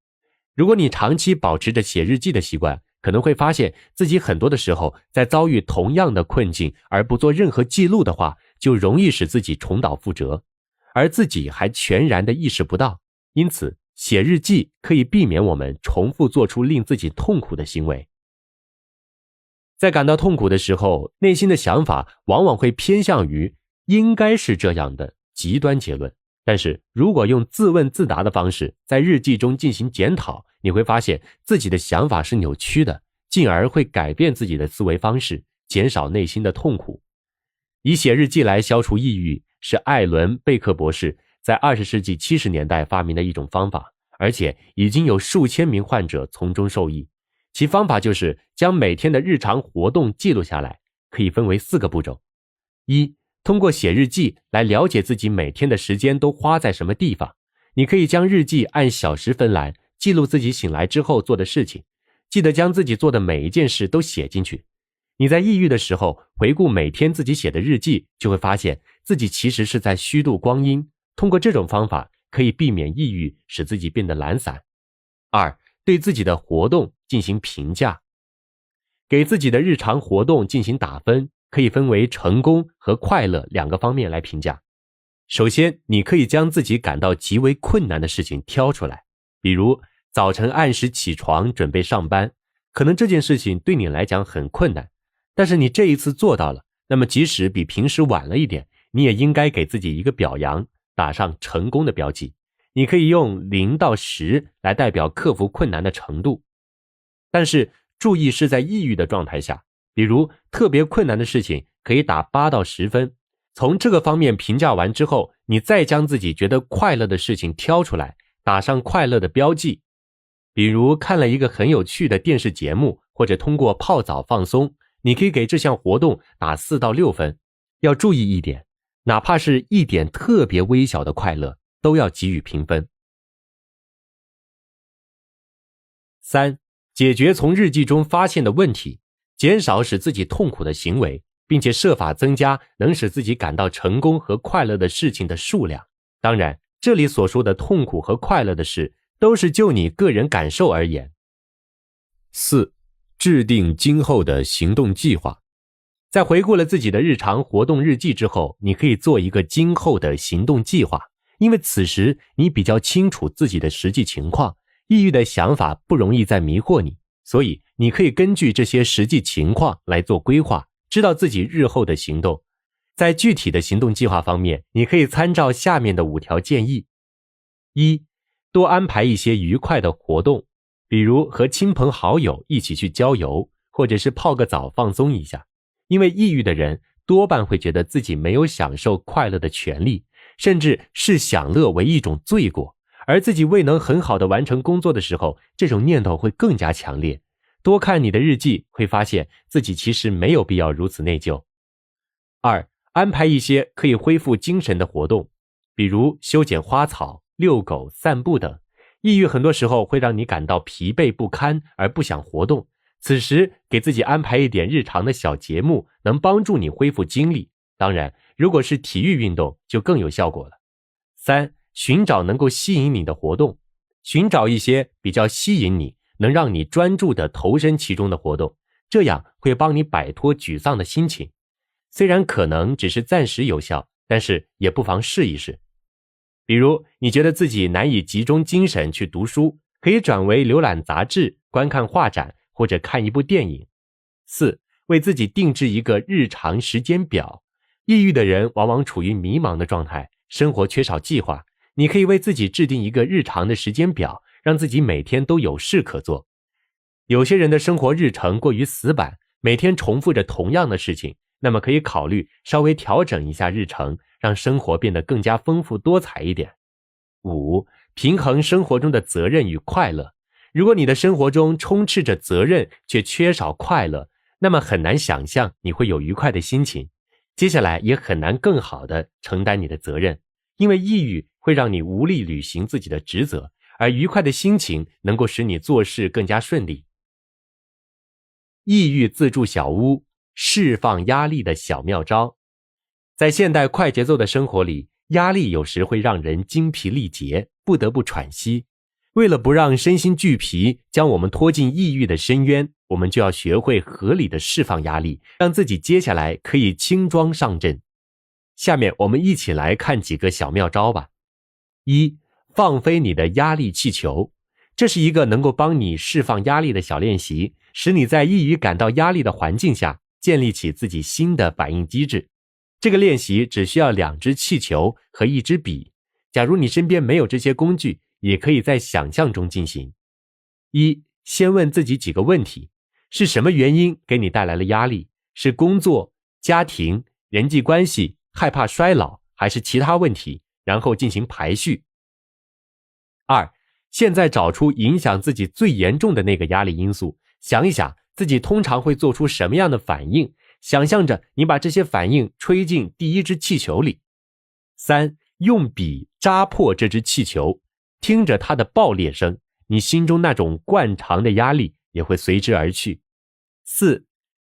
如果你长期保持着写日记的习惯，可能会发现自己很多的时候在遭遇同样的困境而不做任何记录的话，就容易使自己重蹈覆辙，而自己还全然的意识不到。因此，写日记可以避免我们重复做出令自己痛苦的行为。在感到痛苦的时候，内心的想法往往会偏向于应该是这样的极端结论。但是如果用自问自答的方式在日记中进行检讨，你会发现自己的想法是扭曲的，进而会改变自己的思维方式，减少内心的痛苦。以写日记来消除抑郁，是艾伦·贝克博士在20世纪70年代发明的一种方法，而且已经有数千名患者从中受益。其方法就是将每天的日常活动记录下来，可以分为4个步骤。一、通过写日记来了解自己每天的时间都花在什么地方。你可以将日记按小时分来，记录自己醒来之后做的事情，记得将自己做的每一件事都写进去。你在抑郁的时候，回顾每天自己写的日记，就会发现自己其实是在虚度光阴。通过这种方法，可以避免抑郁，使自己变得懒散。2、对自己的活动进行评价。给自己的日常活动进行打分，可以分为成功和快乐2个方面来评价。首先，你可以将自己感到极为困难的事情挑出来，比如早晨按时起床准备上班，可能这件事情对你来讲很困难，但是你这一次做到了，那么即使比平时晚了一点，你也应该给自己一个表扬，打上成功的标记。你可以用0到10来代表克服困难的程度。但是注意是在抑郁的状态下，比如特别困难的事情可以打8到10分。从这个方面评价完之后，你再将自己觉得快乐的事情挑出来，打上快乐的标记。比如看了一个很有趣的电视节目，或者通过泡澡放松，你可以给这项活动打4到6分。要注意一点，哪怕是一点特别微小的快乐，都要给予评分。3、解决从日记中发现的问题，减少使自己痛苦的行为，并且设法增加能使自己感到成功和快乐的事情的数量。当然，这里所说的痛苦和快乐的事，都是就你个人感受而言。4、制定今后的行动计划。在回顾了自己的日常活动日记之后，你可以做一个今后的行动计划，因为此时你比较清楚自己的实际情况，抑郁的想法不容易再迷惑你，所以你可以根据这些实际情况来做规划，知道自己日后的行动。在具体的行动计划方面，你可以参照下面的5条建议。1、多安排一些愉快的活动，比如和亲朋好友一起去郊游，或者是泡个澡放松一下。因为抑郁的人多半会觉得自己没有享受快乐的权利，甚至视享乐为一种罪过，而自己未能很好的完成工作的时候，这种念头会更加强烈。多看你的日记，会发现自己其实没有必要如此内疚。2、安排一些可以恢复精神的活动，比如修剪花草、遛狗、散步等。抑郁很多时候会让你感到疲惫不堪而不想活动，此时给自己安排一点日常的小节目，能帮助你恢复精力。当然，如果是体育运动就更有效果了。3、寻找能够吸引你的活动，寻找一些比较吸引你，能让你专注地投身其中的活动，这样会帮你摆脱沮丧的心情。虽然可能只是暂时有效，但是也不妨试一试。比如你觉得自己难以集中精神去读书，可以转为浏览杂志、观看画展或者看一部电影。4、为自己定制一个日常时间表。抑郁的人往往处于迷茫的状态，生活缺少计划，你可以为自己制定一个日常的时间表，让自己每天都有事可做。有些人的生活日程过于死板，每天重复着同样的事情，那么可以考虑稍微调整一下日程，让生活变得更加丰富多彩一点。5、平衡生活中的责任与快乐。如果你的生活中充斥着责任却缺少快乐，那么很难想象你会有愉快的心情，接下来也很难更好地承担你的责任，因为抑郁会让你无力履行自己的职责，而愉快的心情能够使你做事更加顺利。抑郁自助小屋，释放压力的小妙招。在现代快节奏的生活里，压力有时会让人精疲力竭，不得不喘息。为了不让身心俱疲，将我们拖进抑郁的深渊，我们就要学会合理的释放压力，让自己接下来可以轻装上阵。下面我们一起来看几个小妙招吧。1、放飞你的压力气球。这是一个能够帮你释放压力的小练习，使你在抑郁感到压力的环境下建立起自己新的反应机制。这个练习只需要2只气球和1支笔，假如你身边没有这些工具，也可以在想象中进行。1、先问自己几个问题，是什么原因给你带来了压力？是工作、家庭、人际关系、害怕衰老，还是其他问题？然后进行排序。2、现在找出影响自己最严重的那个压力因素，想一想自己通常会做出什么样的反应，想象着你把这些反应吹进第一只气球里。3. 用笔扎破这只气球，听着它的爆裂声，你心中那种惯常的压力也会随之而去。4.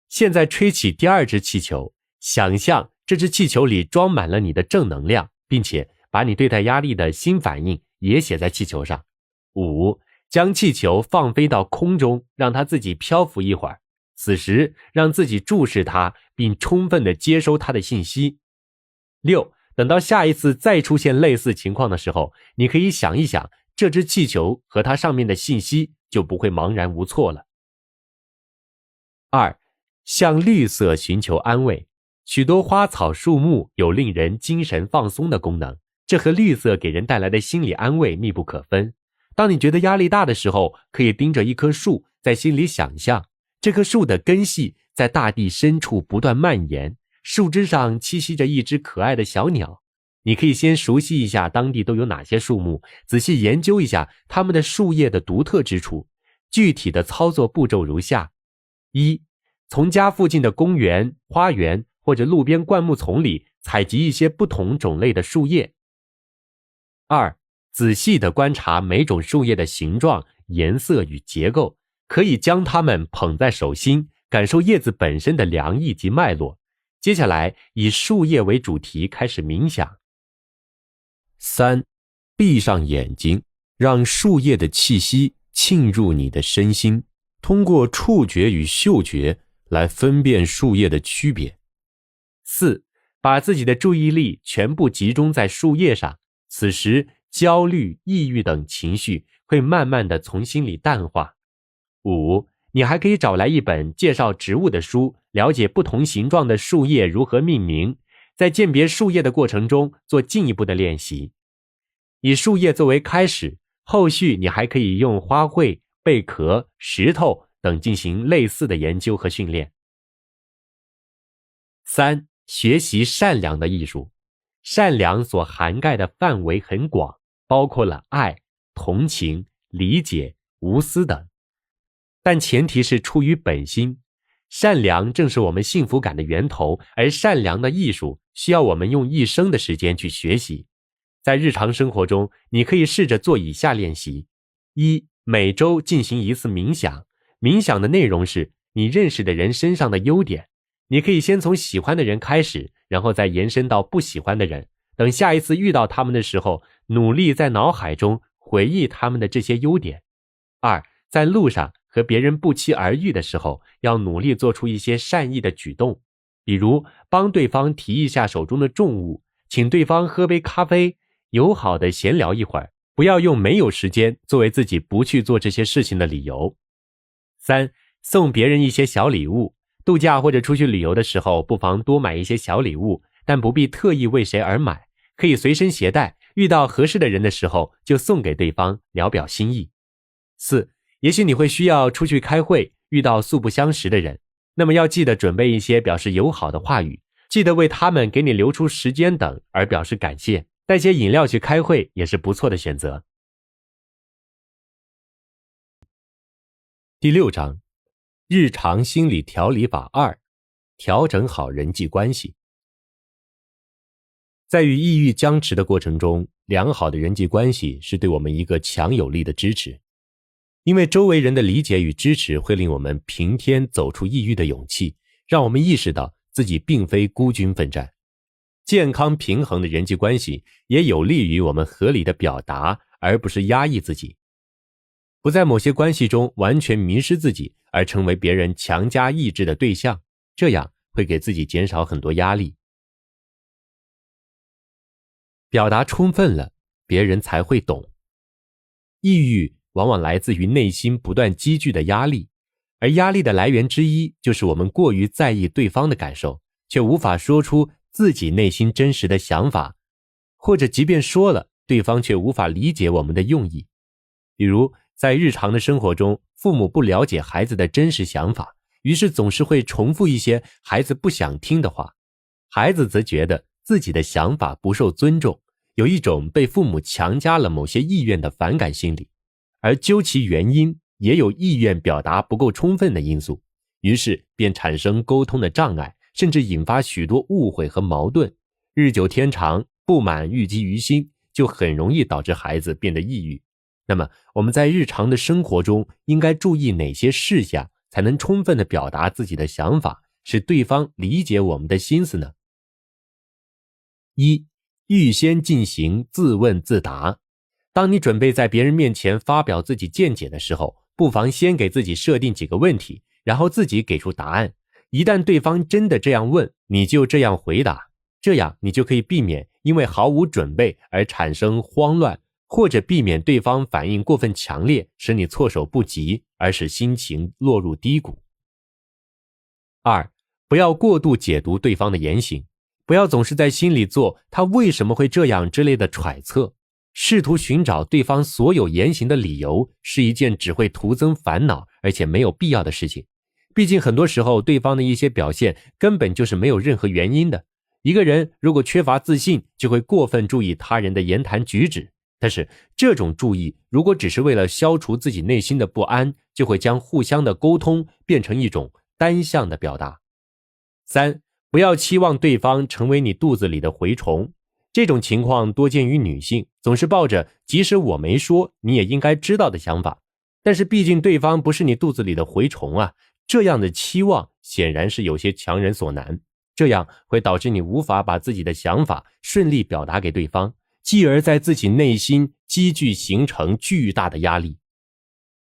现在吹起第二只气球，想象这只气球里装满了你的正能量，并且把你对待压力的新反应也写在气球上。5. 将气球放飞到空中，让它自己漂浮一会儿，此时让自己注视它，并充分地接收它的信息。6. 等到下一次再出现类似情况的时候，你可以想一想这只气球和它上面的信息，就不会茫然无措了。2. 向绿色寻求安慰。许多花草树木有令人精神放松的功能，这和绿色给人带来的心理安慰密不可分。当你觉得压力大的时候，可以盯着一棵树，在心里想象这棵树的根系在大地深处不断蔓延，树枝上栖息着一只可爱的小鸟。你可以先熟悉一下当地都有哪些树木，仔细研究一下它们的树叶的独特之处。具体的操作步骤如下： 1. 从家附近的公园、花园或者路边灌木丛里采集一些不同种类的树叶。 2. 仔细地观察每种树叶的形状、颜色与结构，可以将它们捧在手心，感受叶子本身的凉意及脉络。接下来以树叶为主题开始冥想。 3. 闭上眼睛，让树叶的气息沁入你的身心，通过触觉与嗅觉来分辨树叶的区别。 4. 把自己的注意力全部集中在树叶上，此时焦虑、抑郁等情绪会慢慢地从心里淡化。 5. 你还可以找来一本介绍植物的书，了解不同形状的树叶如何命名，在鉴别树叶的过程中做进一步的练习。以树叶作为开始，后续你还可以用花卉、贝壳、石头等进行类似的研究和训练。 3. 学习善良的艺术。善良所涵盖的范围很广，包括了爱、同情、理解、无私等，但前提是出于本心。善良正是我们幸福感的源头，而善良的艺术需要我们用一生的时间去学习。在日常生活中，你可以试着做以下练习。 1. 每周进行一次冥想，冥想的内容是你认识的人身上的优点，你可以先从喜欢的人开始，然后再延伸到不喜欢的人，等下一次遇到他们的时候，努力在脑海中回忆他们的这些优点。 2. 在路上和别人不期而遇的时候，要努力做出一些善意的举动，比如帮对方提一下手中的重物，请对方喝杯咖啡，友好的闲聊一会儿，不要用没有时间作为自己不去做这些事情的理由。 3. 送别人一些小礼物，度假或者出去旅游的时候，不妨多买一些小礼物，但不必特意为谁而买，可以随身携带，遇到合适的人的时候就送给对方，聊表心意。 4. 也许你会需要出去开会，遇到素不相识的人，那么要记得准备一些表示友好的话语，记得为他们给你留出时间等而表示感谢，带些饮料去开会也是不错的选择。第6章，日常心理调理法2，调整好人际关系。在与抑郁僵持的过程中，良好的人际关系是对我们一个强有力的支持，因为周围人的理解与支持会令我们平添走出抑郁的勇气，让我们意识到自己并非孤军奋战。健康平衡的人际关系也有利于我们合理的表达，而不是压抑自己，不在某些关系中完全迷失自己，而成为别人强加抑制的对象，这样会给自己减少很多压力。表达充分了，别人才会懂。抑郁往往来自于内心不断积聚的压力，而压力的来源之一就是我们过于在意对方的感受，却无法说出自己内心真实的想法，或者即便说了，对方却无法理解我们的用意。比如在日常的生活中，父母不了解孩子的真实想法，于是总是会重复一些孩子不想听的话，孩子则觉得自己的想法不受尊重，有一种被父母强加了某些意愿的反感心理，而究其原因，也有意愿表达不够充分的因素，于是便产生沟通的障碍，甚至引发许多误会和矛盾。日久天长，不满郁积于心，就很容易导致孩子变得抑郁。那么我们在日常的生活中应该注意哪些事项，才能充分地表达自己的想法，使对方理解我们的心思呢？一、预先进行自问自答。当你准备在别人面前发表自己见解的时候，不妨先给自己设定几个问题，然后自己给出答案。一旦对方真的这样问，你就这样回答，这样你就可以避免因为毫无准备而产生慌乱，或者避免对方反应过分强烈，使你措手不及，而使心情落入低谷。二、不要过度解读对方的言行，不要总是在心里做他为什么会这样之类的揣测，试图寻找对方所有言行的理由，是一件只会徒增烦恼而且没有必要的事情。毕竟很多时候对方的一些表现根本就是没有任何原因的。一个人如果缺乏自信，就会过分注意他人的言谈举止，但是这种注意如果只是为了消除自己内心的不安，就会将互相的沟通变成一种单向的表达。三、不要期望对方成为你肚子里的蛔虫。这种情况多见于女性，总是抱着即使我没说你也应该知道的想法，但是毕竟对方不是你肚子里的蛔虫啊，这样的期望显然是有些强人所难，这样会导致你无法把自己的想法顺利表达给对方，继而在自己内心积聚形成巨大的压力。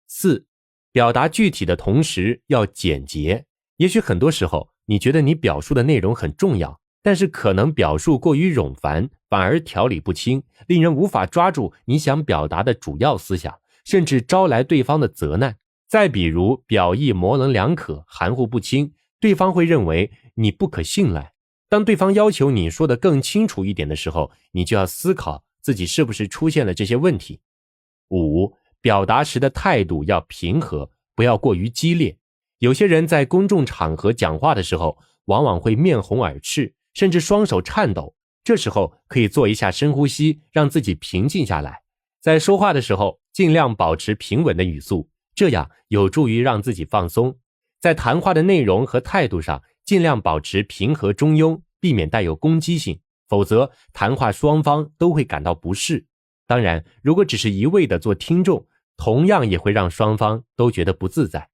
四、表达具体的同时要简洁。也许很多时候你觉得你表述的内容很重要，但是可能表述过于冗繁，反而条理不清，令人无法抓住你想表达的主要思想，甚至招来对方的责难。再比如表意模棱两可，含糊不清，对方会认为你不可信赖。当对方要求你说得更清楚一点的时候，你就要思考自己是不是出现了这些问题。五、表达时的态度要平和，不要过于激烈。有些人在公众场合讲话的时候，往往会面红耳赤，甚至双手颤抖，这时候可以做一下深呼吸，让自己平静下来。在说话的时候，尽量保持平稳的语速，这样有助于让自己放松。在谈话的内容和态度上，尽量保持平和中庸，避免带有攻击性，否则谈话双方都会感到不适。当然，如果只是一味的做听众，同样也会让双方都觉得不自在。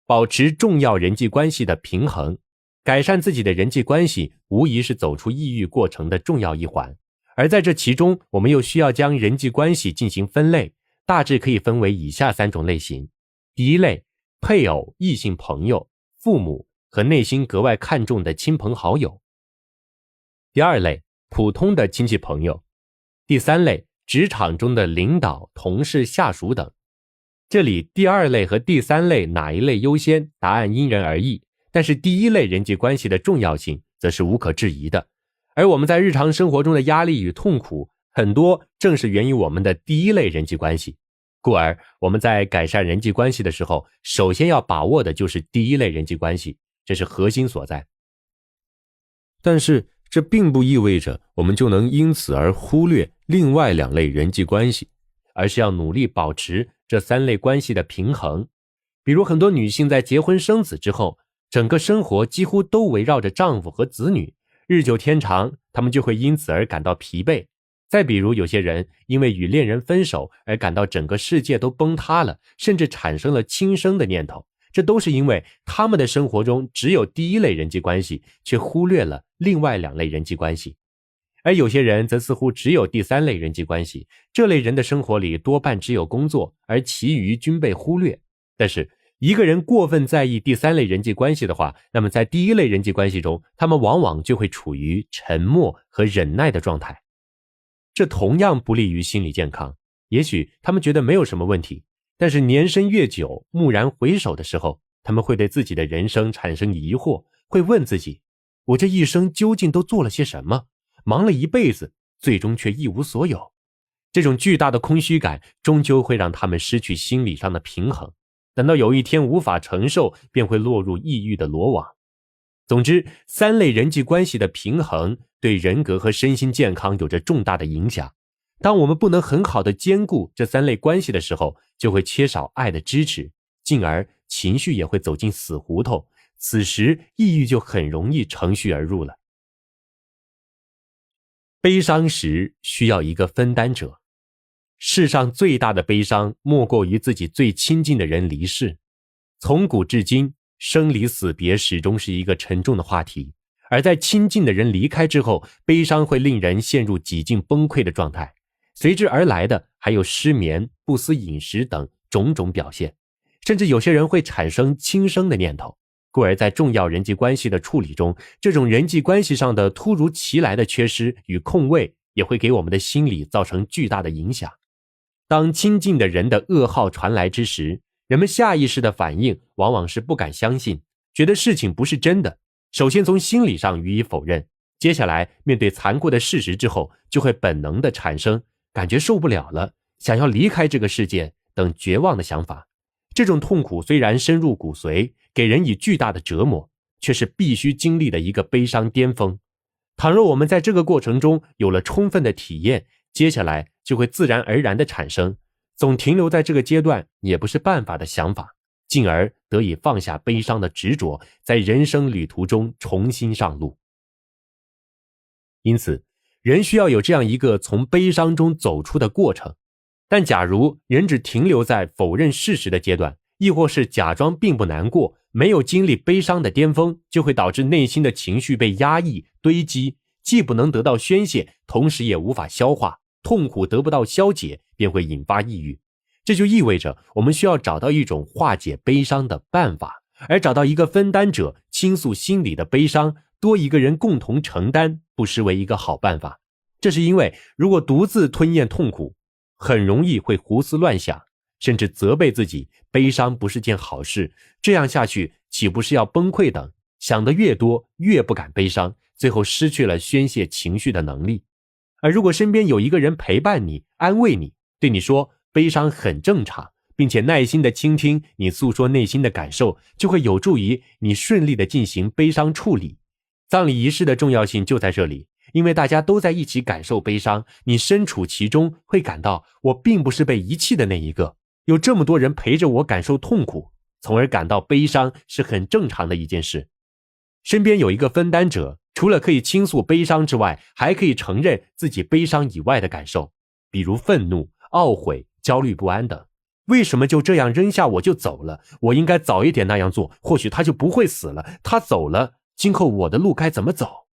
保持重要人际关系的平衡，改善自己的人际关系无疑是走出抑郁过程的重要一环。而在这其中，我们又需要将人际关系进行分类，大致可以分为以下三种类型。第一类，配偶、异性朋友、父母和内心格外看重的亲朋好友。第二类，普通的亲戚朋友。第三类，职场中的领导、同事、下属等。这里第二类和第三类哪一类优先，答案因人而异，但是第一类人际关系的重要性则是无可置疑的。而我们在日常生活中的压力与痛苦，很多正是源于我们的第一类人际关系。故而我们在改善人际关系的时候，首先要把握的就是第一类人际关系，这是核心所在。但是这并不意味着我们就能因此而忽略另外两类人际关系，而是要努力保持这三类关系的平衡。比如很多女性在结婚生子之后，整个生活几乎都围绕着丈夫和子女，日久天长，她们就会因此而感到疲惫。再比如有些人因为与恋人分手而感到整个世界都崩塌了，甚至产生了轻生的念头，这都是因为他们的生活中只有第一类人际关系，却忽略了另外两类人际关系。而有些人则似乎只有第三类人际关系，这类人的生活里多半只有工作，而其余均被忽略。但是一个人过分在意第三类人际关系的话，那么在第一类人际关系中，他们往往就会处于沉默和忍耐的状态。这同样不利于心理健康。也许他们觉得没有什么问题，但是年深月久，蓦然回首的时候，他们会对自己的人生产生疑惑，会问自己，我这一生究竟都做了些什么？忙了一辈子，最终却一无所有。这种巨大的空虚感终究会让他们失去心理上的平衡，等到有一天无法承受，便会落入抑郁的罗网。总之，三类人际关系的平衡对人格和身心健康有着重大的影响。当我们不能很好的兼顾这三类关系的时候，就会缺少爱的支持，进而情绪也会走进死胡同，此时抑郁就很容易乘虚而入了。悲伤时需要一个分担者。世上最大的悲伤莫过于自己最亲近的人离世。从古至今，生离死别始终是一个沉重的话题，而在亲近的人离开之后，悲伤会令人陷入几近崩溃的状态，随之而来的还有失眠、不思饮食等种种表现，甚至有些人会产生轻生的念头。故而在重要人际关系的处理中，这种人际关系上的突如其来的缺失与空位也会给我们的心理造成巨大的影响。当亲近的人的噩耗传来之时，人们下意识的反应往往是不敢相信，觉得事情不是真的，首先从心理上予以否认，接下来面对残酷的事实之后，就会本能的产生感觉受不了了，想要离开这个世界等绝望的想法。这种痛苦虽然深入骨髓，给人以巨大的折磨，却是必须经历的一个悲伤巅峰。倘若我们在这个过程中有了充分的体验，接下来就会自然而然地产生总停留在这个阶段也不是办法的想法，进而得以放下悲伤的执着，在人生旅途中重新上路。因此，人需要有这样一个从悲伤中走出的过程。但假如人只停留在否认事实的阶段，亦或是假装并不难过，没有经历悲伤的巅峰，就会导致内心的情绪被压抑堆积，既不能得到宣泄，同时也无法消化，痛苦得不到消解，便会引发抑郁。这就意味着我们需要找到一种化解悲伤的办法，而找到一个分担者倾诉心里的悲伤，多一个人共同承担，不失为一个好办法。这是因为如果独自吞咽痛苦，很容易会胡思乱想，甚至责备自己，悲伤不是件好事，这样下去岂不是要崩溃等，想得越多越不敢悲伤，最后失去了宣泄情绪的能力。而如果身边有一个人陪伴你，安慰你，对你说悲伤很正常，并且耐心地倾听你诉说内心的感受，就会有助于你顺利地进行悲伤处理。葬礼仪式的重要性就在这里，因为大家都在一起感受悲伤，你身处其中，会感到我并不是被遗弃的那一个，有这么多人陪着我感受痛苦，从而感到悲伤是很正常的一件事。身边有一个分担者，除了可以倾诉悲伤之外，还可以承认自己悲伤以外的感受，比如愤怒、懊悔、焦虑不安等。为什么就这样扔下我就走了？我应该早一点那样做，或许他就不会死了。他走了，今后我的路该怎么走？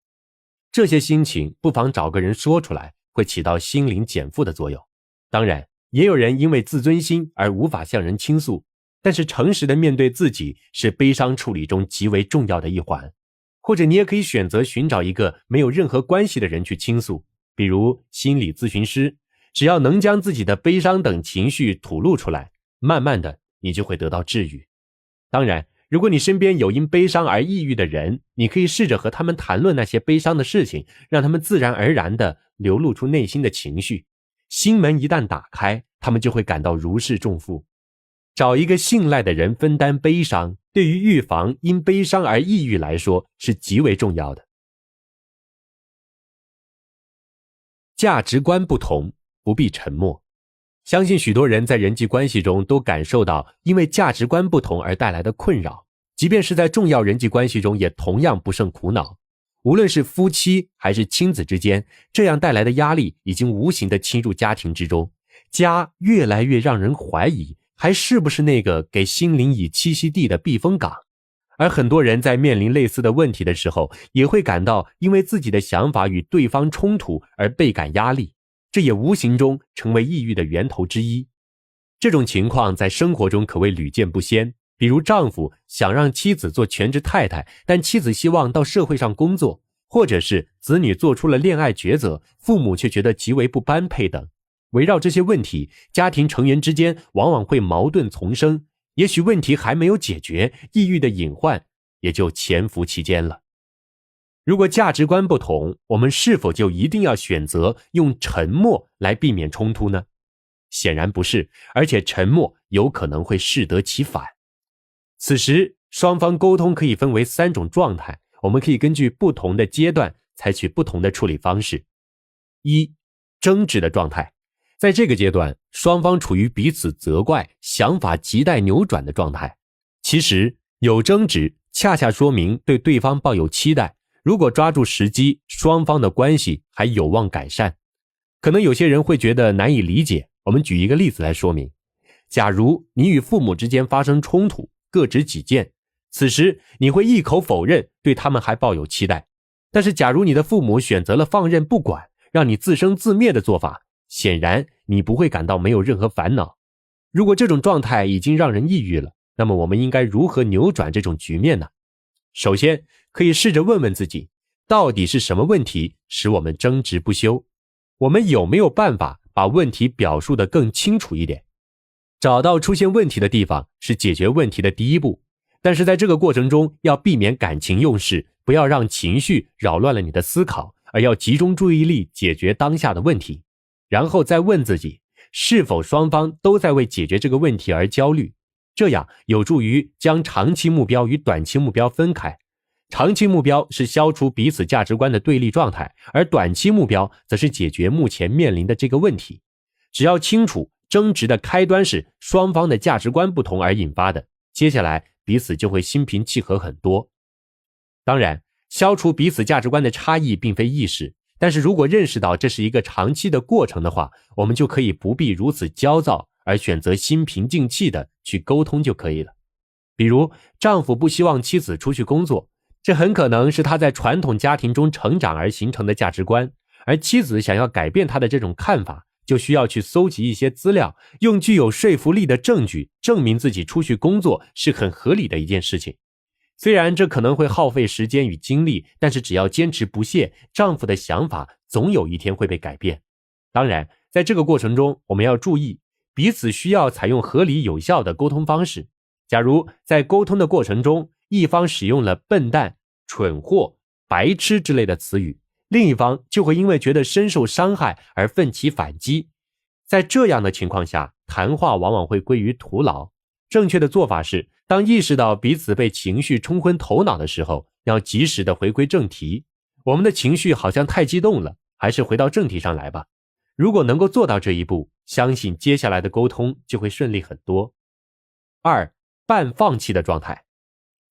这些心情不妨找个人说出来，会起到心灵减负的作用。当然，也有人因为自尊心而无法向人倾诉，但是诚实的面对自己是悲伤处理中极为重要的一环。或者你也可以选择寻找一个没有任何关系的人去倾诉，比如心理咨询师，只要能将自己的悲伤等情绪吐露出来，慢慢的你就会得到治愈。当然，如果你身边有因悲伤而抑郁的人，你可以试着和他们谈论那些悲伤的事情，让他们自然而然地流露出内心的情绪。心门一旦打开，他们就会感到如释重负。找一个信赖的人分担悲伤，对于预防因悲伤而抑郁来说是极为重要的。价值观不同，不必沉默。相信许多人在人际关系中都感受到因为价值观不同而带来的困扰，即便是在重要人际关系中也同样不胜苦恼。无论是夫妻还是亲子之间，这样带来的压力已经无形地侵入家庭之中，家越来越让人怀疑还是不是那个给心灵以栖息地的避风港。而很多人在面临类似的问题的时候，也会感到因为自己的想法与对方冲突而倍感压力，这也无形中成为抑郁的源头之一。这种情况在生活中可谓屡见不鲜，比如丈夫想让妻子做全职太太，但妻子希望到社会上工作，或者是子女做出了恋爱抉择，父母却觉得极为不般配等。围绕这些问题，家庭成员之间往往会矛盾丛生，也许问题还没有解决，抑郁的隐患也就潜伏其间了。如果价值观不同，我们是否就一定要选择用沉默来避免冲突呢？显然不是，而且沉默有可能会适得其反。此时，双方沟通可以分为3种状态，我们可以根据不同的阶段采取不同的处理方式。1. 争执的状态。在这个阶段，双方处于彼此责怪、想法亟待扭转的状态。其实有争执恰恰说明对对方抱有期待，如果抓住时机，双方的关系还有望改善。可能有些人会觉得难以理解，我们举一个例子来说明。假如你与父母之间发生冲突，各执己见，此时你会一口否认对他们还抱有期待。但是假如你的父母选择了放任不管，让你自生自灭的做法，显然你不会感到没有任何烦恼。如果这种状态已经让人抑郁了，那么我们应该如何扭转这种局面呢？首先，可以试着问问自己，到底是什么问题使我们争执不休？我们有没有办法把问题表述得更清楚一点？找到出现问题的地方是解决问题的第一步，但是在这个过程中要避免感情用事，不要让情绪扰乱了你的思考，而要集中注意力解决当下的问题。然后再问自己，是否双方都在为解决这个问题而焦虑？这样有助于将长期目标与短期目标分开。长期目标是消除彼此价值观的对立状态，而短期目标则是解决目前面临的这个问题。只要清楚争执的开端是双方的价值观不同而引发的，接下来彼此就会心平气和很多。当然，消除彼此价值观的差异并非易事，但是如果认识到这是一个长期的过程的话，我们就可以不必如此焦躁，而选择心平静气的去沟通就可以了。比如，丈夫不希望妻子出去工作，这很可能是他在传统家庭中成长而形成的价值观，而妻子想要改变他的这种看法，就需要去搜集一些资料，用具有说服力的证据证明自己出去工作是很合理的一件事情。虽然这可能会耗费时间与精力，但是只要坚持不懈，丈夫的想法总有一天会被改变。当然，在这个过程中，我们要注意，彼此需要采用合理有效的沟通方式。假如在沟通的过程中，一方使用了笨蛋、蠢货、白痴之类的词语，另一方就会因为觉得深受伤害而奋起反击。在这样的情况下，谈话往往会归于徒劳。正确的做法是，当意识到彼此被情绪冲昏头脑的时候，要及时的回归正题。我们的情绪好像太激动了，还是回到正题上来吧。如果能够做到这一步，相信接下来的沟通就会顺利很多。2. 半放弃的状态。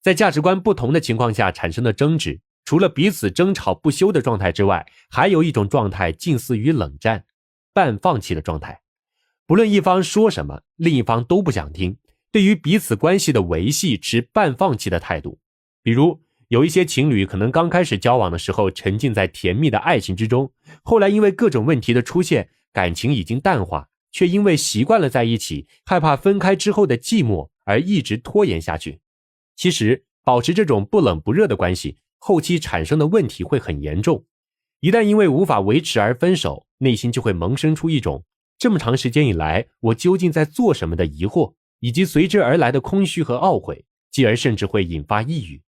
在价值观不同的情况下产生的争执，除了彼此争吵不休的状态之外，还有一种状态近似于冷战，半放弃的状态。不论一方说什么，另一方都不想听，对于彼此关系的维系持半放弃的态度。比如，有一些情侣可能刚开始交往的时候沉浸在甜蜜的爱情之中，后来因为各种问题的出现，感情已经淡化，却因为习惯了在一起，害怕分开之后的寂寞而一直拖延下去。其实，保持这种不冷不热的关系，后期产生的问题会很严重。一旦因为无法维持而分手，内心就会萌生出一种这么长时间以来我究竟在做什么的疑惑，以及随之而来的空虚和懊悔，继而甚至会引发抑郁。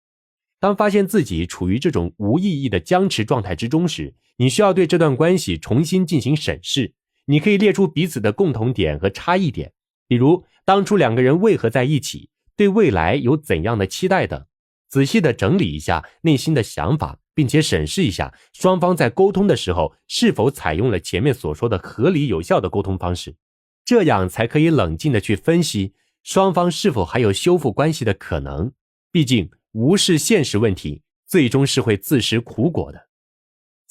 当发现自己处于这种无意义的僵持状态之中时，你需要对这段关系重新进行审视。你可以列出彼此的共同点和差异点，比如当初两个人为何在一起，对未来有怎样的期待等。仔细地整理一下内心的想法，并且审视一下双方在沟通的时候是否采用了前面所说的合理有效的沟通方式，这样才可以冷静地去分析双方是否还有修复关系的可能。毕竟无视现实问题，最终是会自食苦果的。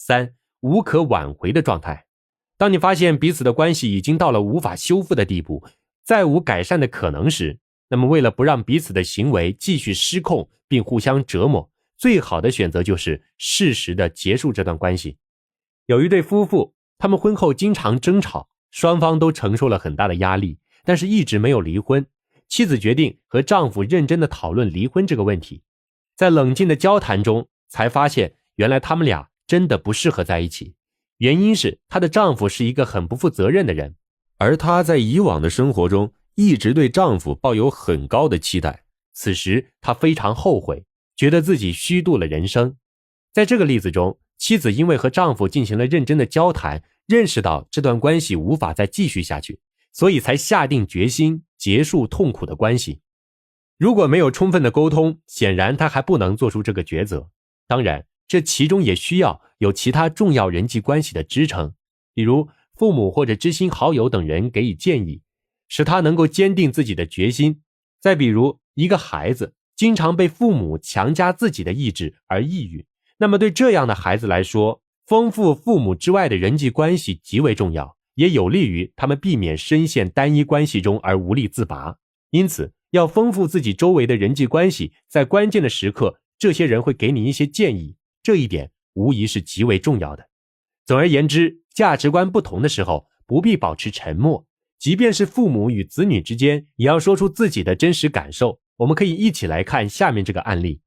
3. 无可挽回的状态。当你发现彼此的关系已经到了无法修复的地步，再无改善的可能时，那么为了不让彼此的行为继续失控并互相折磨，最好的选择就是适时的结束这段关系。有一对夫妇，他们婚后经常争吵，双方都承受了很大的压力，但是一直没有离婚。妻子决定和丈夫认真的讨论离婚这个问题。在冷静的交谈中，才发现原来他们俩真的不适合在一起。原因是她的丈夫是一个很不负责任的人，而她在以往的生活中一直对丈夫抱有很高的期待。此时她非常后悔，觉得自己虚度了人生。在这个例子中，妻子因为和丈夫进行了认真的交谈，认识到这段关系无法再继续下去，所以才下定决心结束痛苦的关系。如果没有充分的沟通，显然她还不能做出这个抉择。当然，这其中也需要有其他重要人际关系的支撑，比如父母或者知心好友等人给予建议，使她能够坚定自己的决心。再比如一个孩子，经常被父母强加自己的意志而抑郁，那么对这样的孩子来说，丰富父母之外的人际关系极为重要，也有利于他们避免深陷单一关系中而无力自拔。因此，要丰富自己周围的人际关系，在关键的时刻，这些人会给你一些建议，这一点无疑是极为重要的。总而言之，价值观不同的时候，不必保持沉默，即便是父母与子女之间，也要说出自己的真实感受。我们可以一起来看下面这个案例。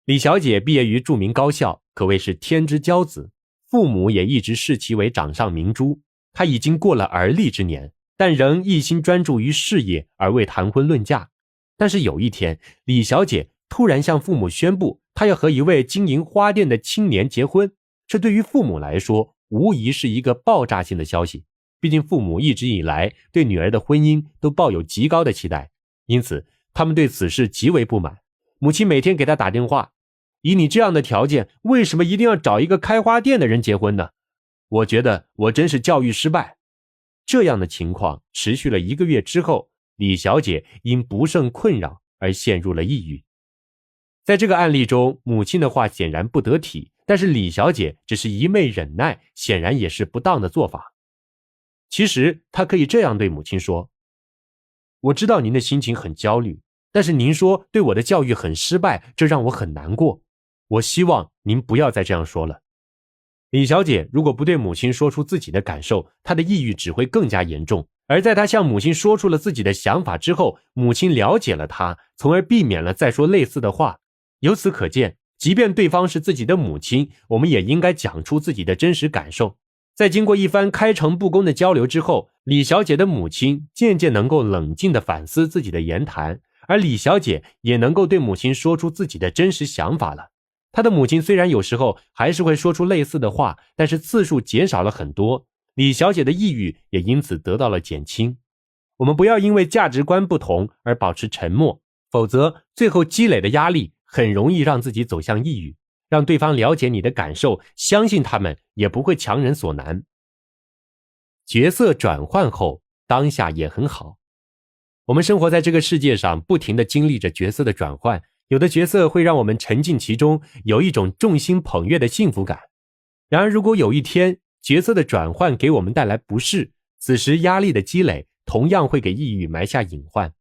李小姐毕业于著名高校，可谓是天之骄子，父母也一直视其为掌上明珠。她已经过了而立之年，但仍一心专注于事业，而未谈婚论嫁。但是有一天，李小姐突然向父母宣布，她要和一位经营花店的青年结婚。这对于父母来说，无疑是一个爆炸性的消息。毕竟父母一直以来对女儿的婚姻都抱有极高的期待，因此他们对此事极为不满。母亲每天给他打电话，以你这样的条件，为什么一定要找一个开花店的人结婚呢？我觉得我真是教育失败。这样的情况持续了1个月之后，李小姐因不胜困扰而陷入了抑郁。在这个案例中，母亲的话显然不得体，但是李小姐只是一昧忍耐，显然也是不当的做法。其实她可以这样对母亲说，我知道您的心情很焦虑，但是您说对我的教育很失败，这让我很难过。我希望您不要再这样说了。李小姐如果不对母亲说出自己的感受，她的抑郁只会更加严重。而在她向母亲说出了自己的想法之后，母亲了解了她，从而避免了再说类似的话。由此可见，即便对方是自己的母亲，我们也应该讲出自己的真实感受。在经过一番开诚布公的交流之后，李小姐的母亲渐渐能够冷静地反思自己的言谈，而李小姐也能够对母亲说出自己的真实想法了。她的母亲虽然有时候还是会说出类似的话，但是次数减少了很多，李小姐的抑郁也因此得到了减轻。我们不要因为价值观不同而保持沉默，否则最后积累的压力很容易让自己走向抑郁。让对方了解你的感受，相信他们也不会强人所难。角色转换后，当下也很好。我们生活在这个世界上，不停地经历着角色的转换，有的角色会让我们沉浸其中，有一种众星捧月的幸福感。然而如果有一天角色的转换给我们带来不适，此时压力的积累同样会给抑郁埋下隐患。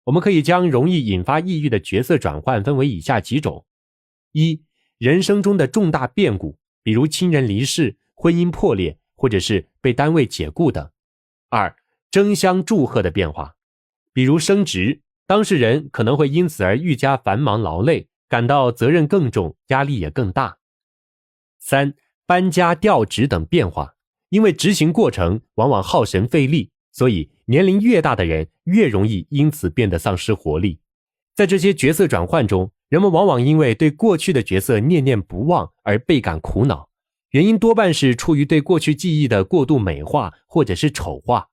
我们可以将容易引发抑郁的角色转换分为以下几种。一、人生中的重大变故，比如亲人离世、婚姻破裂，或者是被单位解雇等。二、争相祝贺的变化，比如升职，当事人可能会因此而愈加繁忙劳累，感到责任更重，压力也更大。三、搬家调职等变化，因为执行过程往往耗神费力，所以年龄越大的人越容易因此变得丧失活力。在这些角色转换中，人们往往因为对过去的角色念念不忘而倍感苦恼，原因多半是出于对过去记忆的过度美化或者是丑化。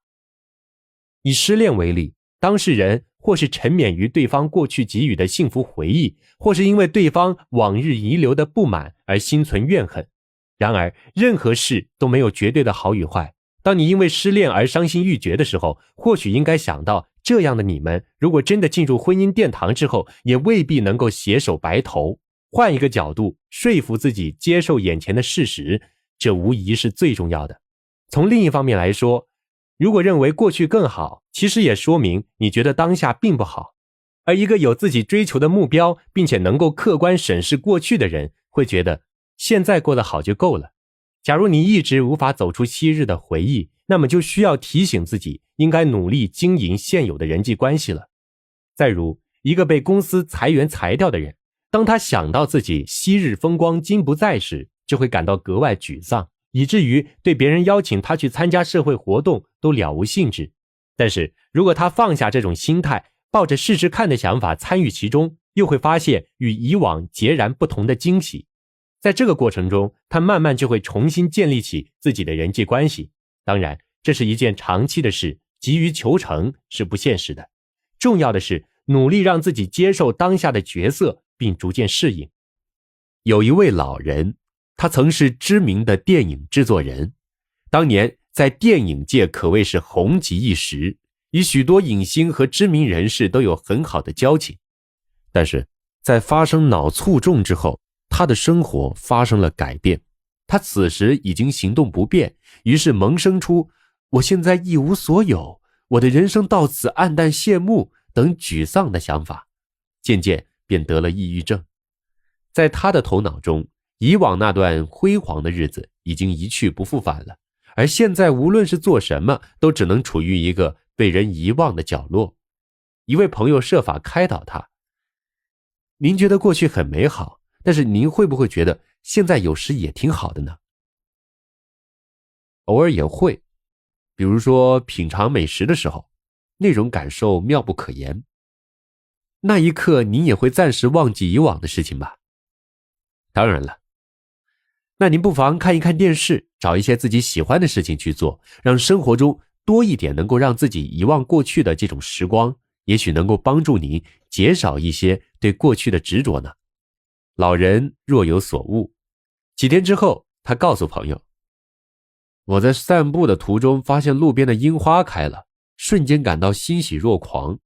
以失恋为例，当事人或是沉湎于对方过去给予的幸福回忆，或是因为对方往日遗留的不满而心存怨恨。然而，任何事都没有绝对的好与坏。当你因为失恋而伤心欲绝的时候，或许应该想到，这样的你们如果真的进入婚姻殿堂之后，也未必能够携手白头。换一个角度，说服自己接受眼前的事实，这无疑是最重要的。从另一方面来说，如果认为过去更好，其实也说明你觉得当下并不好。而一个有自己追求的目标，并且能够客观审视过去的人，会觉得现在过得好就够了。假如你一直无法走出昔日的回忆，那么就需要提醒自己，应该努力经营现有的人际关系了。再如，一个被公司裁员裁掉的人，当他想到自己昔日风光今不在时，就会感到格外沮丧，以至于对别人邀请他去参加社会活动都了无兴致。但是如果他放下这种心态，抱着试试看的想法参与其中，又会发现与以往截然不同的惊喜。在这个过程中，他慢慢就会重新建立起自己的人际关系。当然，这是一件长期的事，急于求成是不现实的。重要的是努力让自己接受当下的角色，并逐渐适应。有一位老人，他曾是知名的电影制作人，当年在电影界可谓是红极一时，与许多影星和知名人士都有很好的交情。但是在发生脑卒中之后，他的生活发生了改变，他此时已经行动不便，于是萌生出我现在一无所有，我的人生到此黯淡谢幕等沮丧的想法，渐渐便得了抑郁症。在他的头脑中，以往那段辉煌的日子已经一去不复返了，而现在无论是做什么，都只能处于一个被人遗忘的角落。一位朋友设法开导他，您觉得过去很美好，但是您会不会觉得现在有时也挺好的呢？偶尔也会，比如说品尝美食的时候，那种感受妙不可言。那一刻您也会暂时忘记以往的事情吧？当然了。那您不妨看一看电视，找一些自己喜欢的事情去做，让生活中多一点能够让自己遗忘过去的这种时光，也许能够帮助您减少一些对过去的执着呢。老人若有所悟。几天之后，他告诉朋友，我在散步的途中发现路边的樱花开了，瞬间感到欣喜若狂。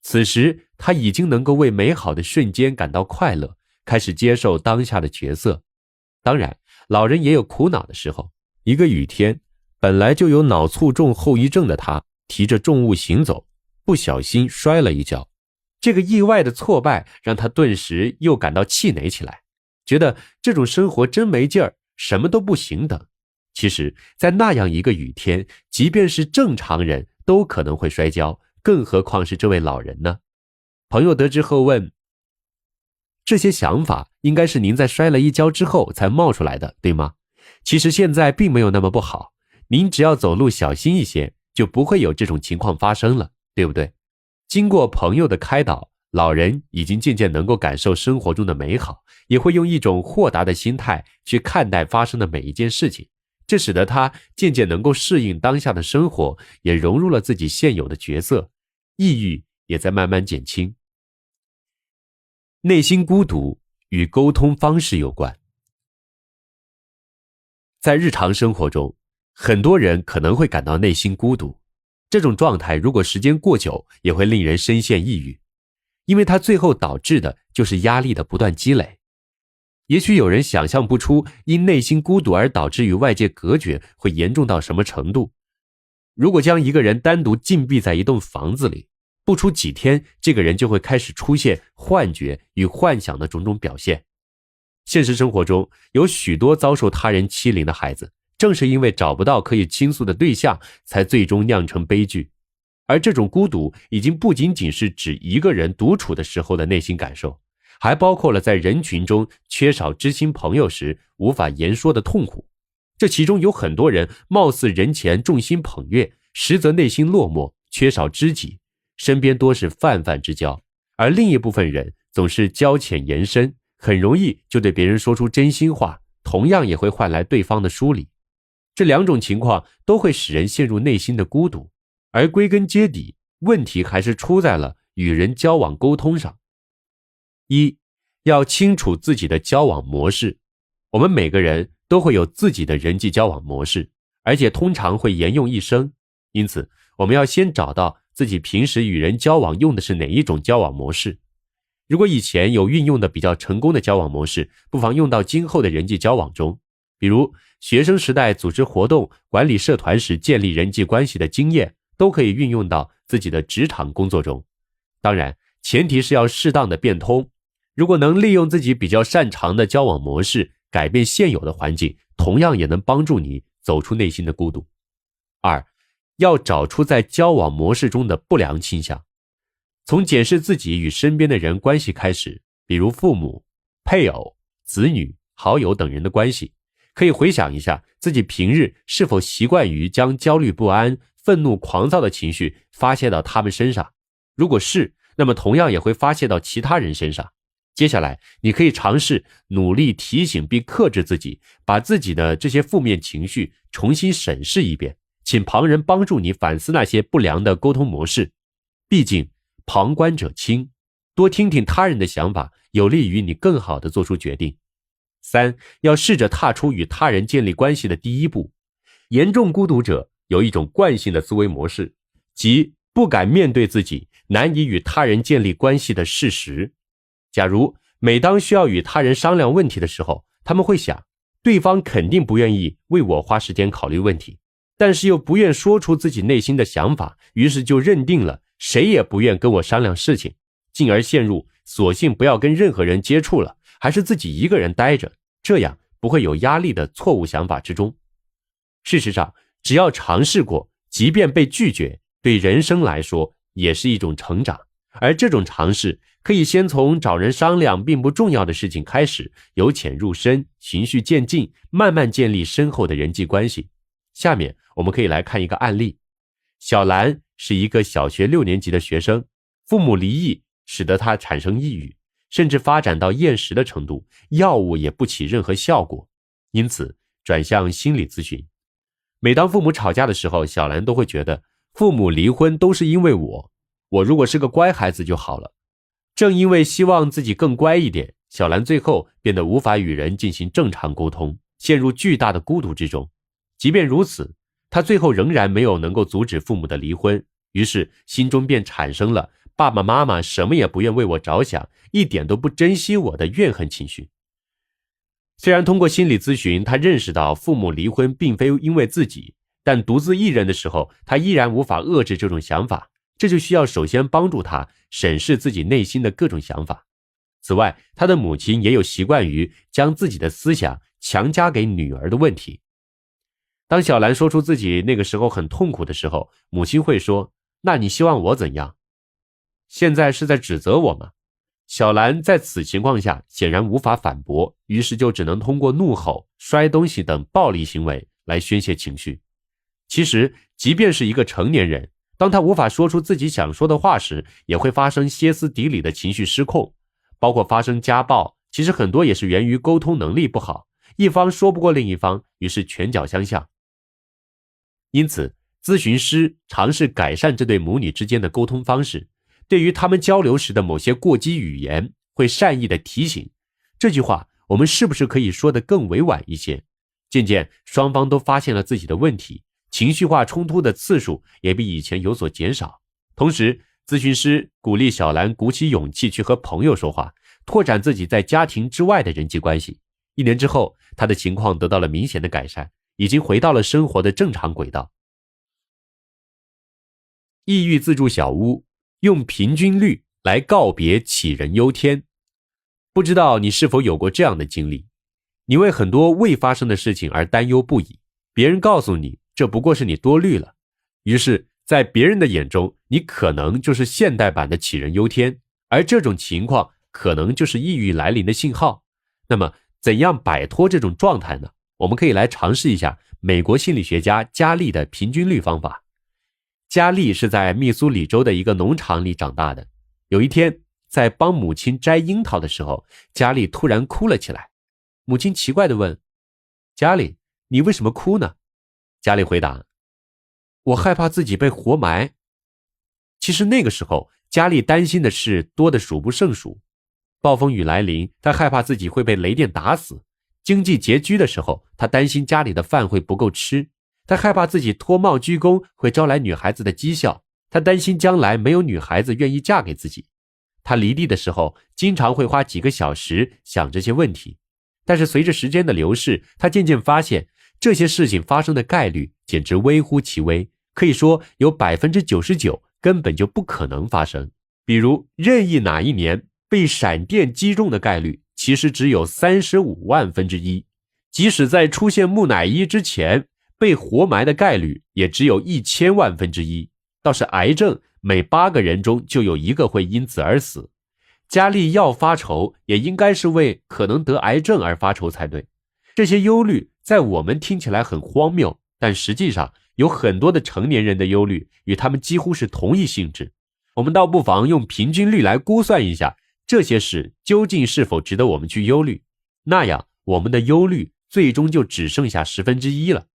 此时他已经能够为美好的瞬间感到快乐，开始接受当下的角色。当然，老人也有苦恼的时候。一个雨天，本来就有脑卒中后遗症的他，提着重物行走，不小心摔了一跤。这个意外的挫败让他顿时又感到气馁起来，觉得这种生活真没劲儿，什么都不行等。其实在那样一个雨天，即便是正常人都可能会摔跤，更何况是这位老人呢？朋友得知后问，这些想法应该是您在摔了一跤之后才冒出来的，对吗？其实现在并没有那么不好，您只要走路小心一些，就不会有这种情况发生了，对不对？经过朋友的开导，老人已经渐渐能够感受生活中的美好，也会用一种豁达的心态去看待发生的每一件事情，这使得他渐渐能够适应当下的生活，也融入了自己现有的角色，抑郁也在慢慢减轻。内心孤独与沟通方式有关。在日常生活中，很多人可能会感到内心孤独，这种状态如果时间过久，也会令人深陷抑郁，因为它最后导致的就是压力的不断积累。也许有人想象不出因内心孤独而导致与外界隔绝会严重到什么程度。如果将一个人单独禁闭在一栋房子里，不出几天，这个人就会开始出现幻觉与幻想的种种表现。现实生活中，有许多遭受他人欺凌的孩子，正是因为找不到可以倾诉的对象，才最终酿成悲剧。而这种孤独已经不仅仅是指一个人独处的时候的内心感受，还包括了在人群中缺少知心朋友时无法言说的痛苦。这其中有很多人貌似人前众星捧月，实则内心落寞，缺少知己，身边多是泛泛之交。而另一部分人总是交浅言深，很容易就对别人说出真心话，同样也会换来对方的疏离。这两种情况都会使人陷入内心的孤独，而归根结底，问题还是出在了与人交往沟通上。一，要清楚自己的交往模式。我们每个人都会有自己的人际交往模式，而且通常会沿用一生。因此，我们要先找到自己平时与人交往用的是哪一种交往模式。如果以前有运用的比较成功的交往模式，不妨用到今后的人际交往中。比如学生时代组织活动、管理社团时建立人际关系的经验，都可以运用到自己的职场工作中。当然，前提是要适当的变通。如果能利用自己比较擅长的交往模式，改变现有的环境，同样也能帮助你走出内心的孤独。二，要找出在交往模式中的不良倾向。从检视自己与身边的人关系开始，比如父母、配偶、子女、好友等人的关系，可以回想一下自己平日是否习惯于将焦虑不安、愤怒狂躁的情绪发泄到他们身上。如果是，那么同样也会发泄到其他人身上。接下来你可以尝试努力提醒并克制自己，把自己的这些负面情绪重新审视一遍，请旁人帮助你反思那些不良的沟通模式。毕竟旁观者清，多听听他人的想法，有利于你更好地做出决定。三，要试着踏出与他人建立关系的第一步。严重孤独者有一种惯性的思维模式，即不敢面对自己难以与他人建立关系的事实。假如每当需要与他人商量问题的时候，他们会想，对方肯定不愿意为我花时间考虑问题，但是又不愿说出自己内心的想法，于是就认定了谁也不愿跟我商量事情，进而陷入索性不要跟任何人接触了，还是自己一个人待着，这样不会有压力的错误想法之中。事实上，只要尝试过，即便被拒绝，对人生来说也是一种成长，而这种尝试可以先从找人商量并不重要的事情开始，由浅入深，循序渐进，慢慢建立深厚的人际关系。下面我们可以来看一个案例。小兰是一个小学6年级的学生，父母离异使得她产生抑郁，甚至发展到厌食的程度，药物也不起任何效果，因此转向心理咨询。每当父母吵架的时候，小兰都会觉得父母离婚都是因为我如果是个乖孩子就好了。正因为希望自己更乖一点，小兰最后变得无法与人进行正常沟通，陷入巨大的孤独之中。即便如此，她最后仍然没有能够阻止父母的离婚，于是心中便产生了爸爸妈妈什么也不愿为我着想，一点都不珍惜我的怨恨情绪。虽然通过心理咨询，她认识到父母离婚并非因为自己，但独自一人的时候，她依然无法遏制这种想法，这就需要首先帮助她审视自己内心的各种想法。此外，她的母亲也有习惯于将自己的思想强加给女儿的问题。当小兰说出自己那个时候很痛苦的时候，母亲会说，那你希望我怎样？现在是在指责我吗？小兰在此情况下显然无法反驳，于是就只能通过怒吼、摔东西等暴力行为来宣泄情绪。其实，即便是一个成年人，当他无法说出自己想说的话时，也会发生歇斯底里的情绪失控，包括发生家暴，其实很多也是源于沟通能力不好，一方说不过另一方，于是拳脚相向。因此，咨询师尝试改善这对母女之间的沟通方式，对于他们交流时的某些过激语言，会善意的提醒，这句话我们是不是可以说得更委婉一些？渐渐，双方都发现了自己的问题，情绪化冲突的次数也比以前有所减少。同时，咨询师鼓励小兰鼓起勇气去和朋友说话，拓展自己在家庭之外的人际关系。1年之后，她的情况得到了明显的改善，已经回到了生活的正常轨道。抑郁自助小屋，用平均律来告别杞人忧天。不知道你是否有过这样的经历，你为很多未发生的事情而担忧不已，别人告诉你这不过是你多虑了，于是在别人的眼中，你可能就是现代版的杞人忧天，而这种情况可能就是抑郁来临的信号。那么怎样摆脱这种状态呢？我们可以来尝试一下美国心理学家加利的平均律方法。加利是在密苏里州的一个农场里长大的。有一天，在帮母亲摘樱桃的时候，加利突然哭了起来。母亲奇怪地问，加利，你为什么哭呢？加利回答，我害怕自己被活埋。其实那个时候，加利担心的事多得数不胜数。暴风雨来临，他害怕自己会被雷电打死；经济拮据的时候，他担心家里的饭会不够吃；他害怕自己脱帽鞠躬会招来女孩子的讥笑；他担心将来没有女孩子愿意嫁给自己。他离地的时候，经常会花几个小时想这些问题。但是随着时间的流逝，他渐渐发现，这些事情发生的概率简直微乎其微，可以说有 99% 根本就不可能发生。比如任意哪一年被闪电击中的概率其实只有35万分之一，即使在出现木乃伊之前，被活埋的概率也只有1000万分之一。倒是癌症，每8个人中就有1个会因此而死。加利要发愁，也应该是为可能得癌症而发愁才对。这些忧虑在我们听起来很荒谬，但实际上有很多的成年人的忧虑与他们几乎是同一性质。我们倒不妨用平均律来估算一下，这些事究竟是否值得我们去忧虑，那样我们的忧虑最终就只剩下1/10了。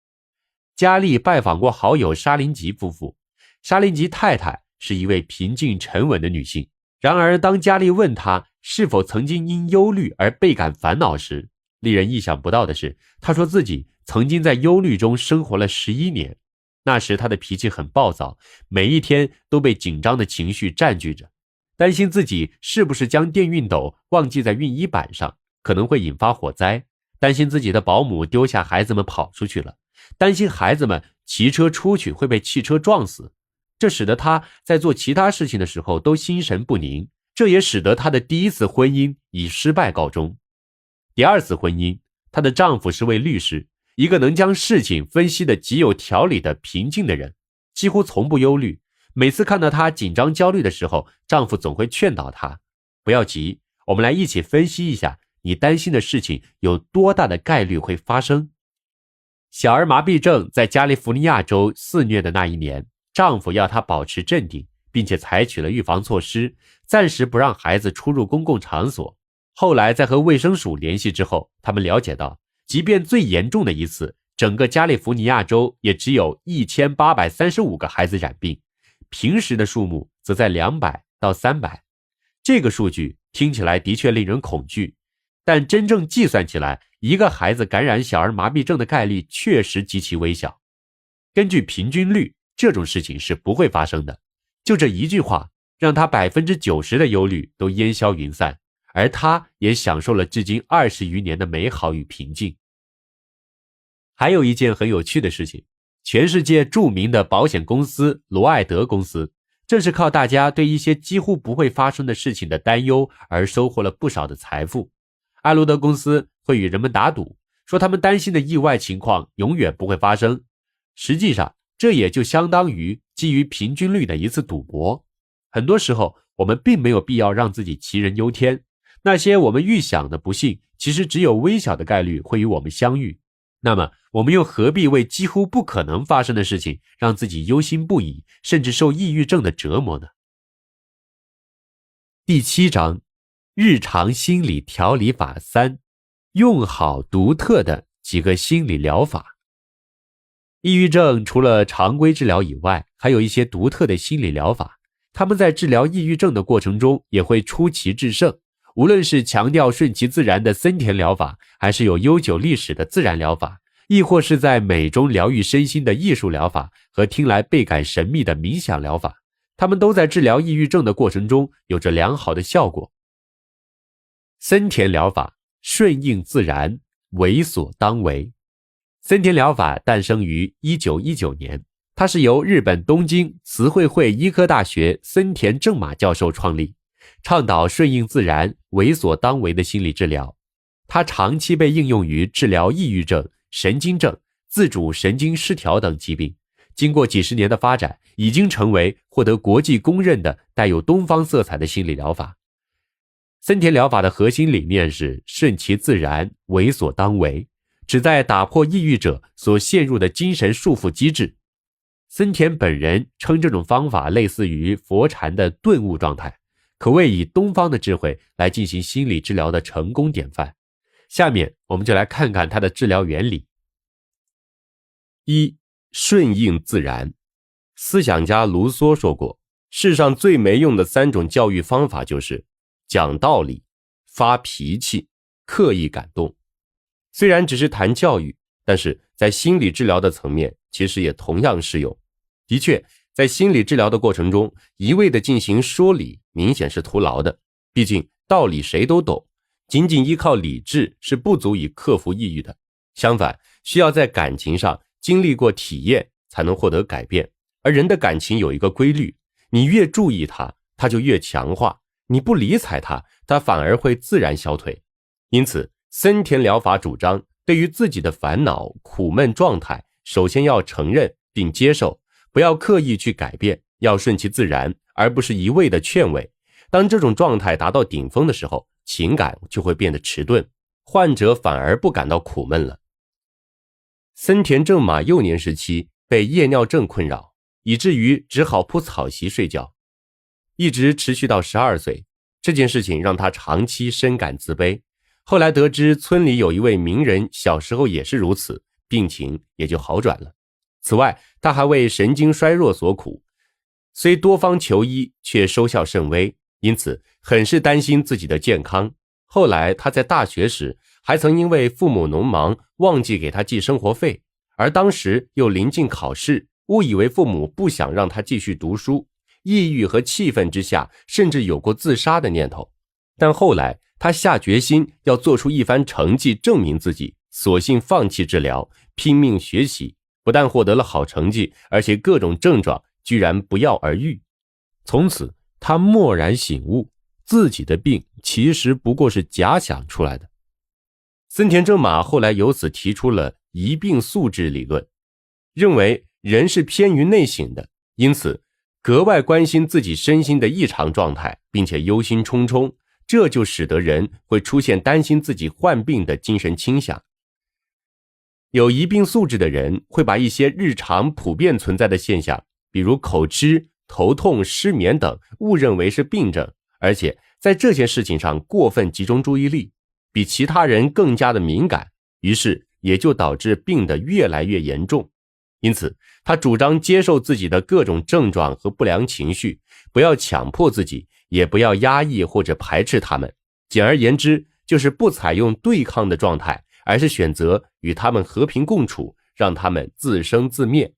加利拜访过好友沙林吉夫妇，沙林吉太太是一位平静沉稳的女性。然而当加利问她是否曾经因忧虑而倍感烦恼时，令人意想不到的是，她说自己曾经在忧虑中生活了11年。那时她的脾气很暴躁，每一天都被紧张的情绪占据着，担心自己是不是将电熨斗忘记在熨衣板上，可能会引发火灾，担心自己的保姆丢下孩子们跑出去了，担心孩子们骑车出去会被汽车撞死。这使得她在做其他事情的时候都心神不宁，这也使得她的第一次婚姻以失败告终。第二次婚姻，她的丈夫是位律师，一个能将事情分析得极有条理的平静的人，几乎从不忧虑。每次看到她紧张焦虑的时候，丈夫总会劝导她，不要急，我们来一起分析一下你担心的事情有多大的概率会发生。小儿麻痹症在加利福尼亚州肆虐的那一年，丈夫要她保持镇定，并且采取了预防措施，暂时不让孩子出入公共场所。后来在和卫生署联系之后，他们了解到，即便最严重的一次，整个加利福尼亚州也只有1835个孩子染病，平时的数目则在200到300。这个数据听起来的确令人恐惧，但真正计算起来，一个孩子感染小儿麻痹症的概率确实极其微小。根据平均率，这种事情是不会发生的。就这一句话，让他90%的忧虑都烟消云散，而他也享受了至今20余年的美好与平静。还有一件很有趣的事情，全世界著名的保险公司罗艾德公司，正是靠大家对一些几乎不会发生的事情的担忧而收获了不少的财富。艾罗德公司会与人们打赌，说他们担心的意外情况永远不会发生。实际上，这也就相当于基于平均率的一次赌博。很多时候，我们并没有必要让自己杞人忧天，那些我们预想的不幸，其实只有微小的概率会与我们相遇。那么，我们又何必为几乎不可能发生的事情让自己忧心不已，甚至受抑郁症的折磨呢？第7章，日常心理调理法3，用好独特的几个心理疗法。抑郁症除了常规治疗以外，还有一些独特的心理疗法，他们在治疗抑郁症的过程中也会出奇制胜。无论是强调顺其自然的森田疗法，还是有悠久历史的自然疗法，亦或是在美中疗愈身心的艺术疗法和听来倍感神秘的冥想疗法，他们都在治疗抑郁症的过程中有着良好的效果。森田疗法，顺应自然，为所当为。森田疗法诞生于1919年，它是由日本东京慈惠会医科大学森田正马教授创立，倡导顺应自然、为所当为的心理治疗。它长期被应用于治疗抑郁症、神经症、自主神经失调等疾病，经过几十年的发展，已经成为获得国际公认的带有东方色彩的心理疗法。森田疗法的核心理念是顺其自然，为所当为，旨在打破抑郁者所陷入的精神束缚机制。森田本人称这种方法类似于佛禅的顿悟状态，可谓以东方的智慧来进行心理治疗的成功典范。下面我们就来看看它的治疗原理。1. 顺应自然。思想家卢梭说过，世上最没用的3种教育方法就是讲道理、发脾气、刻意感动。虽然只是谈教育，但是在心理治疗的层面其实也同样适用。的确，在心理治疗的过程中，一味的进行说理明显是徒劳的，毕竟道理谁都懂，仅仅依靠理智是不足以克服抑郁的。相反，需要在感情上经历过体验才能获得改变。而人的感情有一个规律，你越注意它，它就越强化；你不理睬它，它反而会自然消退。因此，森田疗法主张，对于自己的烦恼、苦闷状态，首先要承认并接受，不要刻意去改变，要顺其自然，而不是一味的劝慰。当这种状态达到顶峰的时候，情感就会变得迟钝，患者反而不感到苦闷了。森田正马幼年时期被夜尿症困扰，以至于只好铺草席睡觉，一直持续到12岁。这件事情让他长期深感自卑。后来得知村里有一位名人小时候也是如此，病情也就好转了。此外，他还为神经衰弱所苦，虽多方求医，却收效甚微，因此很是担心自己的健康。后来他在大学时还曾因为父母农忙忘记给他寄生活费，而当时又临近考试，误以为父母不想让他继续读书，抑郁和气愤之下，甚至有过自杀的念头。但后来他下决心要做出一番成绩证明自己，索性放弃治疗，拼命学习，不但获得了好成绩，而且各种症状居然不药而愈。从此他蓦然醒悟，自己的病其实不过是假想出来的。森田正马后来由此提出了疑病素质理论，认为人是偏于内省的，因此格外关心自己身心的异常状态，并且忧心忡忡，这就使得人会出现担心自己患病的精神倾向。有疑病素质的人会把一些日常普遍存在的现象，比如口吃、头痛、失眠等误认为是病症，而且在这些事情上过分集中注意力，比其他人更加的敏感，于是也就导致病得越来越严重。因此他主张接受自己的各种症状和不良情绪，不要强迫自己，也不要压抑或者排斥他们，简而言之就是不采用对抗的状态，而是选择与他们和平共处，让他们自生自灭。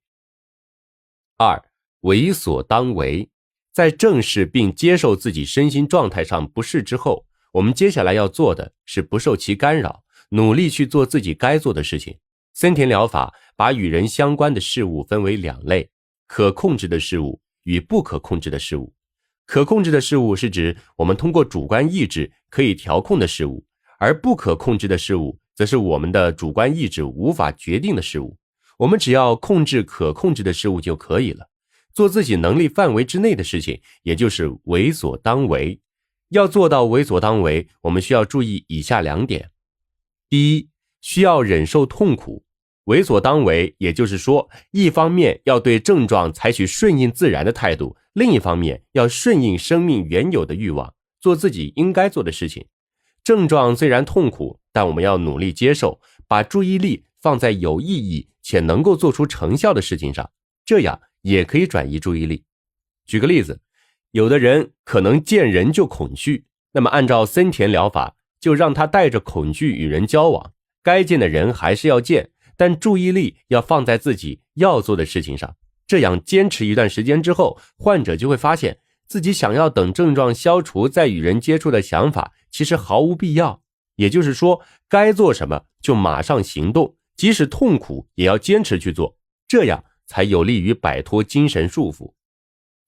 2. 为所当为。在正视并接受自己身心状态上不适之后，我们接下来要做的是不受其干扰，努力去做自己该做的事情。森田疗法把与人相关的事物分为2类，可控制的事物与不可控制的事物。可控制的事物是指我们通过主观意志可以调控的事物，而不可控制的事物则是我们的主观意志无法决定的事物。我们只要控制可控制的事物就可以了，做自己能力范围之内的事情，也就是为所当为。要做到为所当为，我们需要注意以下2点。第一，需要忍受痛苦。为所当为，也就是说，一方面要对症状采取顺应自然的态度，另一方面要顺应生命原有的欲望，做自己应该做的事情。症状虽然痛苦，但我们要努力接受，把注意力放在有意义且能够做出成效的事情上，这样也可以转移注意力。举个例子，有的人可能见人就恐惧，那么按照森田疗法，就让他带着恐惧与人交往，该见的人还是要见，但注意力要放在自己要做的事情上。这样坚持一段时间之后，患者就会发现自己想要等症状消除再与人接触的想法其实毫无必要，也就是说，该做什么就马上行动，即使痛苦也要坚持去做，这样才有利于摆脱精神束缚。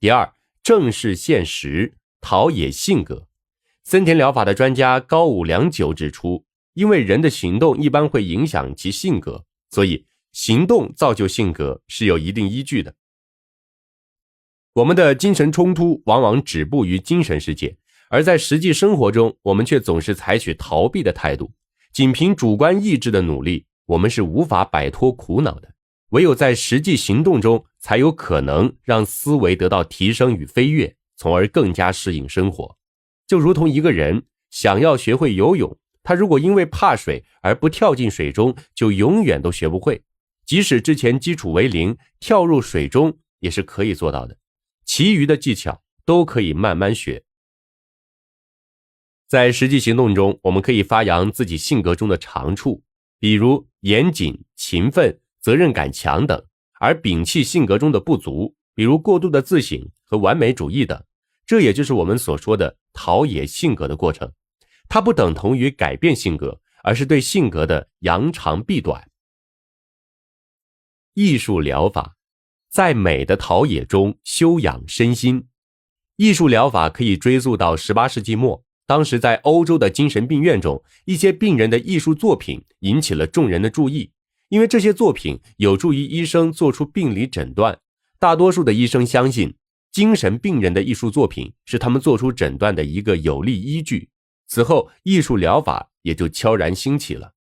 第二，正视现实，陶冶性格。森田疗法的专家高武良久指出，因为人的行动一般会影响其性格，所以行动造就性格是有一定依据的。我们的精神冲突往往止步于精神世界，而在实际生活中，我们却总是采取逃避的态度。仅凭主观意志的努力，我们是无法摆脱苦恼的。唯有在实际行动中，才有可能让思维得到提升与飞跃，从而更加适应生活。就如同一个人想要学会游泳，他如果因为怕水而不跳进水中，就永远都学不会。即使之前基础为0，跳入水中也是可以做到的。其余的技巧都可以慢慢学。在实际行动中，我们可以发扬自己性格中的长处，比如严谨、勤奋、责任感强等，而摒弃性格中的不足，比如过度的自省和完美主义等。这也就是我们所说的陶冶性格的过程。它不等同于改变性格，而是对性格的扬长避短。艺术疗法，在美的陶冶中修养身心。艺术疗法可以追溯到18世纪末，当时在欧洲的精神病院中，一些病人的艺术作品引起了众人的注意，因为这些作品有助于医生做出病理诊断。大多数的医生相信，精神病人的艺术作品是他们做出诊断的一个有力依据。此后，艺术疗法也就悄然兴起了。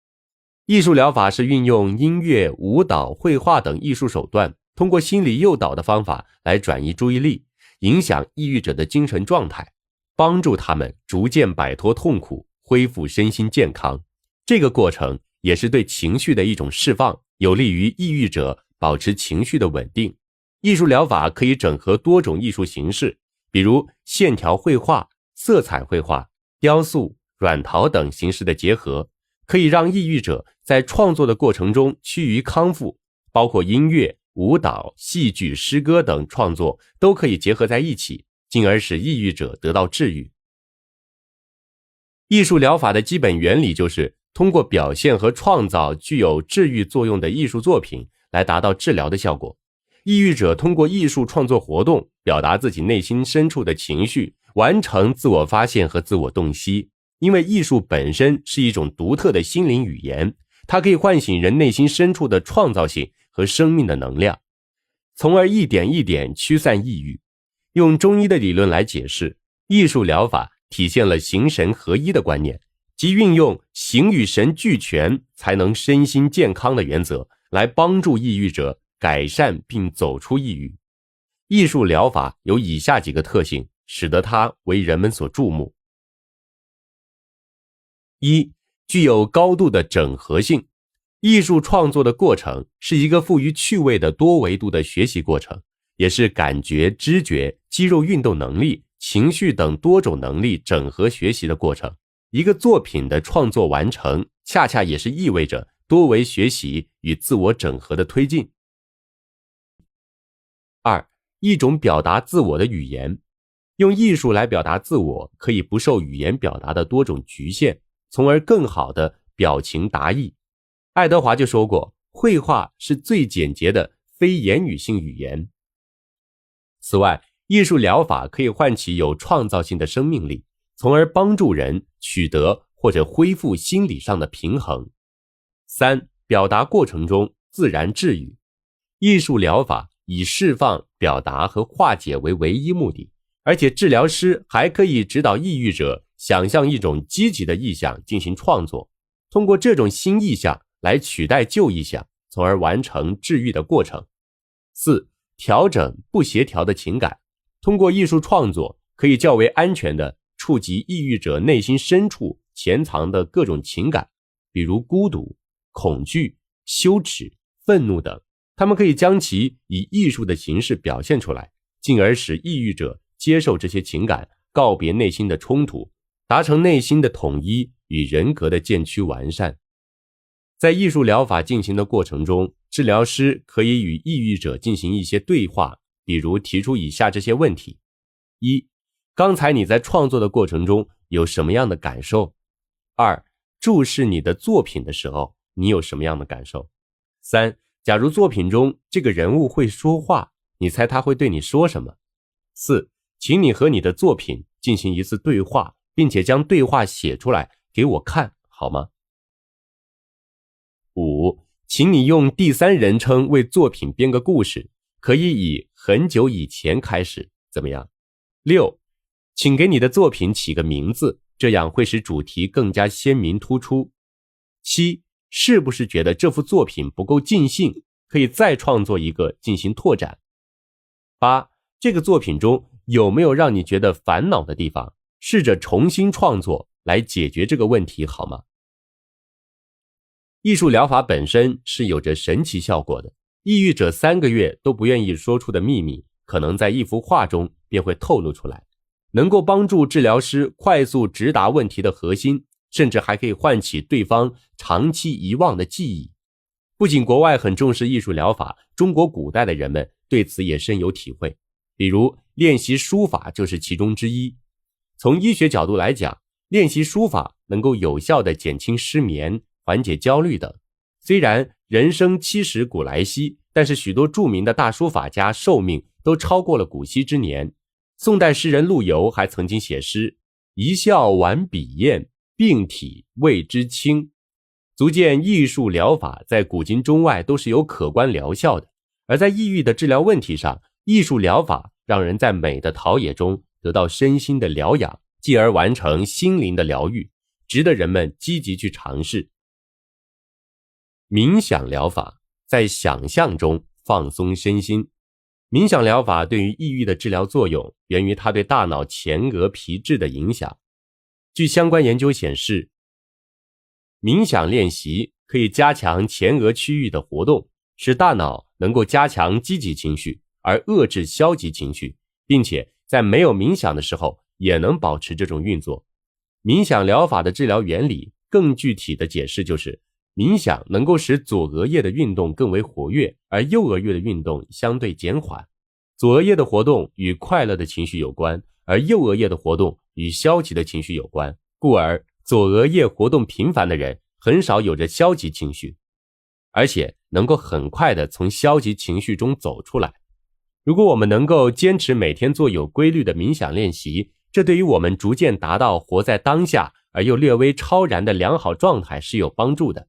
艺术疗法是运用音乐、舞蹈、绘画等艺术手段，通过心理诱导的方法来转移注意力，影响抑郁者的精神状态，帮助他们逐渐摆脱痛苦，恢复身心健康。这个过程也是对情绪的一种释放，有利于抑郁者保持情绪的稳定。艺术疗法可以整合多种艺术形式，比如线条绘画、色彩绘画、雕塑、软陶等形式的结合，可以让抑郁者在创作的过程中趋于康复，包括音乐、舞蹈、戏剧、诗歌等创作都可以结合在一起，进而使抑郁者得到治愈。艺术疗法的基本原理就是通过表现和创造具有治愈作用的艺术作品来达到治疗的效果。抑郁者通过艺术创作活动表达自己内心深处的情绪，完成自我发现和自我洞悉。因为艺术本身是一种独特的心灵语言，它可以唤醒人内心深处的创造性和生命的能量，从而一点一点驱散抑郁。用中医的理论来解释，艺术疗法体现了形神合一的观念，即运用形与神俱全才能身心健康的原则，来帮助抑郁者改善并走出抑郁。艺术疗法有以下几个特性，使得它为人们所注目。一、具有高度的整合性。艺术创作的过程是一个富于趣味的多维度的学习过程，也是感觉、知觉、肌肉运动能力、情绪等多种能力整合学习的过程。一个作品的创作完成，恰恰也是意味着多维学习与自我整合的推进。二、一种表达自我的语言。用艺术来表达自我，可以不受语言表达的多种局限，从而更好地表情达意。爱德华就说过，绘画是最简洁的非言语性语言。此外，艺术疗法可以唤起有创造性的生命力，从而帮助人取得或者恢复心理上的平衡。三、表达过程中自然治愈。艺术疗法以释放、表达和化解为唯一目的，而且治疗师还可以指导抑郁者想象一种积极的意象进行创作，通过这种新意象来取代旧意象，从而完成治愈的过程。四、调整不协调的情感。通过艺术创作，可以较为安全地触及抑郁者内心深处潜藏的各种情感，比如孤独、恐惧、羞耻、愤怒等。他们可以将其以艺术的形式表现出来，进而使抑郁者接受这些情感，告别内心的冲突，达成内心的统一与人格的渐趋完善。在艺术疗法进行的过程中，治疗师可以与抑郁者进行一些对话，比如提出以下这些问题：一、刚才你在创作的过程中有什么样的感受？二、注视你的作品的时候，你有什么样的感受？三、假如作品中这个人物会说话，你猜他会对你说什么？四、请你和你的作品进行一次对话，并且将对话写出来给我看，好吗？五、请你用第三人称为作品编个故事，可以以很久以前开始，怎么样？六、请给你的作品起个名字，这样会使主题更加鲜明突出。七、是不是觉得这幅作品不够尽兴，可以再创作一个进行拓展？八、这个作品中有没有让你觉得烦恼的地方？试着重新创作来解决这个问题，好吗？艺术疗法本身是有着神奇效果的，抑郁者3个月都不愿意说出的秘密，可能在一幅画中便会透露出来，能够帮助治疗师快速直达问题的核心，甚至还可以唤起对方长期遗忘的记忆。不仅国外很重视艺术疗法，中国古代的人们对此也深有体会，比如练习书法就是其中之一。从医学角度来讲，练习书法能够有效地减轻失眠、缓解焦虑等。虽然人生70古来稀，但是许多著名的大书法家寿命都超过了古稀之年。宋代诗人陆游还曾经写诗：一笑挽笔砚，病体谓之轻，足见艺术疗法在古今中外都是有可观疗效的。而在抑郁的治疗问题上，艺术疗法让人在美的陶冶中得到身心的疗养，继而完成心灵的疗愈，值得人们积极去尝试。冥想疗法，在想象中放松身心。冥想疗法对于抑郁的治疗作用源于它对大脑前额皮质的影响。据相关研究显示，冥想练习可以加强前额区域的活动，使大脑能够加强积极情绪，而遏制消极情绪，并且在没有冥想的时候也能保持这种运作。冥想疗法的治疗原理更具体的解释就是，冥想能够使左额叶的运动更为活跃，而右额叶的运动相对减缓。左额叶的活动与快乐的情绪有关，而右额叶的活动与消极的情绪有关，故而左额叶活动频繁的人很少有着消极情绪，而且能够很快地从消极情绪中走出来。如果我们能够坚持每天做有规律的冥想练习，这对于我们逐渐达到活在当下而又略微超然的良好状态是有帮助的。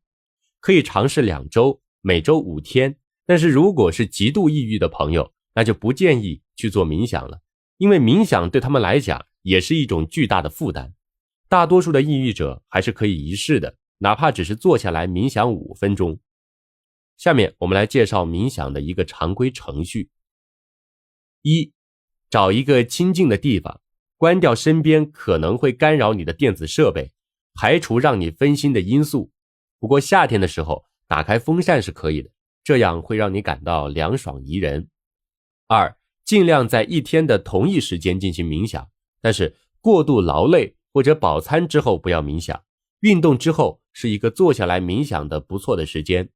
可以尝试2周，每周5天，但是如果是极度抑郁的朋友，那就不建议去做冥想了，因为冥想对他们来讲也是一种巨大的负担。大多数的抑郁者还是可以一试的，哪怕只是坐下来冥想5分钟。下面我们来介绍冥想的一个常规程序。1. 找一个清静的地方，关掉身边可能会干扰你的电子设备，排除让你分心的因素。不过夏天的时候打开风扇是可以的，这样会让你感到凉爽宜人。2. 尽量在一天的同一时间进行冥想，但是过度劳累或者饱餐之后不要冥想，运动之后是一个坐下来冥想的不错的时间。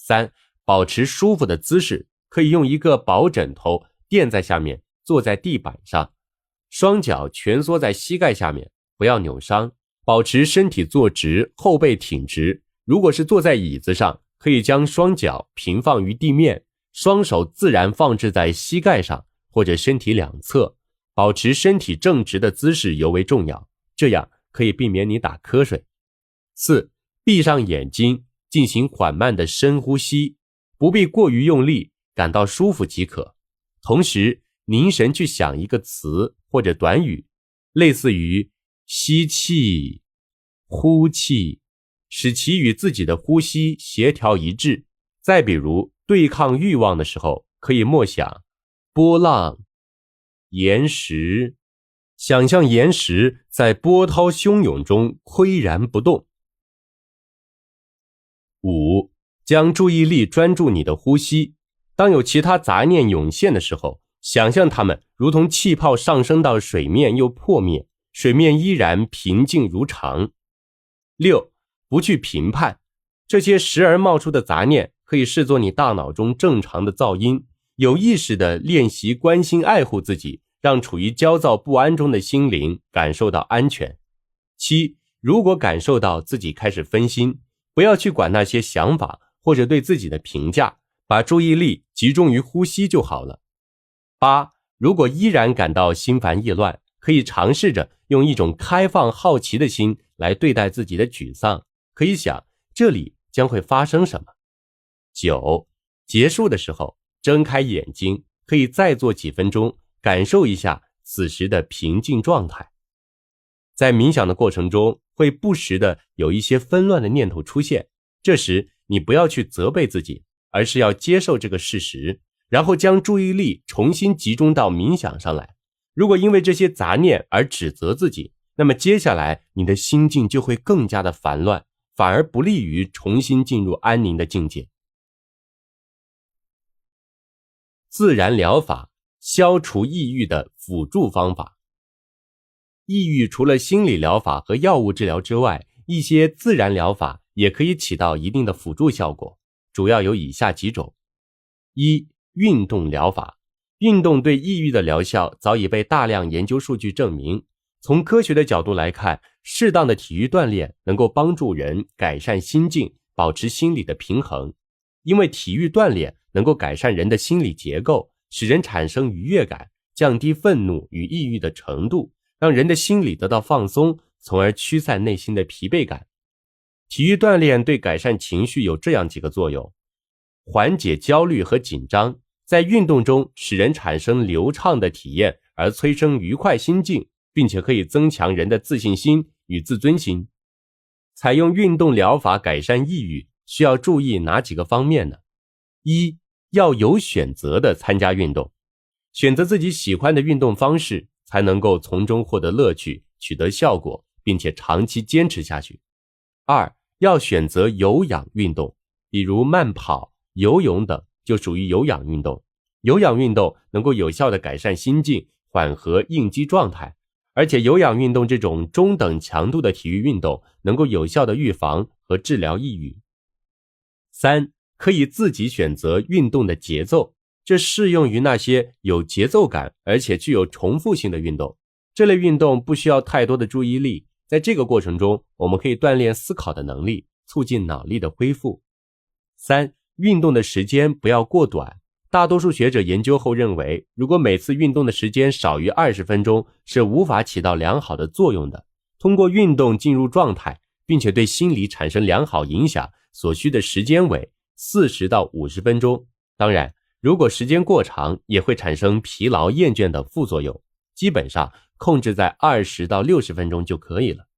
3. 保持舒服的姿势，可以用一个薄枕头垫在下面，坐在地板上，双脚蜷缩在膝盖下面，不要扭伤，保持身体坐直，后背挺直。如果是坐在椅子上，可以将双脚平放于地面，双手自然放置在膝盖上或者身体两侧，保持身体正直的姿势尤为重要，这样可以避免你打瞌睡。4. 闭上眼睛，进行缓慢的深呼吸，不必过于用力，感到舒服即可。同时凝神去想一个词或者短语，类似于吸气、呼气，使其与自己的呼吸协调一致。再比如对抗欲望的时候，可以默想波浪、岩石，想象岩石在波涛汹涌中岿然不动。5. 将注意力专注你的呼吸，当有其他杂念涌现的时候，想象它们如同气泡上升到水面又破灭，水面依然平静如常。6. 不去评判，这些时而冒出的杂念可以视作你大脑中正常的噪音，有意识地练习关心爱护自己，让处于焦躁不安中的心灵感受到安全。7. 如果感受到自己开始分心，不要去管那些想法或者对自己的评价，把注意力集中于呼吸就好了。8. 如果依然感到心烦意乱，可以尝试着用一种开放好奇的心来对待自己的沮丧，可以想这里将会发生什么。9. 结束的时候睁开眼睛，可以再做几分钟，感受一下此时的平静状态。在冥想的过程中，会不时的有一些纷乱的念头出现，这时你不要去责备自己，而是要接受这个事实，然后将注意力重新集中到冥想上来。如果因为这些杂念而指责自己，那么接下来你的心境就会更加的烦乱，反而不利于重新进入安宁的境界。自然疗法，消除抑郁的辅助方法。抑郁除了心理疗法和药物治疗之外，一些自然疗法也可以起到一定的辅助效果，主要有以下几种。1. 运动疗法。运动对抑郁的疗效早已被大量研究数据证明。从科学的角度来看，适当的体育锻炼能够帮助人改善心境，保持心理的平衡。因为体育锻炼能够改善人的心理结构，使人产生愉悦感，降低愤怒与抑郁的程度，让人的心理得到放松，从而驱散内心的疲惫感。体育锻炼对改善情绪有这样几个作用：缓解焦虑和紧张，在运动中使人产生流畅的体验，而催生愉快心境，并且可以增强人的自信心与自尊心。采用运动疗法改善抑郁，需要注意哪几个方面呢？1. 要有选择的参加运动，选择自己喜欢的运动方式，才能够从中获得乐趣，取得效果，并且长期坚持下去。2. 要选择有氧运动，比如慢跑、游泳等就属于有氧运动。有氧运动能够有效地改善心境，缓和应激状态，而且有氧运动这种中等强度的体育运动能够有效的预防和治疗抑郁。3. 可以自己选择运动的节奏，这适用于那些有节奏感而且具有重复性的运动。这类运动不需要太多的注意力，在这个过程中我们可以锻炼思考的能力，促进脑力的恢复。3. 运动的时间不要过短。大多数学者研究后认为，如果每次运动的时间少于20分钟，是无法起到良好的作用的。通过运动进入状态，并且对心理产生良好影响，所需的时间为40到50分钟。当然，如果时间过长，也会产生疲劳、厌倦等副作用，基本上控制在20到60分钟就可以了。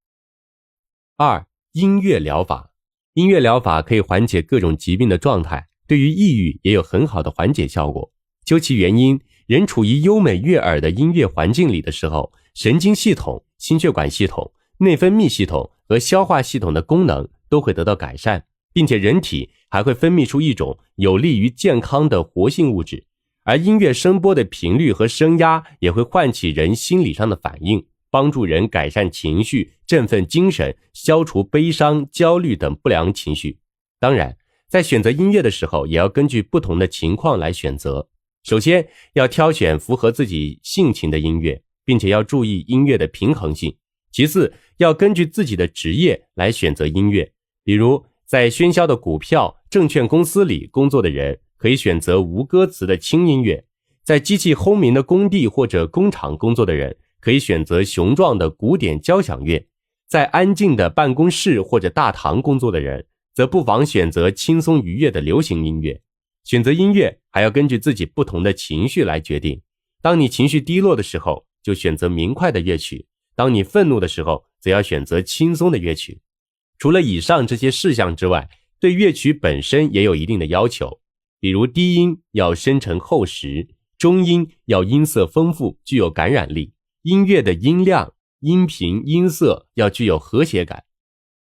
2. 音乐疗法。音乐疗法可以缓解各种疾病的状态，对于抑郁也有很好的缓解效果。究其原因，人处于优美悦耳的音乐环境里的时候，神经系统、心血管系统、内分泌系统和消化系统的功能都会得到改善，并且人体还会分泌出一种有利于健康的活性物质，而音乐声波的频率和声压也会唤起人心理上的反应，帮助人改善情绪，振奋精神，消除悲伤、焦虑等不良情绪。当然，在选择音乐的时候，也要根据不同的情况来选择。首先，要挑选符合自己性情的音乐，并且要注意音乐的平衡性。其次，要根据自己的职业来选择音乐，比如在喧嚣的股票、证券公司里工作的人，可以选择无歌词的轻音乐；在机器轰鸣的工地或者工厂工作的人，可以选择雄壮的古典交响乐；在安静的办公室或者大堂工作的人，则不妨选择轻松愉悦的流行音乐。选择音乐还要根据自己不同的情绪来决定。当你情绪低落的时候，就选择明快的乐曲；当你愤怒的时候，则要选择轻松的乐曲。除了以上这些事项之外，对乐曲本身也有一定的要求，比如低音要深沉厚实，中音要音色丰富，具有感染力，音乐的音量、音频、音色要具有和谐感。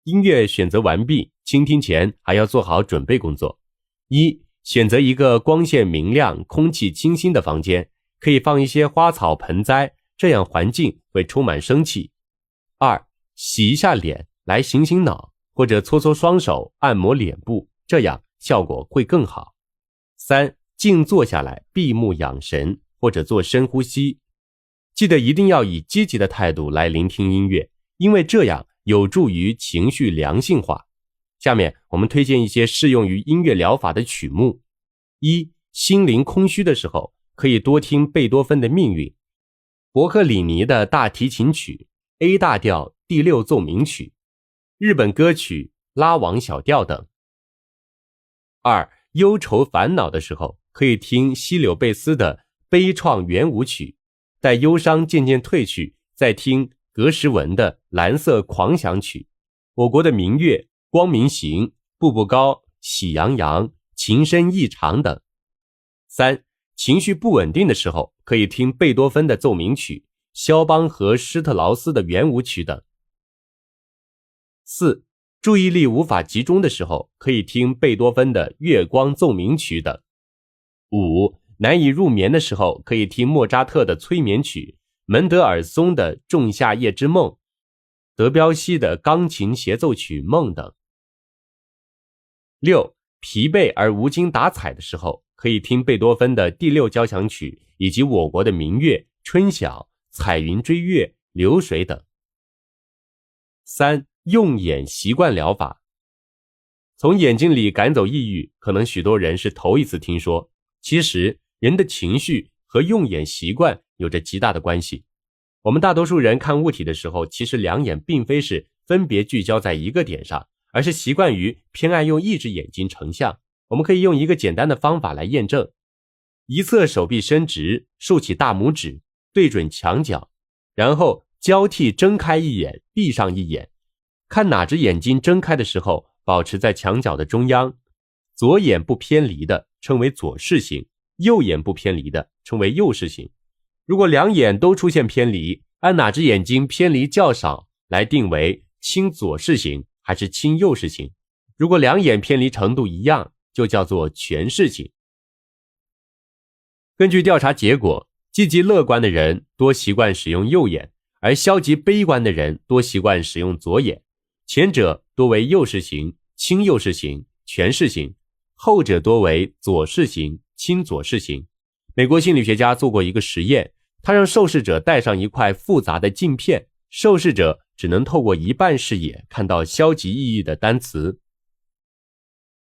音乐选择完毕，倾听前还要做好准备工作。1. 选择一个光线明亮、空气清新的房间，可以放一些花草盆栽，这样环境会充满生气。2. 洗一下脸来醒醒脑，或者搓搓双手，按摩脸部，这样效果会更好。3. 静坐下来，闭目养神，或者做深呼吸。记得一定要以积极的态度来聆听音乐，因为这样有助于情绪良性化。下面我们推荐一些适用于音乐疗法的曲目。1. 心灵空虚的时候，可以多听贝多芬的命运，伯克里尼的大提琴曲， A 大调第6奏鸣曲，日本歌曲拉网小调等。2. 忧愁烦恼的时候，可以听西柳贝斯的悲怆圆舞曲，待忧伤渐渐退去，再听格什文的蓝色狂想曲，我国的民乐光明行、步步高、喜羊羊、情深意长等。3. 情绪不稳定的时候，可以听贝多芬的奏鸣曲、肖邦和施特劳斯的圆舞曲等。4. 注意力无法集中的时候，可以听贝多芬的月光奏鸣曲等。5. 难以入眠的时候，可以听莫扎特的催眠曲、门德尔松的仲夏夜之梦、德彪西的钢琴协奏曲梦等。6. 疲惫而无精打采的时候，可以听贝多芬的第6交响曲以及我国的民乐春晓、彩云追月、流水等。3. 用眼习惯疗法。从眼睛里赶走抑郁，可能许多人是头一次听说。其实人的情绪和用眼习惯有着极大的关系。我们大多数人看物体的时候，其实两眼并非是分别聚焦在一个点上，而是习惯于偏爱用一只眼睛成像。我们可以用一个简单的方法来验证。一侧手臂伸直，竖起大拇指，对准墙角，然后交替睁开一眼，闭上一眼。看哪只眼睛睁开的时候，保持在墙角的中央。左眼不偏离的称为左视型，右眼不偏离的称为右视型。如果两眼都出现偏离，按哪只眼睛偏离较少来定为轻左视型还是轻右视型。如果两眼偏离程度一样，就叫做全视型。根据调查结果，积极乐观的人多习惯使用右眼，而消极悲观的人多习惯使用左眼，前者多为右视型、轻右视型、全视型，后者多为左视型、轻左视型。美国心理学家做过一个实验，他让受试者戴上一块复杂的镜片，受试者只能透过一半视野看到消极意义的单词。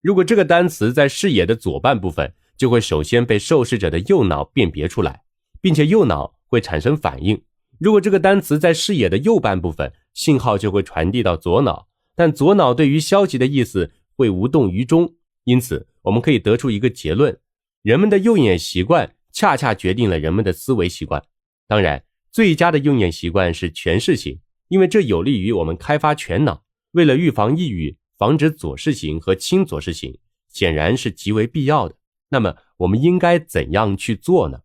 如果这个单词在视野的左半部分，就会首先被受试者的右脑辨别出来，并且右脑会产生反应。如果这个单词在视野的右半部分，信号就会传递到左脑，但左脑对于消极的意思会无动于衷。因此，我们可以得出一个结论：人们的右眼习惯恰恰决定了人们的思维习惯。当然，最佳的右眼习惯是全视型，因为这有利于我们开发全脑。为了预防抑郁，防止左视型和轻左视型，显然是极为必要的。那么，我们应该怎样去做呢？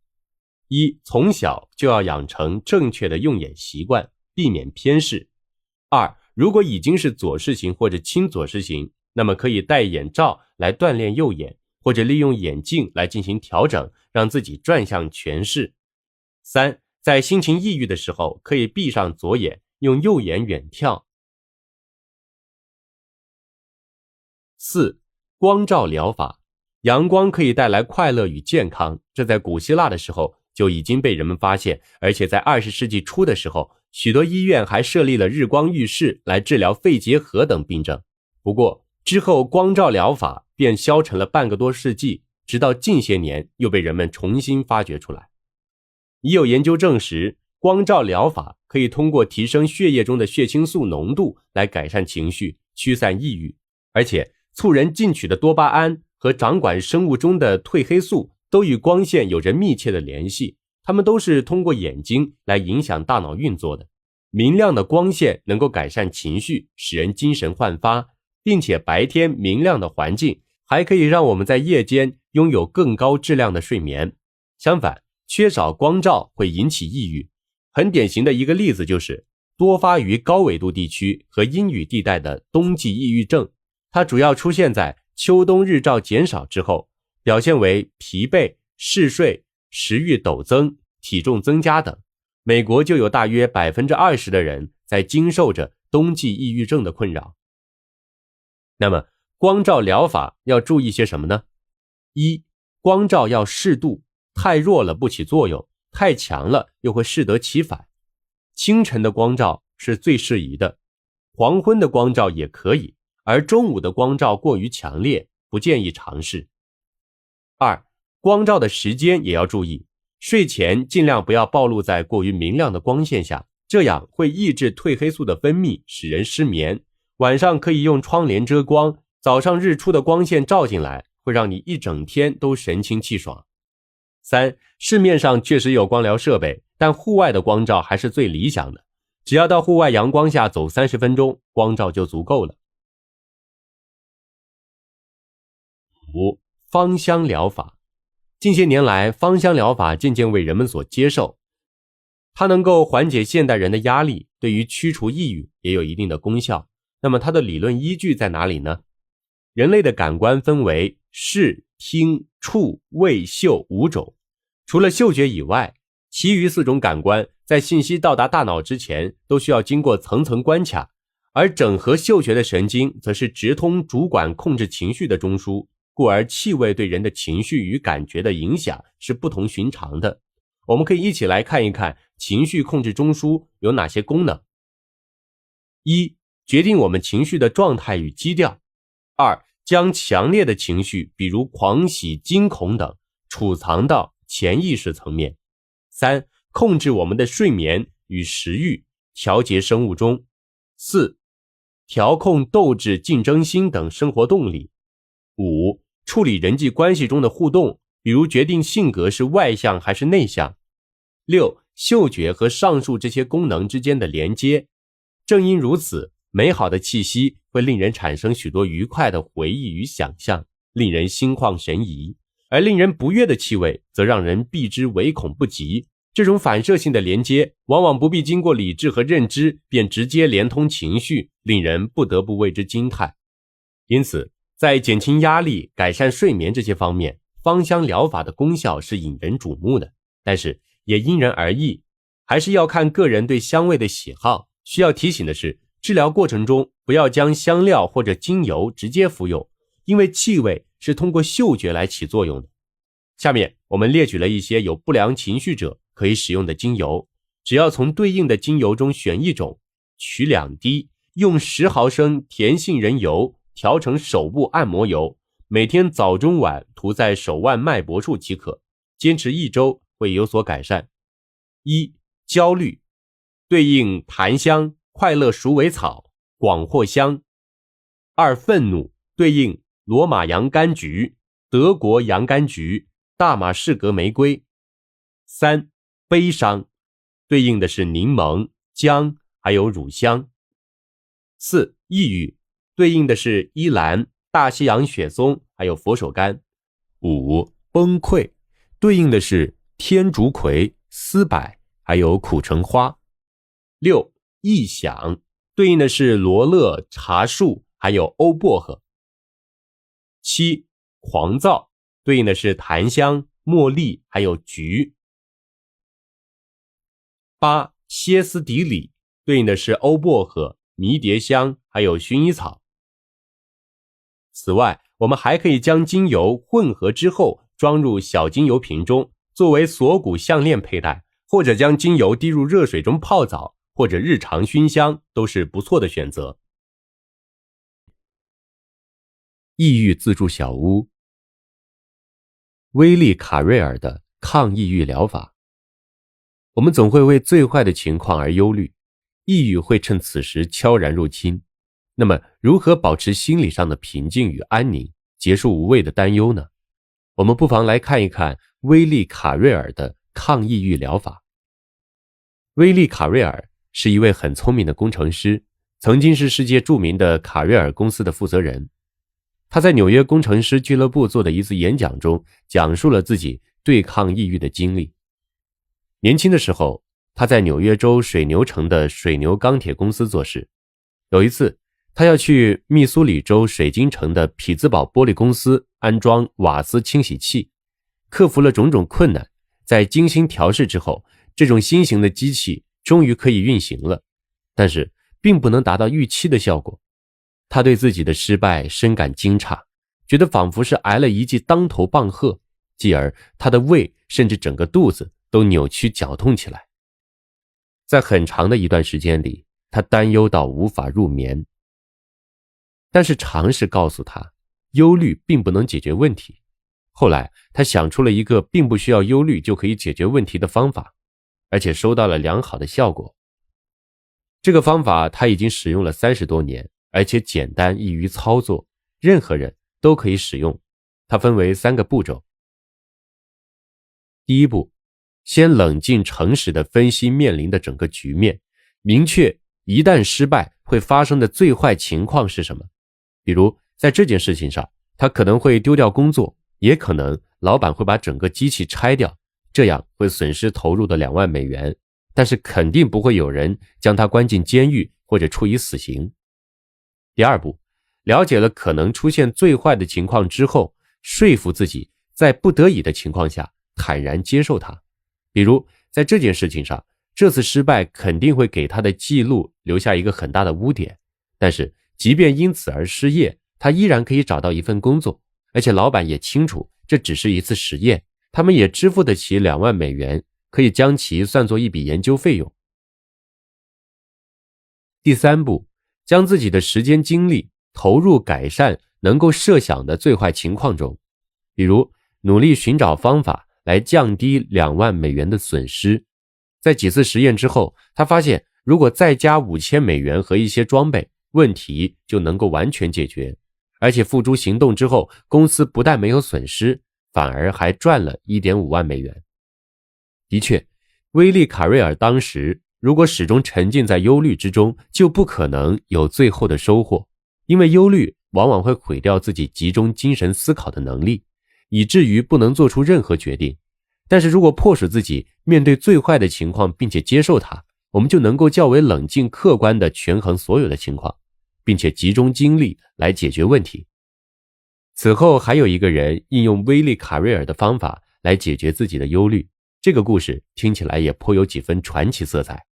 一，从小就要养成正确的用眼习惯，避免偏视。二，如果已经是左视型或者轻左视型，那么可以戴眼罩来锻炼右眼，或者利用眼镜来进行调整，让自己转向全视。三，在心情抑郁的时候，可以闭上左眼，用右眼远眺。四，光照疗法。阳光可以带来快乐与健康，这在古希腊的时候就已经被人们发现，而且在20世纪初的时候，许多医院还设立了日光浴室来治疗肺结核等病症。不过之后光照疗法便消沉了半个多世纪，直到近些年又被人们重新发掘出来。已有研究证实，光照疗法可以通过提升血液中的血清素浓度来改善情绪，驱散抑郁，而且促人进取的多巴胺和掌管生物钟的褪黑素都与光线有着密切的联系，它们都是通过眼睛来影响大脑运作的。明亮的光线能够改善情绪，使人精神焕发，并且白天明亮的环境还可以让我们在夜间拥有更高质量的睡眠。相反，缺少光照会引起抑郁。很典型的一个例子就是多发于高纬度地区和阴雨地带的冬季抑郁症，它主要出现在秋冬日照减少之后，表现为疲惫、嗜睡、食欲陡增、体重增加等。美国就有大约 20% 的人在经受着冬季抑郁症的困扰。那么光照疗法要注意些什么呢？一，光照要适度，太弱了不起作用，太强了又会适得其反。清晨的光照是最适宜的，黄昏的光照也可以，而中午的光照过于强烈，不建议尝试。二，光照的时间也要注意，睡前尽量不要暴露在过于明亮的光线下，这样会抑制褪黑素的分泌，使人失眠。晚上可以用窗帘遮光，早上日出的光线照进来，会让你一整天都神清气爽。三，市面上确实有光疗设备，但户外的光照还是最理想的，只要到户外阳光下走30分钟，光照就足够了。五，芳香疗法。近些年来，芳香疗法渐渐为人们所接受，它能够缓解现代人的压力，对于驱除抑郁也有一定的功效。那么它的理论依据在哪里呢？人类的感官分为视、听、触、味、嗅5种，除了嗅觉以外，其余4种感官在信息到达大脑之前都需要经过层层关卡，而整合嗅觉的神经则是直通主管控制情绪的中枢，故而气味对人的情绪与感觉的影响是不同寻常的。我们可以一起来看一看情绪控制中枢有哪些功能。一，决定我们情绪的状态与基调。二，将强烈的情绪，比如狂喜、惊恐等，储藏到潜意识层面。三，控制我们的睡眠与食欲，调节生物钟。四，调控斗志、竞争心等生活动力。五，处理人际关系中的互动，比如决定性格是外向还是内向。六，嗅觉和上述这些功能之间的连接。正因如此，美好的气息会令人产生许多愉快的回忆与想象，令人心旷神怡，而令人不悦的气味则让人避之唯恐不及。这种反射性的连接往往不必经过理智和认知，便直接连通情绪，令人不得不为之惊叹。因此，在减轻压力、改善睡眠这些方面，芳香疗法的功效是引人瞩目的，但是也因人而异。还是要看个人对香味的喜好。需要提醒的是，治疗过程中不要将香料或者精油直接服用，因为气味是通过嗅觉来起作用的。下面我们列举了一些有不良情绪者可以使用的精油，只要从对应的精油中选一种，取2滴，用10毫升甜杏仁油调成手部按摩油，每天早中晚涂在手腕脉搏处即可，坚持1周会有所改善。1. 焦虑，对应檀香、快乐鼠尾草、广藿香。2. 愤怒，对应罗马洋甘菊、德国洋甘菊、大马士革玫瑰。3. 悲伤，对应的是柠檬、姜还有乳香。4. 抑郁，对应的是依兰、大西洋雪松还有佛手柑。5. 崩溃，对应的是天竺葵、丝柏还有苦橙花。6. 异响，对应的是罗勒、茶树还有欧薄荷。7. 狂躁，对应的是檀香、茉莉还有菊。8. 歇斯底里，对应的是欧薄荷、迷迭香还有薰衣草。此外，我们还可以将精油混合之后装入小精油瓶中，作为锁骨项链佩戴，或者将精油滴入热水中泡澡，或者日常熏香，都是不错的选择。抑郁自助小屋，威利·卡瑞尔的抗抑郁疗法。我们总会为最坏的情况而忧虑，抑郁会趁此时悄然入侵。那么如何保持心理上的平静与安宁，结束无谓的担忧呢？我们不妨来看一看威利·卡瑞尔的抗抑郁疗法。威利·卡瑞尔是一位很聪明的工程师，曾经是世界著名的卡瑞尔公司的负责人。他在纽约工程师俱乐部做的一次演讲中，讲述了自己对抗抑郁的经历。年轻的时候，他在纽约州水牛城的水牛钢铁公司做事。有一次，他要去密苏里州水晶城的匹兹堡玻璃公司安装瓦斯清洗器，克服了种种困难，在精心调试之后，这种新型的机器终于可以运行了，但是并不能达到预期的效果。他对自己的失败深感惊诧，觉得仿佛是挨了一记当头棒喝，继而他的胃甚至整个肚子都扭曲绞痛起来。在很长的一段时间里，他担忧到无法入眠。但是常识告诉他，忧虑并不能解决问题。后来他想出了一个并不需要忧虑就可以解决问题的方法，而且收到了良好的效果。这个方法他已经使用了30多年，而且简单易于操作，任何人都可以使用。它分为3个步骤。第一步，先冷静诚实地分析面临的整个局面，明确一旦失败会发生的最坏情况是什么。比如在这件事情上，他可能会丢掉工作，也可能老板会把整个机器拆掉，这样会损失投入的2万美元，但是肯定不会有人将他关进监狱或者处以死刑。第二步，了解了可能出现最坏的情况之后，说服自己在不得已的情况下坦然接受它。比如在这件事情上，这次失败肯定会给他的记录留下一个很大的污点，但是即便因此而失业，他依然可以找到一份工作，而且老板也清楚这只是一次实验，他们也支付得起2万美元，可以将其算作一笔研究费用。第三步，将自己的时间精力投入改善能够设想的最坏情况中，比如努力寻找方法来降低2万美元的损失。在几次实验之后，他发现如果再加5000美元和一些装备，问题就能够完全解决，而且付诸行动之后，公司不但没有损失，反而还赚了 1.5 万美元。的确，威利·卡瑞尔当时如果始终沉浸在忧虑之中，就不可能有最后的收获，因为忧虑往往会毁掉自己集中精神思考的能力，以至于不能做出任何决定。但是如果迫使自己面对最坏的情况并且接受它，我们就能够较为冷静客观地权衡所有的情况，并且集中精力来解决问题。此后还有一个人应用威利·卡瑞尔的方法来解决自己的忧虑，这个故事听起来也颇有几分传奇色彩。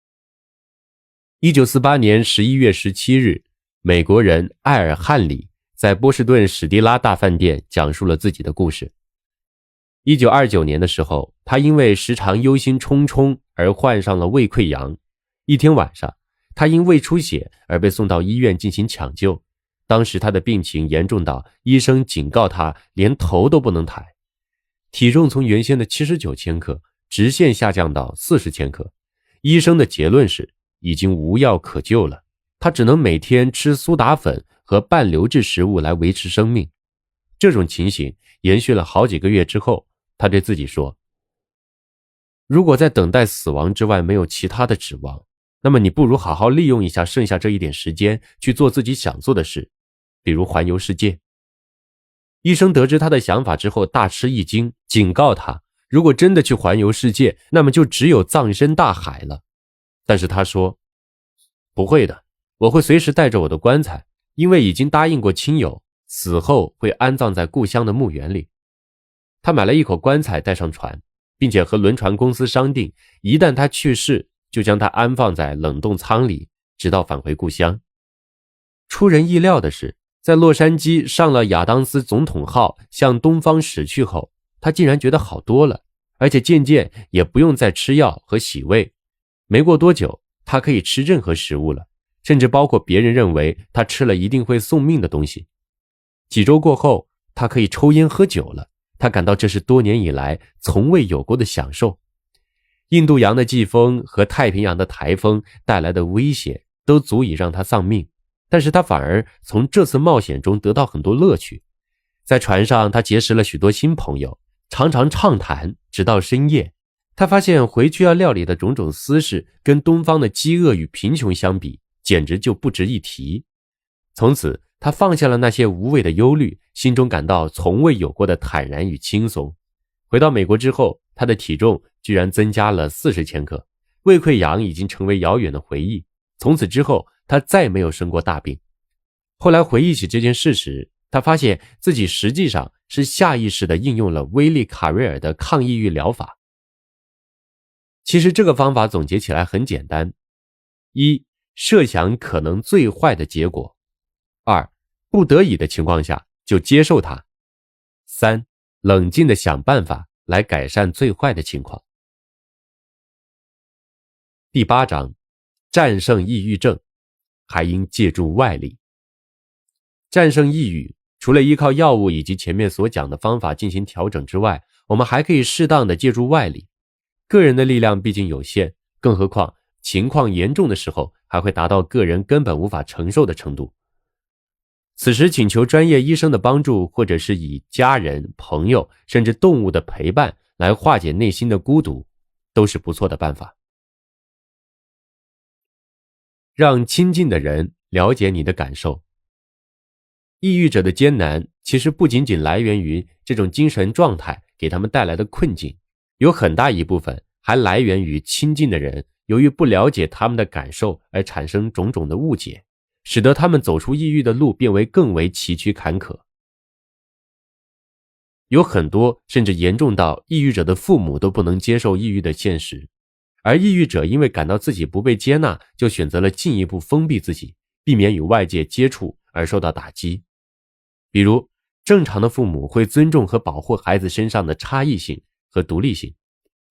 1948年11月17日，美国人艾尔汉里在波士顿史蒂拉大饭店讲述了自己的故事。1929年的时候，他因为时常忧心忡忡而患上了胃溃疡。一天晚上，他因胃出血而被送到医院进行抢救。当时他的病情严重到医生警告他连头都不能抬，体重从原先的79千克直线下降到40千克。医生的结论是已经无药可救了，他只能每天吃苏打粉和半流质食物来维持生命。这种情形延续了好几个月之后，他对自己说，如果在等待死亡之外没有其他的指望，那么你不如好好利用一下剩下这一点时间去做自己想做的事，比如环游世界。医生得知他的想法之后大吃一惊，警告他，如果真的去环游世界，那么就只有葬身大海了。但是他说，不会的，我会随时带着我的棺材，因为已经答应过亲友，死后会安葬在故乡的墓园里。他买了一口棺材带上船，并且和轮船公司商定，一旦他去世，就将他安放在冷冻舱里，直到返回故乡。出人意料的是，在洛杉矶上了亚当斯总统号向东方驶去后，他竟然觉得好多了，而且渐渐也不用再吃药和洗胃。没过多久，他可以吃任何食物了，甚至包括别人认为他吃了一定会送命的东西。几周过后，他可以抽烟喝酒了，他感到这是多年以来从未有过的享受。印度洋的季风和太平洋的台风带来的威胁都足以让他丧命，但是他反而从这次冒险中得到很多乐趣。在船上，他结识了许多新朋友，常常畅谈直到深夜。他发现回去要料理的种种私事跟东方的饥饿与贫穷相比，简直就不值一提。从此他放下了那些无谓的忧虑，心中感到从未有过的坦然与轻松。回到美国之后，他的体重居然增加了40千克，胃溃疡已经成为遥远的回忆。从此之后，他再没有生过大病。后来回忆起这件事时，他发现自己实际上是下意识地应用了威利·卡瑞尔的抗抑郁疗法。其实这个方法总结起来很简单：一、设想可能最坏的结果；二、不得已的情况下就接受它；三、冷静地想办法来改善最坏的情况。第8章，战胜抑郁症，还应借助外力。战胜抑郁，除了依靠药物以及前面所讲的方法进行调整之外，我们还可以适当的借助外力。个人的力量毕竟有限，更何况情况严重的时候还会达到个人根本无法承受的程度。此时请求专业医生的帮助，或者是以家人、朋友甚至动物的陪伴来化解内心的孤独，都是不错的办法。让亲近的人了解你的感受。抑郁者的艰难其实不仅仅来源于这种精神状态给他们带来的困境，有很大一部分还来源于亲近的人由于不了解他们的感受而产生种种的误解，使得他们走出抑郁的路变为更为崎岖坎坷。有很多甚至严重到抑郁者的父母都不能接受抑郁的现实，而抑郁者因为感到自己不被接纳，就选择了进一步封闭自己，避免与外界接触而受到打击。比如，正常的父母会尊重和保护孩子身上的差异性和独立性，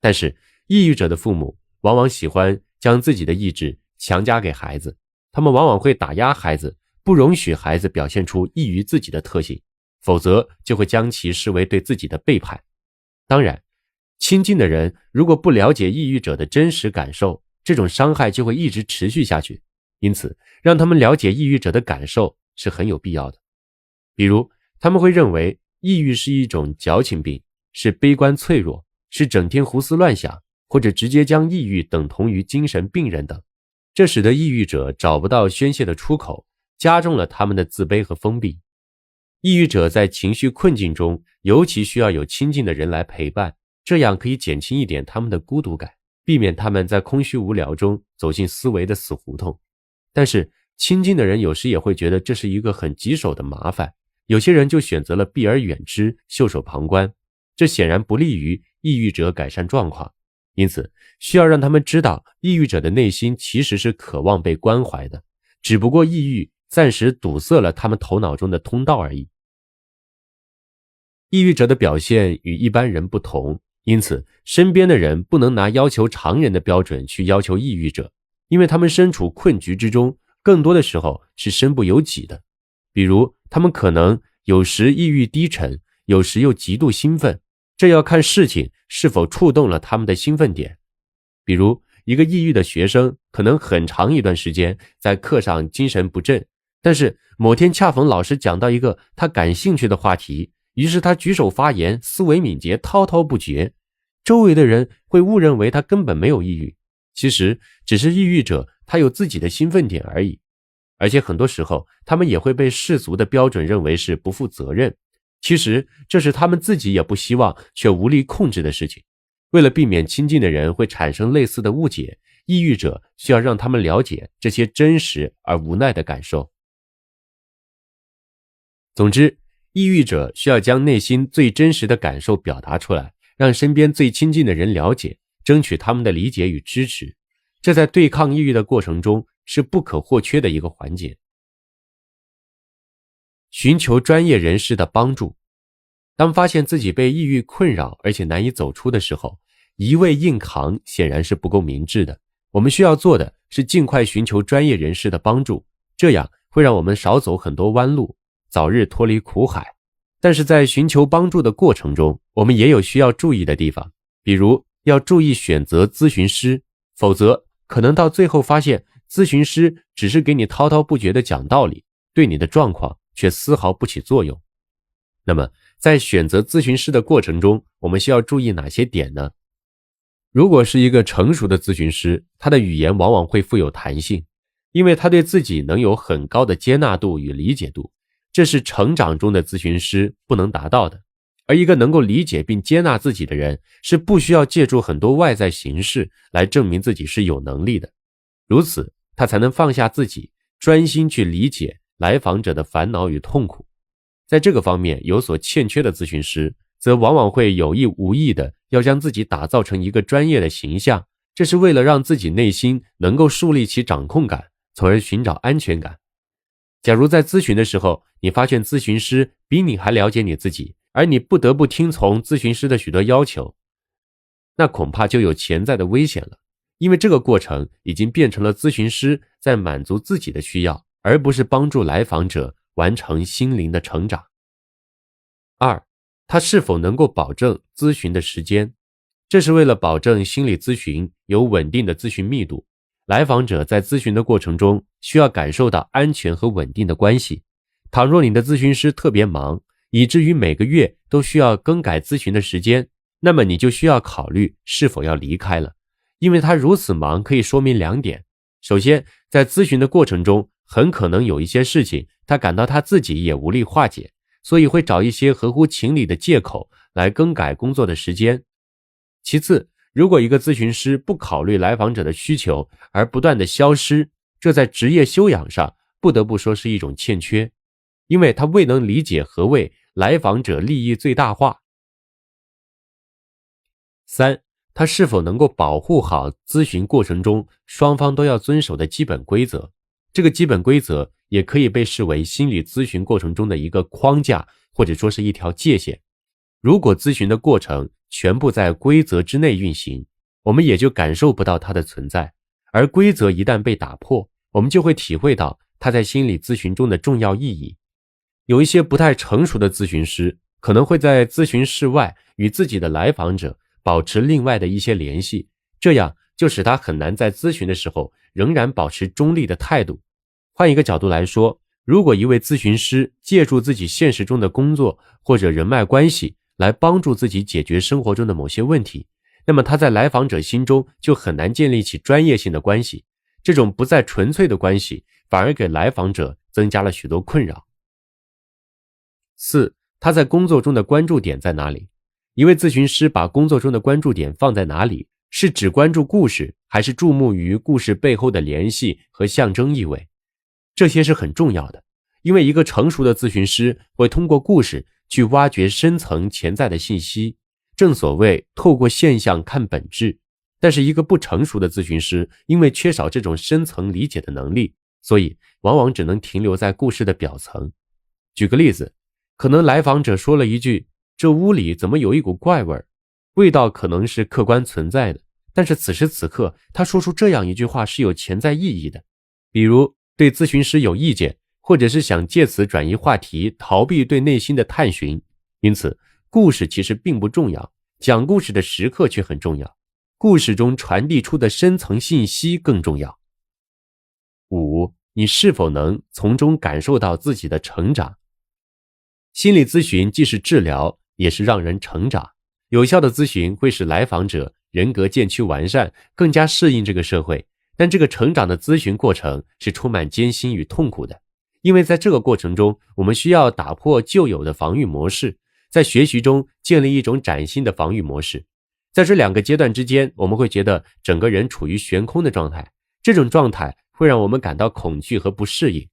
但是抑郁者的父母往往喜欢将自己的意志强加给孩子，他们往往会打压孩子，不容许孩子表现出异于自己的特性，否则就会将其视为对自己的背叛。当然，亲近的人如果不了解抑郁者的真实感受，这种伤害就会一直持续下去，因此让他们了解抑郁者的感受是很有必要的。比如，他们会认为抑郁是一种矫情病，是悲观脆弱，是整天胡思乱想，或者直接将抑郁等同于精神病人等，这使得抑郁者找不到宣泄的出口，加重了他们的自卑和封闭。抑郁者在情绪困境中尤其需要有亲近的人来陪伴，这样可以减轻一点他们的孤独感，避免他们在空虚无聊中走进思维的死胡同。但是亲近的人有时也会觉得这是一个很棘手的麻烦，有些人就选择了避而远之，袖手旁观，这显然不利于抑郁者改善状况，因此需要让他们知道，抑郁者的内心其实是渴望被关怀的，只不过抑郁暂时堵塞了他们头脑中的通道而已。抑郁者的表现与一般人不同，因此身边的人不能拿要求常人的标准去要求抑郁者，因为他们身处困局之中，更多的时候是身不由己的。比如他们可能有时抑郁低沉，有时又极度兴奋，这要看事情是否触动了他们的兴奋点。比如一个抑郁的学生可能很长一段时间在课上精神不振，但是某天恰逢老师讲到一个他感兴趣的话题，于是他举手发言，思维敏捷，滔滔不绝，周围的人会误认为他根本没有抑郁，其实只是抑郁者他有自己的兴奋点而已。而且很多时候他们也会被世俗的标准认为是不负责任，其实这是他们自己也不希望却无力控制的事情。为了避免亲近的人会产生类似的误解，抑郁者需要让他们了解这些真实而无奈的感受。总之，抑郁者需要将内心最真实的感受表达出来，让身边最亲近的人了解，争取他们的理解与支持。这在对抗抑郁的过程中是不可或缺的一个环节。寻求专业人士的帮助。当发现自己被抑郁困扰而且难以走出的时候，一味硬扛显然是不够明智的。我们需要做的是尽快寻求专业人士的帮助，这样会让我们少走很多弯路，早日脱离苦海。但是在寻求帮助的过程中，我们也有需要注意的地方，比如要注意选择咨询师，否则可能到最后发现咨询师只是给你滔滔不绝地讲道理，对你的状况却丝毫不起作用。那么在选择咨询师的过程中，我们需要注意哪些点呢？如果是一个成熟的咨询师，他的语言往往会富有弹性，因为他对自己能有很高的接纳度与理解度，这是成长中的咨询师不能达到的。而一个能够理解并接纳自己的人，是不需要借助很多外在形式来证明自己是有能力的，如此他才能放下自己，专心去理解来访者的烦恼与痛苦。在这个方面有所欠缺的咨询师，则往往会有意无意的要将自己打造成一个专业的形象，这是为了让自己内心能够树立起掌控感，从而寻找安全感。假如在咨询的时候，你发现咨询师比你还了解你自己，而你不得不听从咨询师的许多要求，那恐怕就有潜在的危险了，因为这个过程已经变成了咨询师在满足自己的需要，而不是帮助来访者完成心灵的成长。2，他是否能够保证咨询的时间？这是为了保证心理咨询有稳定的咨询密度，来访者在咨询的过程中需要感受到安全和稳定的关系。倘若你的咨询师特别忙，以至于每个月都需要更改咨询的时间，那么你就需要考虑是否要离开了。因为他如此忙可以说明2点。首先，在咨询的过程中，很可能有一些事情他感到他自己也无力化解，所以会找一些合乎情理的借口来更改工作的时间。其次，如果一个咨询师不考虑来访者的需求而不断的消失，这在职业修养上不得不说是一种欠缺，因为他未能理解何谓来访者利益最大化。3，他是否能够保护好咨询过程中双方都要遵守的基本规则。这个基本规则也可以被视为心理咨询过程中的一个框架，或者说是一条界限。如果咨询的过程全部在规则之内运行，我们也就感受不到它的存在，而规则一旦被打破，我们就会体会到它在心理咨询中的重要意义。有一些不太成熟的咨询师可能会在咨询室外与自己的来访者保持另外的一些联系，这样就使他很难在咨询的时候仍然保持中立的态度。换一个角度来说，如果一位咨询师借助自己现实中的工作或者人脉关系来帮助自己解决生活中的某些问题，那么他在来访者心中就很难建立起专业性的关系，这种不再纯粹的关系反而给来访者增加了许多困扰。4，他在工作中的关注点在哪里？一位咨询师把工作中的关注点放在哪里？是只关注故事，还是注目于故事背后的联系和象征意味？这些是很重要的，因为一个成熟的咨询师会通过故事去挖掘深层潜在的信息，正所谓透过现象看本质。但是一个不成熟的咨询师，因为缺少这种深层理解的能力，所以往往只能停留在故事的表层。举个例子，可能来访者说了一句，这屋里怎么有一股怪味儿，味道可能是客观存在的，但是此时此刻他说出这样一句话是有潜在意义的，比如对咨询师有意见，或者是想借此转移话题，逃避对内心的探寻。因此故事其实并不重要，讲故事的时刻却很重要，故事中传递出的深层信息更重要。5. 你是否能从中感受到自己的成长？心理咨询既是治疗，也是让人成长。有效的咨询会使来访者人格渐趋完善，更加适应这个社会，但这个成长的咨询过程是充满艰辛与痛苦的，因为在这个过程中，我们需要打破旧有的防御模式，在学习中建立一种崭新的防御模式。在这2个阶段之间，我们会觉得整个人处于悬空的状态，这种状态会让我们感到恐惧和不适应。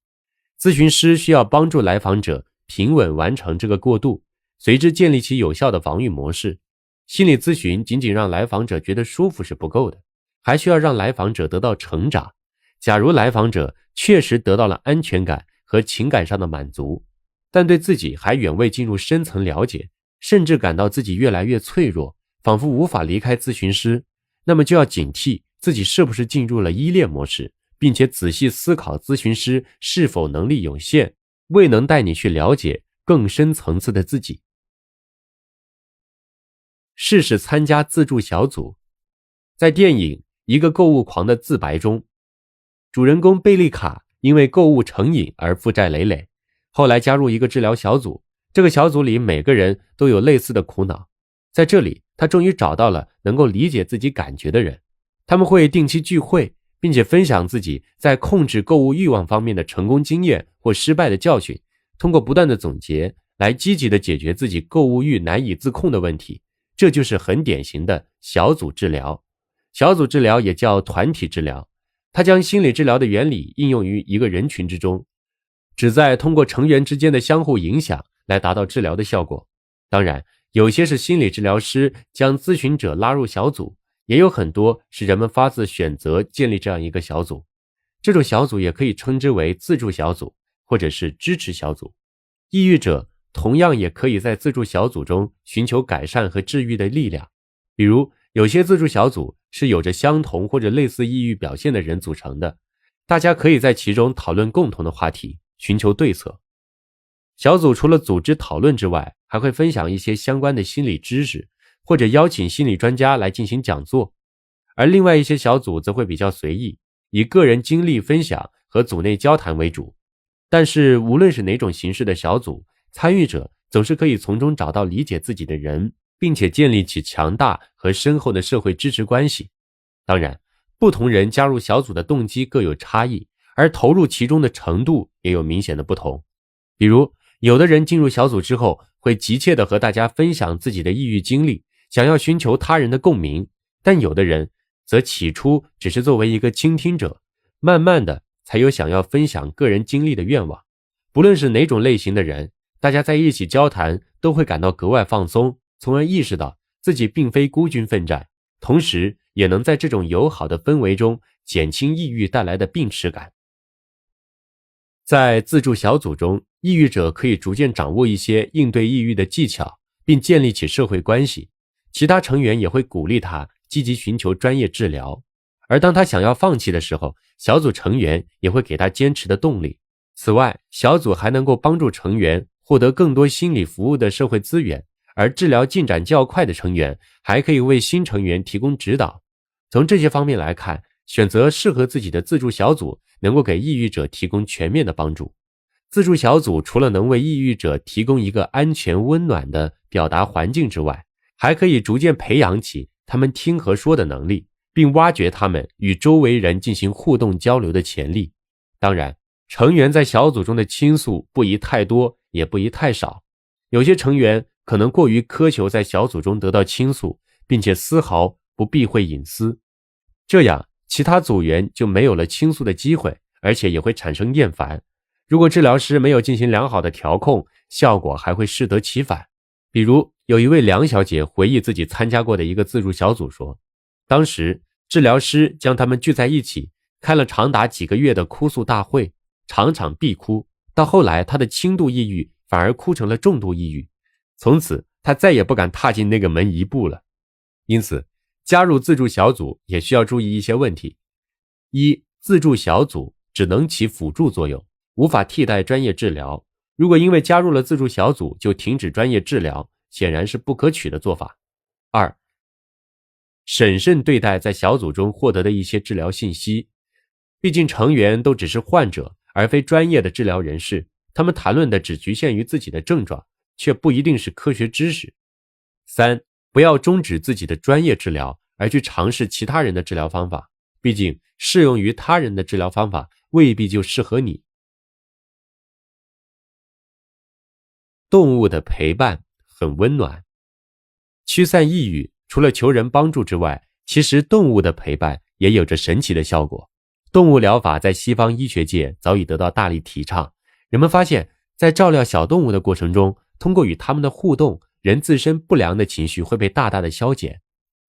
咨询师需要帮助来访者平稳完成这个过渡，随之建立起有效的防御模式。心理咨询仅仅让来访者觉得舒服是不够的，还需要让来访者得到成长。假如来访者确实得到了安全感和情感上的满足，但对自己还远未进入深层了解，甚至感到自己越来越脆弱，仿佛无法离开咨询师，那么就要警惕自己是不是进入了依恋模式，并且仔细思考咨询师是否能力有限，未能带你去了解更深层次的自己。试试参加自助小组。在电影《一个购物狂的自白》中，主人公贝利卡因为购物成瘾而负债累累，后来加入一个治疗小组，这个小组里每个人都有类似的苦恼。在这里，他终于找到了能够理解自己感觉的人，他们会定期聚会，并且分享自己在控制购物欲望方面的成功经验或失败的教训，通过不断的总结来积极的解决自己购物欲难以自控的问题。这就是很典型的小组治疗。小组治疗也叫团体治疗，它将心理治疗的原理应用于一个人群之中，旨在通过成员之间的相互影响来达到治疗的效果。当然，有些是心理治疗师将咨询者拉入小组，也有很多是人们发自选择建立这样一个小组。这种小组也可以称之为自助小组，或者是支持小组。抑郁者同样也可以在自助小组中寻求改善和治愈的力量。比如，有些自助小组是有着相同或者类似抑郁表现的人组成的，大家可以在其中讨论共同的话题，寻求对策。小组除了组织讨论之外，还会分享一些相关的心理知识，或者邀请心理专家来进行讲座。而另外一些小组则会比较随意，以个人经历分享和组内交谈为主。但是无论是哪种形式的小组，参与者总是可以从中找到理解自己的人，并且建立起强大和深厚的社会支持关系。当然，不同人加入小组的动机各有差异，而投入其中的程度也有明显的不同。比如，有的人进入小组之后，会急切地和大家分享自己的抑郁经历，想要寻求他人的共鸣，但有的人则起初只是作为一个倾听者，慢慢的才有想要分享个人经历的愿望。不论是哪种类型的人，大家在一起交谈都会感到格外放松，从而意识到自己并非孤军奋战，同时也能在这种友好的氛围中减轻抑郁带来的病耻感。在自助小组中，抑郁者可以逐渐掌握一些应对抑郁的技巧，并建立起社会关系。其他成员也会鼓励他积极寻求专业治疗，而当他想要放弃的时候，小组成员也会给他坚持的动力。此外，小组还能够帮助成员获得更多心理服务的社会资源，而治疗进展较快的成员还可以为新成员提供指导。从这些方面来看，选择适合自己的自助小组能够给抑郁者提供全面的帮助。自助小组除了能为抑郁者提供一个安全温暖的表达环境之外，还可以逐渐培养起他们听和说的能力，并挖掘他们与周围人进行互动交流的潜力。当然，成员在小组中的倾诉不宜太多，也不宜太少。有些成员可能过于苛求在小组中得到倾诉，并且丝毫不避讳隐私，这样其他组员就没有了倾诉的机会，而且也会产生厌烦。如果治疗师没有进行良好的调控，效果还会适得其反。比如，有一位梁小姐回忆自己参加过的一个自助小组说，当时治疗师将他们聚在一起，开了长达几个月的哭诉大会，场场必哭。到后来，他的轻度抑郁反而哭成了重度抑郁，从此他再也不敢踏进那个门一步了。因此，加入自助小组也需要注意一些问题。一、自助小组只能起辅助作用，无法替代专业治疗。如果因为加入了自助小组就停止专业治疗，显然是不可取的做法。二、审慎对待在小组中获得的一些治疗信息，毕竟成员都只是患者，而非专业的治疗人士，他们谈论的只局限于自己的症状，却不一定是科学知识。三、不要终止自己的专业治疗，而去尝试其他人的治疗方法，毕竟适用于他人的治疗方法未必就适合你。动物的陪伴很温暖。驱散抑郁，除了求人帮助之外，其实动物的陪伴也有着神奇的效果。动物疗法在西方医学界早已得到大力提倡，人们发现，在照料小动物的过程中，通过与它们的互动，人自身不良的情绪会被大大的消减。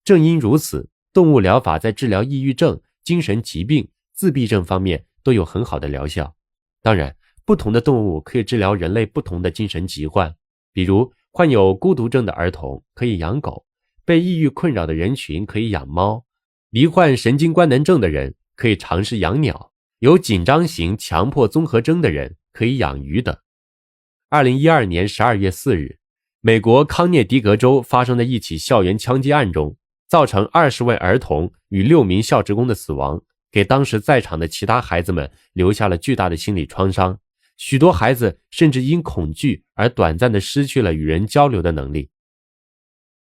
正因如此，动物疗法在治疗抑郁症、精神疾病、自闭症方面都有很好的疗效。当然，不同的动物可以治疗人类不同的精神疾患，比如患有孤独症的儿童可以养狗，被抑郁困扰的人群可以养猫，罹患神经官能症的人可以尝试养鸟，有紧张型强迫综合征的人可以养鱼等。2012年12月4日，美国康涅狄格州发生的一起校园枪击案中，造成20位儿童与6名校职工的死亡，给当时在场的其他孩子们留下了巨大的心理创伤，许多孩子甚至因恐惧而短暂地失去了与人交流的能力。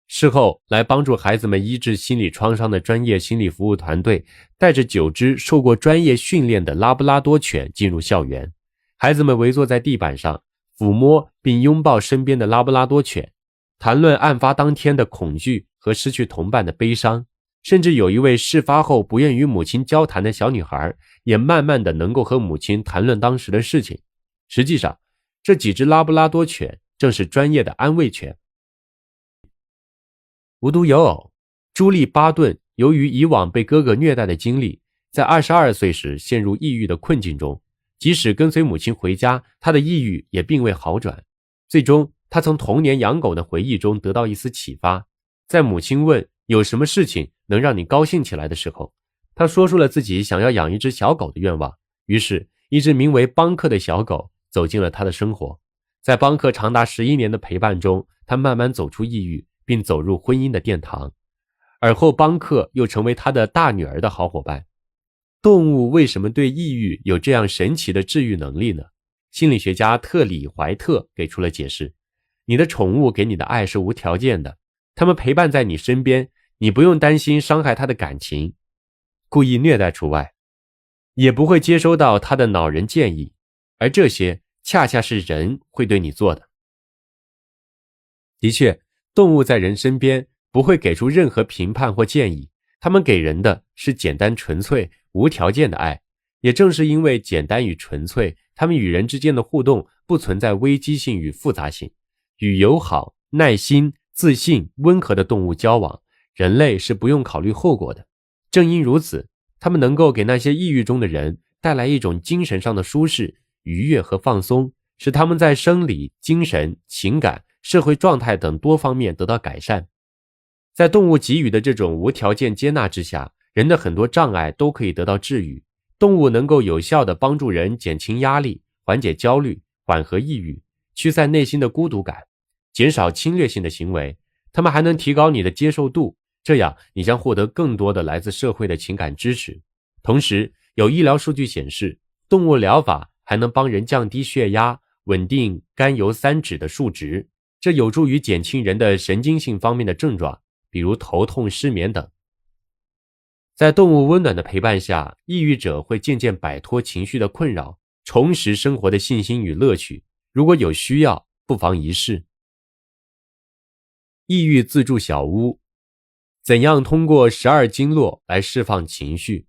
事后，来帮助孩子们医治心理创伤的专业心理服务团队带着9只受过专业训练的拉布拉多犬进入校园，孩子们围坐在地板上，抚摸并拥抱身边的拉布拉多犬，谈论案发当天的恐惧和失去同伴的悲伤，甚至有一位事发后不愿与母亲交谈的小女孩，也慢慢的能够和母亲谈论当时的事情。实际上，这几只拉布拉多犬正是专业的安慰犬。无独有偶，朱莉·巴顿由于以往被哥哥虐待的经历，在22岁时陷入抑郁的困境中，即使跟随母亲回家，她的抑郁也并未好转。最终，她从童年养狗的回忆中得到一丝启发，在母亲问有什么事情能让你高兴起来的时候，她说出了自己想要养一只小狗的愿望。于是，一只名为邦克的小狗走进了她的生活。在邦克长达11年的陪伴中，她慢慢走出抑郁，并走入婚姻的殿堂。而后邦克又成为她的大女儿的好伙伴。动物为什么对抑郁有这样神奇的治愈能力呢？心理学家特里·怀特给出了解释：你的宠物给你的爱是无条件的，它们陪伴在你身边，你不用担心伤害它的感情，故意虐待除外，也不会接收到它的恼人建议，而这些恰恰是人会对你做的。的确，动物在人身边不会给出任何评判或建议，它们给人的是简单纯粹、无条件的爱。也正是因为简单与纯粹，它们与人之间的互动不存在危机性与复杂性。与友好、耐心、自信、温和的动物交往，人类是不用考虑后果的。正因如此，它们能够给那些抑郁中的人带来一种精神上的舒适、愉悦和放松，使他们在生理、精神、情感、社会状态等多方面得到改善。在动物给予的这种无条件接纳之下，人的很多障碍都可以得到治愈。动物能够有效地帮助人减轻压力，缓解焦虑，缓和抑郁，驱散内心的孤独感，减少侵略性的行为。它们还能提高你的接受度，这样你将获得更多的来自社会的情感支持。同时，有医疗数据显示，动物疗法还能帮人降低血压，稳定甘油三酯的数值，这有助于减轻人的神经性方面的症状，比如头痛、失眠等。在动物温暖的陪伴下，抑郁者会渐渐摆脱情绪的困扰，重拾生活的信心与乐趣。如果有需要，不妨一试。抑郁自助小屋，怎样通过12经络来释放情绪？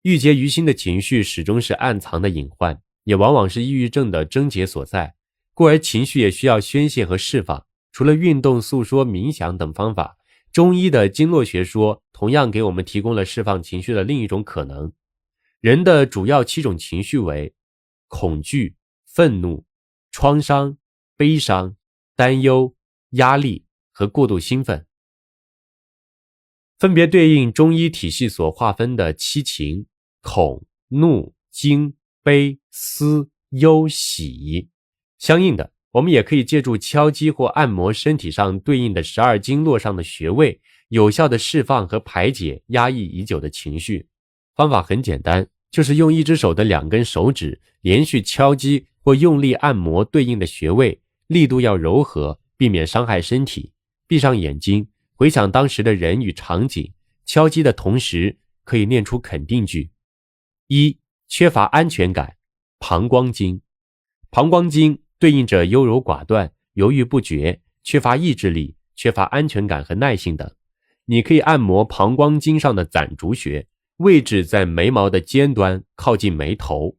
郁结于心的情绪始终是暗藏的隐患，也往往是抑郁症的症结所在，故而情绪也需要宣泄和释放。除了运动、诉说、冥想等方法，中医的经络学说同样给我们提供了释放情绪的另一种可能。人的主要7种情绪为恐惧、愤怒、创伤、悲伤、担忧、压力和过度兴奋，分别对应中医体系所划分的7情：恐、怒、惊、悲、思、忧、喜。相应的，我们也可以借助敲击或按摩身体上对应的12经络上的穴位，有效地释放和排解压抑已久的情绪。方法很简单，就是用一只手的2根手指连续敲击或用力按摩对应的穴位，力度要柔和，避免伤害身体。闭上眼睛，回想当时的人与场景，敲击的同时可以念出肯定句。1. 缺乏安全感，膀胱经。膀胱经对应着优柔寡断、犹豫不决、缺乏意志力、缺乏安全感和耐性等。你可以按摩膀胱经上的攒竹穴，位置在眉毛的尖端，靠近眉头。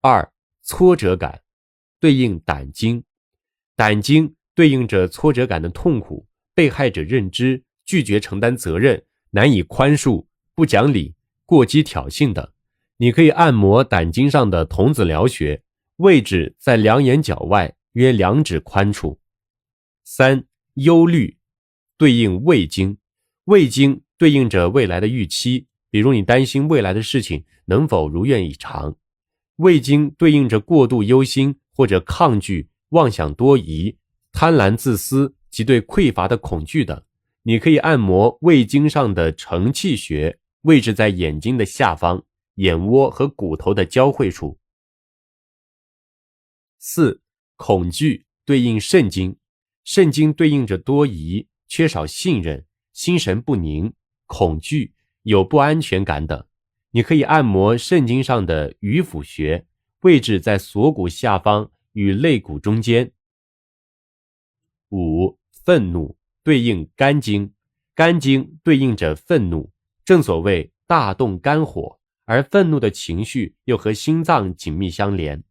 2. 挫折感，对应胆经。胆经对应着挫折感的痛苦、被害者认知、拒绝承担责任、难以宽恕、不讲理、过激挑衅等。你可以按摩胆经上的童子髎穴，位置在2眼角外约2指宽处。3. 忧虑，对应胃经。胃经对应着未来的预期，比如你担心未来的事情能否如愿以偿。胃经对应着过度忧心或者抗拒、妄想多疑、贪婪自私及对匮乏的恐惧等。你可以按摩胃经上的承泣穴，位置在眼睛的下方，眼窝和骨头的交汇处。4. 恐惧，对应肾经。肾经对应着多疑、缺少信任、心神不宁、恐惧、有不安全感等。你可以按摩肾经上的鱼府穴，位置在锁骨下方与肋骨中间。5. 愤怒，对应肝经。肝经对应着愤怒，正所谓大动肝火，而愤怒的情绪又和心脏紧密相连。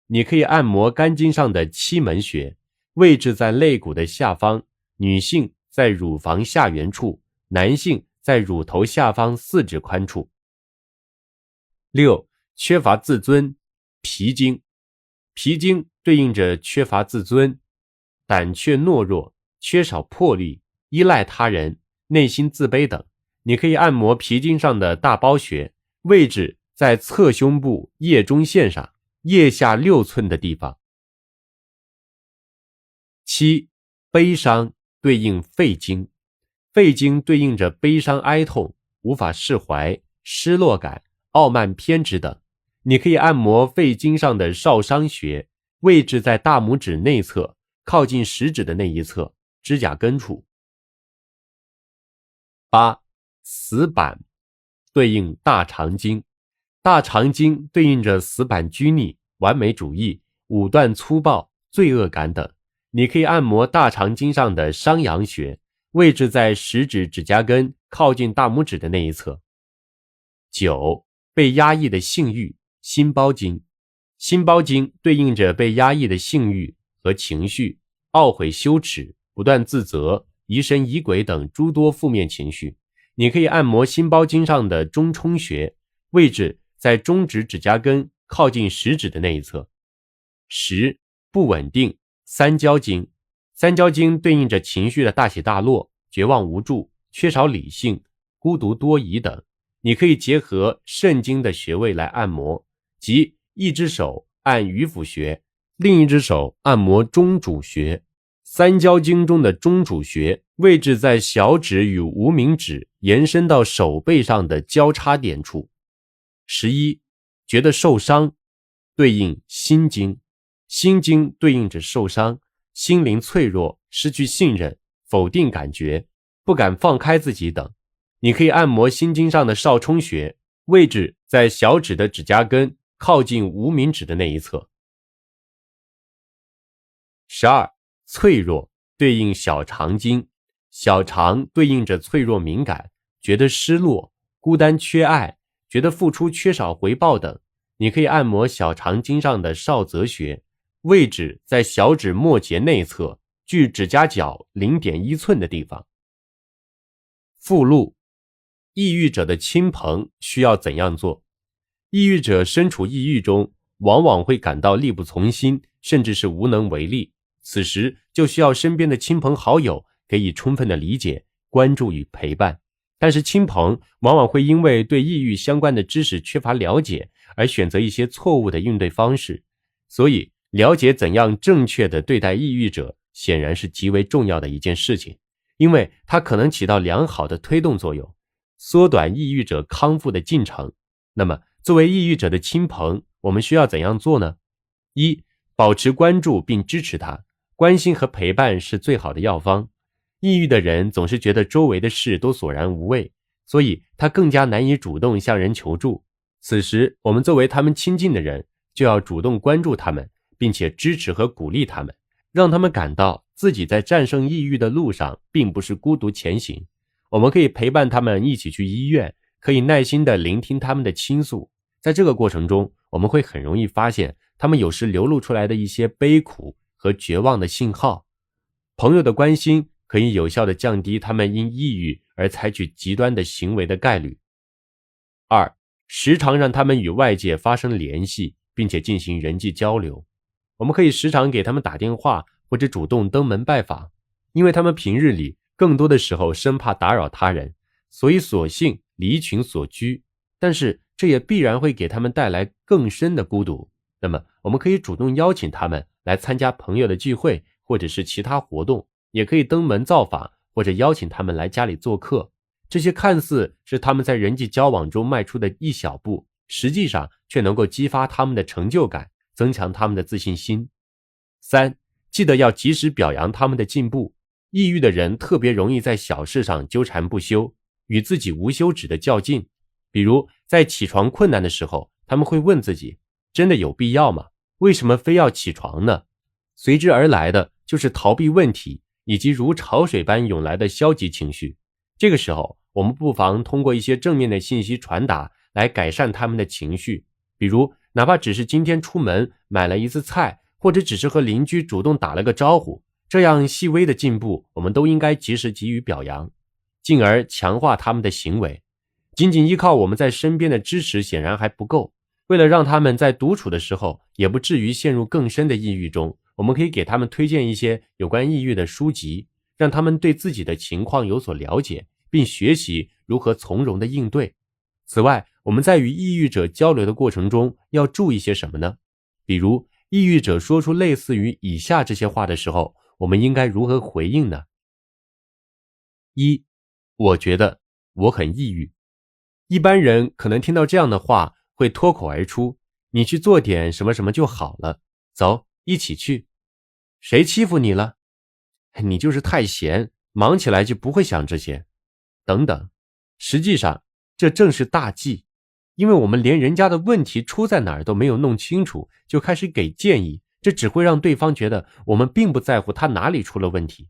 你可以按摩肝经上的期门穴，位置在肋骨的下方，女性在乳房下缘处，男性在乳头下方4指宽处。6. 缺乏自尊，脾经。脾经对应着缺乏自尊、胆怯懦弱、缺少魄力、依赖他人、内心自卑等。你可以按摩脾经上的大包穴，位置在侧胸部腋中线上，腋下6寸的地方。7. 悲伤，对应肺经。肺经对应着悲伤哀痛、无法释怀、失落感、傲慢偏执等。你可以按摩肺经上的少商穴，位置在大拇指内侧，靠近食指的那一侧，指甲根处。8. 死板，对应大肠经。大肠经对应着死板拘泥、完美主义、武断粗暴、罪恶感等。你可以按摩大肠经上的商阳穴，位置在食指指甲根靠近大拇指的那一侧。9. 被压抑的性欲，心包经。心包经对应着被压抑的性欲和情绪，懊悔羞耻、不断自责、疑神疑鬼等诸多负面情绪。你可以按摩心包经上的中冲穴，位置在中指指甲根靠近食指的那一侧。10. 不稳定，三焦经。三焦经对应着情绪的大起大落、绝望无助、缺少理性、孤独多疑等。你可以结合肾经的穴位来按摩，即一只手按鱼府穴，另一只手按摩中主穴。三焦经中的中主穴位置在小指与无名指延伸到手背上的交叉点处。11. 觉得受伤，对应心经。心经对应着受伤，心灵脆弱，失去信任，否定感觉，不敢放开自己等。你可以按摩心经上的少冲穴，位置在小指的指甲根靠近无名指的那一侧。12. 脆弱，对应小肠经。小肠对应着脆弱敏感，觉得失落、孤单缺爱，觉得付出缺少回报等。你可以按摩小肠经上的少泽穴，位置在小指末节内侧，距指甲角 0.1 寸的地方。附录：抑郁者的亲朋需要怎样做？抑郁者身处抑郁中，往往会感到力不从心，甚至是无能为力，此时就需要身边的亲朋好友给予充分的理解、关注与陪伴。但是亲朋往往会因为对抑郁相关的知识缺乏了解，而选择一些错误的应对方式，所以了解怎样正确地对待抑郁者显然是极为重要的一件事情，因为它可能起到良好的推动作用，缩短抑郁者康复的进程。那么作为抑郁者的亲朋，我们需要怎样做呢？一、保持关注并支持他，关心和陪伴是最好的药方。抑郁的人总是觉得周围的事都索然无味，所以他更加难以主动向人求助。此时我们作为他们亲近的人，就要主动关注他们，并且支持和鼓励他们，让他们感到自己在战胜抑郁的路上并不是孤独前行。我们可以陪伴他们一起去医院，可以耐心地聆听他们的倾诉。在这个过程中，我们会很容易发现他们有时流露出来的一些悲苦和绝望的信号。朋友的关心可以有效地降低他们因抑郁而采取极端的行为的概率。二、时常让他们与外界发生联系，并且进行人际交流。我们可以时常给他们打电话，或者主动登门拜访，因为他们平日里更多的时候生怕打扰他人，所以索性离群索居，但是这也必然会给他们带来更深的孤独。那么我们可以主动邀请他们来参加朋友的聚会，或者是其他活动，也可以登门造访，或者邀请他们来家里做客。这些看似是他们在人际交往中迈出的一小步，实际上却能够激发他们的成就感，增强他们的自信心。三、记得要及时表扬他们的进步。抑郁的人特别容易在小事上纠缠不休，与自己无休止的较劲。比如在起床困难的时候，他们会问自己，真的有必要吗？为什么非要起床呢？随之而来的就是逃避问题，以及如潮水般涌来的消极情绪。这个时候，我们不妨通过一些正面的信息传达来改善他们的情绪，比如哪怕只是今天出门买了一次菜，或者只是和邻居主动打了个招呼，这样细微的进步我们都应该及时给予表扬，进而强化他们的行为。仅仅依靠我们在身边的支持显然还不够，为了让他们在独处的时候也不至于陷入更深的抑郁中，我们可以给他们推荐一些有关抑郁的书籍，让他们对自己的情况有所了解，并学习如何从容的应对。此外，我们在与抑郁者交流的过程中要注意些什么呢？比如抑郁者说出类似于以下这些话的时候，我们应该如何回应呢？一、我觉得我很抑郁。一般人可能听到这样的话会脱口而出，你去做点什么什么就好了，走，一起去。谁欺负你了？你就是太闲，忙起来就不会想这些，等等。实际上这正是大忌，因为我们连人家的问题出在哪儿都没有弄清楚，就开始给建议，这只会让对方觉得我们并不在乎他哪里出了问题。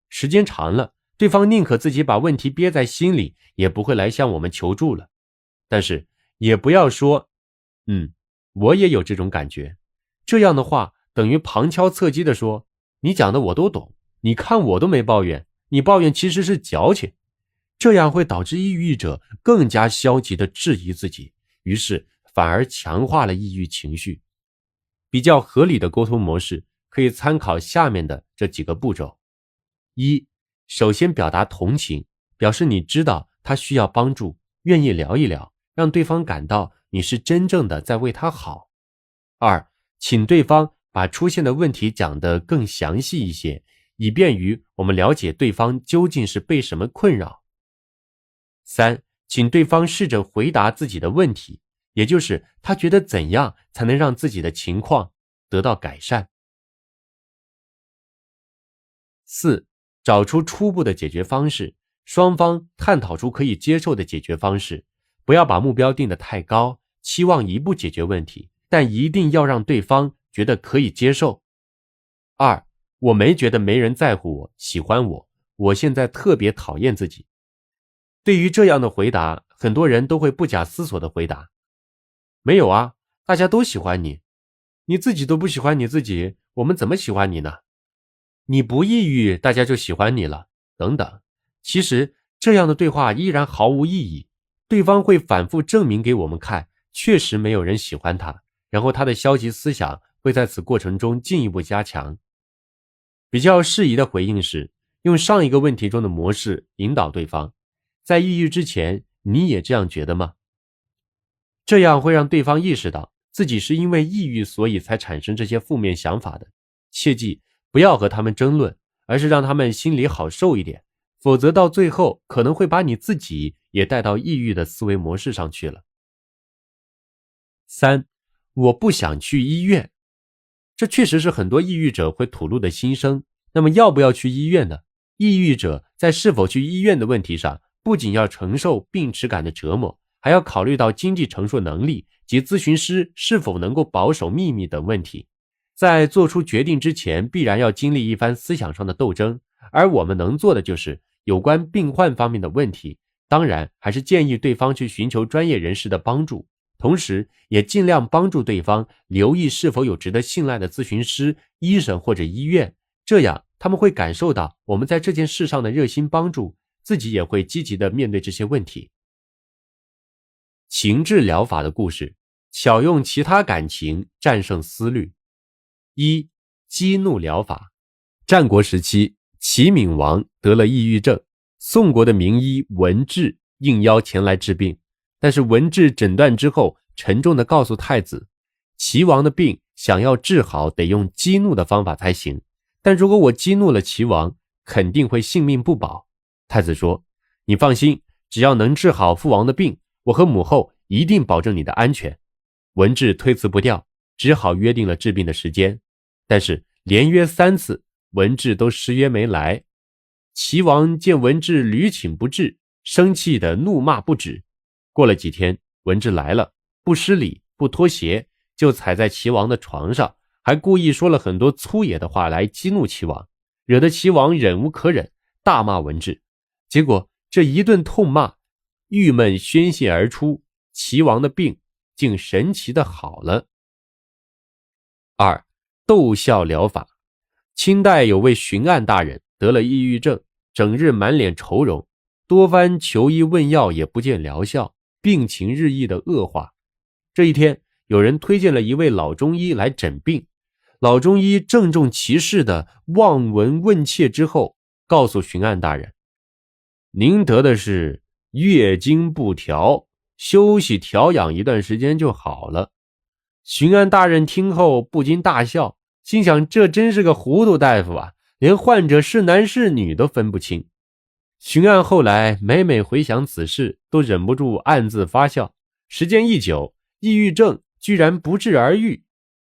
时间长了，对方宁可自己把问题憋在心里，也不会来向我们求助了。但是也不要说我也有这种感觉，这样的话等于旁敲侧击地说，你讲的我都懂，你看我都没抱怨，你抱怨其实是矫情。这样会导致抑郁者更加消极地质疑自己，于是反而强化了抑郁情绪。比较合理的沟通模式可以参考下面的这几个步骤。一、首先表达同情，表示你知道他需要帮助，愿意聊一聊，让对方感到你是真正的在为他好。二、请对方把出现的问题讲得更详细一些，以便于我们了解对方究竟是被什么困扰。三、请对方试着回答自己的问题，也就是他觉得怎样才能让自己的情况得到改善。四、找出初步的解决方式，双方探讨出可以接受的解决方式，不要把目标定得太高，期望一步解决问题，但一定要让对方觉得可以接受。二、我没觉得没人在乎我，喜欢我，我现在特别讨厌自己。对于这样的回答，很多人都会不假思索地回答，没有啊，大家都喜欢你，你自己都不喜欢你自己，我们怎么喜欢你呢？你不抑郁，大家就喜欢你了，等等。其实这样的对话依然毫无意义，对方会反复证明给我们看，确实没有人喜欢他，然后他的消极思想会在此过程中进一步加强。比较适宜的回应是用上一个问题中的模式引导对方，在抑郁之前你也这样觉得吗？这样会让对方意识到自己是因为抑郁所以才产生这些负面想法的。切记不要和他们争论，而是让他们心里好受一点，否则到最后可能会把你自己也带到抑郁的思维模式上去了。3. 我不想去医院。这确实是很多抑郁者会吐露的心声。那么要不要去医院呢？抑郁者在是否去医院的问题上，不仅要承受病耻感的折磨，还要考虑到经济承受能力及咨询师是否能够保守秘密等问题。在做出决定之前，必然要经历一番思想上的斗争，而我们能做的就是有关病患方面的问题，当然还是建议对方去寻求专业人士的帮助，同时也尽量帮助对方留意是否有值得信赖的咨询师、医生或者医院，这样他们会感受到我们在这件事上的热心帮助，自己也会积极地面对这些问题。情志疗法的故事，巧用其他感情战胜思虑。1. 激怒疗法。战国时期，齐闵王得了抑郁症，宋国的名医文治应邀前来治病，但是文治诊断之后，沉重地告诉太子，齐王的病想要治好得用激怒的方法才行，但如果我激怒了齐王，肯定会性命不保。太子说，你放心，只要能治好父王的病，我和母后一定保证你的安全。文治推辞不掉，只好约定了治病的时间，但是连约3次，文治都失约没来。齐王见文治屡请不至，生气的怒骂不止。过了几天，文治来了，不施礼不脱鞋，就踩在齐王的床上，还故意说了很多粗野的话来激怒齐王，惹得齐王忍无可忍，大骂文治。结果这一顿痛骂，郁闷宣泄而出，齐王的病竟神奇的好了。2. 逗笑疗法。清代有位巡按大人得了抑郁症，整日满脸愁容，多番求医问药也不见疗效，病情日益的恶化。这一天，有人推荐了一位老中医来诊病，老中医郑重其事的望闻问切之后，告诉巡按大人，您得的是月经不调，休息调养一段时间就好了。巡按大人听后不禁大笑，心想这真是个糊涂大夫啊，连患者是男是女都分不清。巡按后来每每回想此事，都忍不住暗自发笑。时间一久，抑郁症居然不治而愈。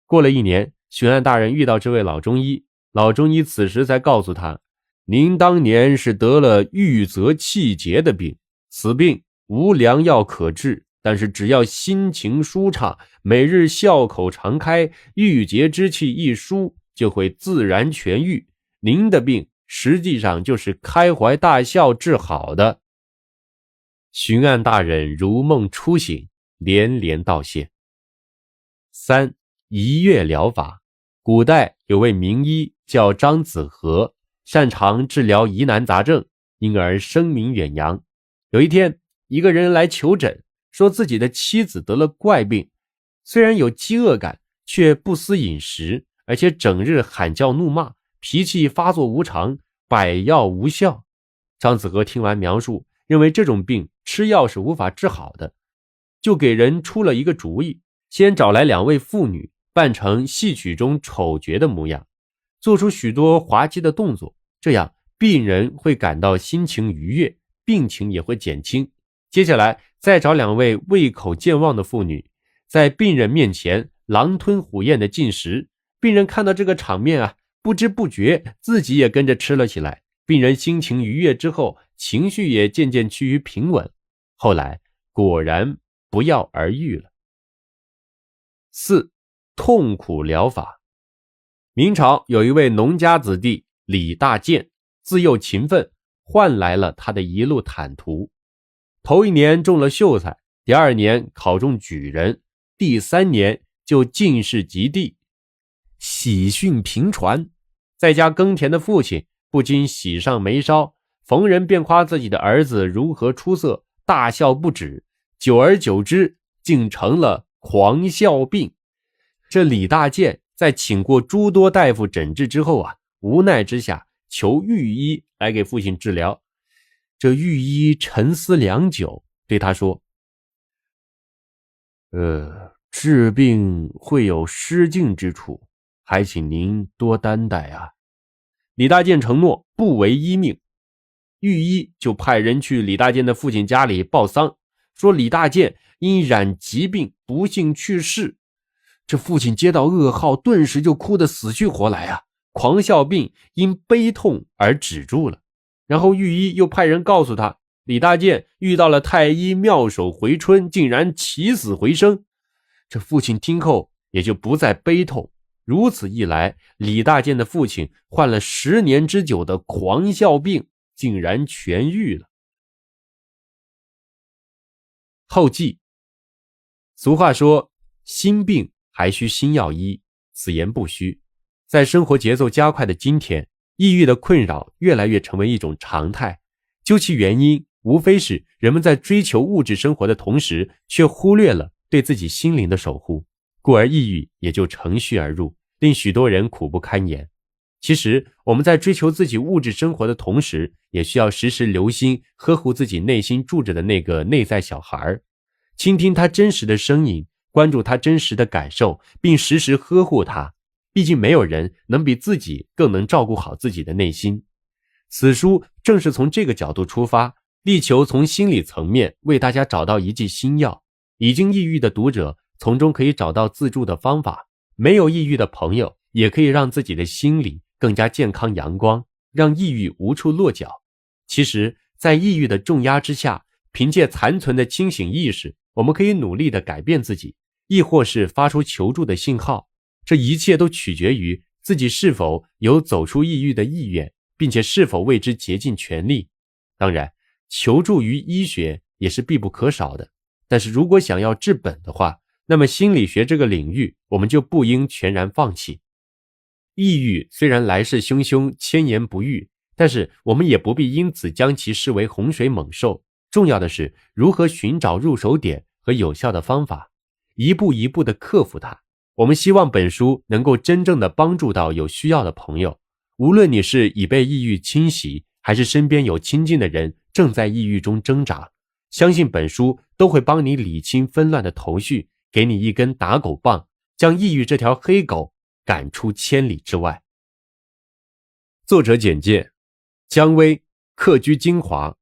过了1年，巡按大人遇到这位老中医，老中医此时才告诉他，您当年是得了郁则气结的病，此病无良药可治，但是只要心情舒畅，每日笑口常开，郁结之气一舒，就会自然痊愈。您的病实际上就是开怀大笑治好的。巡按大人如梦初醒，连连道谢。3. 一月疗法。古代有位名医叫张子和，擅长治疗疑难杂症，因而声名远扬。有一天，一个人来求诊，说自己的妻子得了怪病，虽然有饥饿感，却不思饮食，而且整日喊叫怒骂，脾气发作无常，百药无效。张子和听完描述，认为这种病吃药是无法治好的，就给人出了一个主意，先找来2位妇女，扮成戏曲中丑角的模样，做出许多滑稽的动作，这样病人会感到心情愉悦，病情也会减轻。接下来再找2位胃口健忘的妇女，在病人面前狼吞虎咽的进食，病人看到这个场面不知不觉自己也跟着吃了起来。病人心情愉悦之后，情绪也渐渐趋于平稳，后来果然不药而愈了。4. 痛苦疗法。明朝有一位农家子弟李大建，自幼勤奋，换来了他的一路坦途。头1年中了秀才，第2年考中举人，第3年就进士及第。喜讯频传，在家耕田的父亲不禁喜上眉梢，逢人便夸自己的儿子如何出色，大笑不止，久而久之竟成了狂笑病。这李大健在请过诸多大夫诊治之后无奈之下求御医来给父亲治疗。这御医沉思良久，对他说：治病会有失敬之处，还请您多担待啊。李大健承诺不违医命，御医就派人去李大健的父亲家里报丧，说李大健因染疾病不幸去世。这父亲接到噩耗，顿时就哭得死去活来狂笑病因悲痛而止住了。然后御医又派人告诉他，李大健遇到了太医妙手回春，竟然起死回生。这父亲听后也就不再悲痛，如此一来，李大健的父亲患了10年之久的狂笑病竟然痊愈了。后记：俗话说，心病还需心药医，此言不虚。在生活节奏加快的今天，抑郁的困扰越来越成为一种常态，究其原因，无非是人们在追求物质生活的同时，却忽略了对自己心灵的守护，故而抑郁也就乘虚而入，令许多人苦不堪言。其实我们在追求自己物质生活的同时，也需要时时留心呵护自己内心住着的那个内在小孩，倾听他真实的声音，关注他真实的感受，并时时呵护他。毕竟没有人能比自己更能照顾好自己的内心。此书正是从这个角度出发，力求从心理层面为大家找到一剂新药。已经抑郁的读者从中可以找到自助的方法，没有抑郁的朋友也可以让自己的心理更加健康阳光，让抑郁无处落脚。其实在抑郁的重压之下，凭借残存的清醒意识，我们可以努力地改变自己，亦或是发出求助的信号。这一切都取决于自己是否有走出抑郁的意愿，并且是否为之竭尽全力。当然，求助于医学也是必不可少的，但是如果想要治本的话，那么心理学这个领域我们就不应全然放弃。抑郁虽然来势汹汹，千言不愈，但是我们也不必因此将其视为洪水猛兽。重要的是如何寻找入手点和有效的方法，一步一步地克服它。我们希望本书能够真正地帮助到有需要的朋友，无论你是已被抑郁侵袭，还是身边有亲近的人正在抑郁中挣扎，相信本书都会帮你理清纷乱的头绪，给你一根打狗棒，将抑郁这条黑狗赶出千里之外。作者简介：姜薇，客居金华，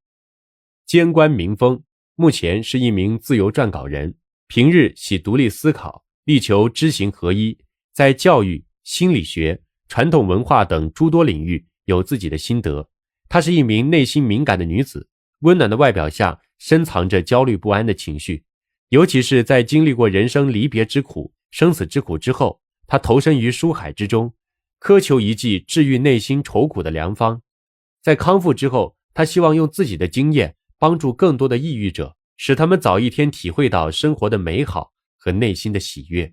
监官民风，目前是一名自由撰稿人，平日喜独立思考，力求知行合一，在教育、心理学、传统文化等诸多领域有自己的心得。她是一名内心敏感的女子，温暖的外表下深藏着焦虑不安的情绪，尤其是在经历过人生离别之苦、生死之苦之后，她投身于书海之中，苛求一剂治愈内心愁苦的良方。在康复之后，她希望用自己的经验帮助更多的抑郁者，使他们早一天体会到生活的美好和内心的喜悦。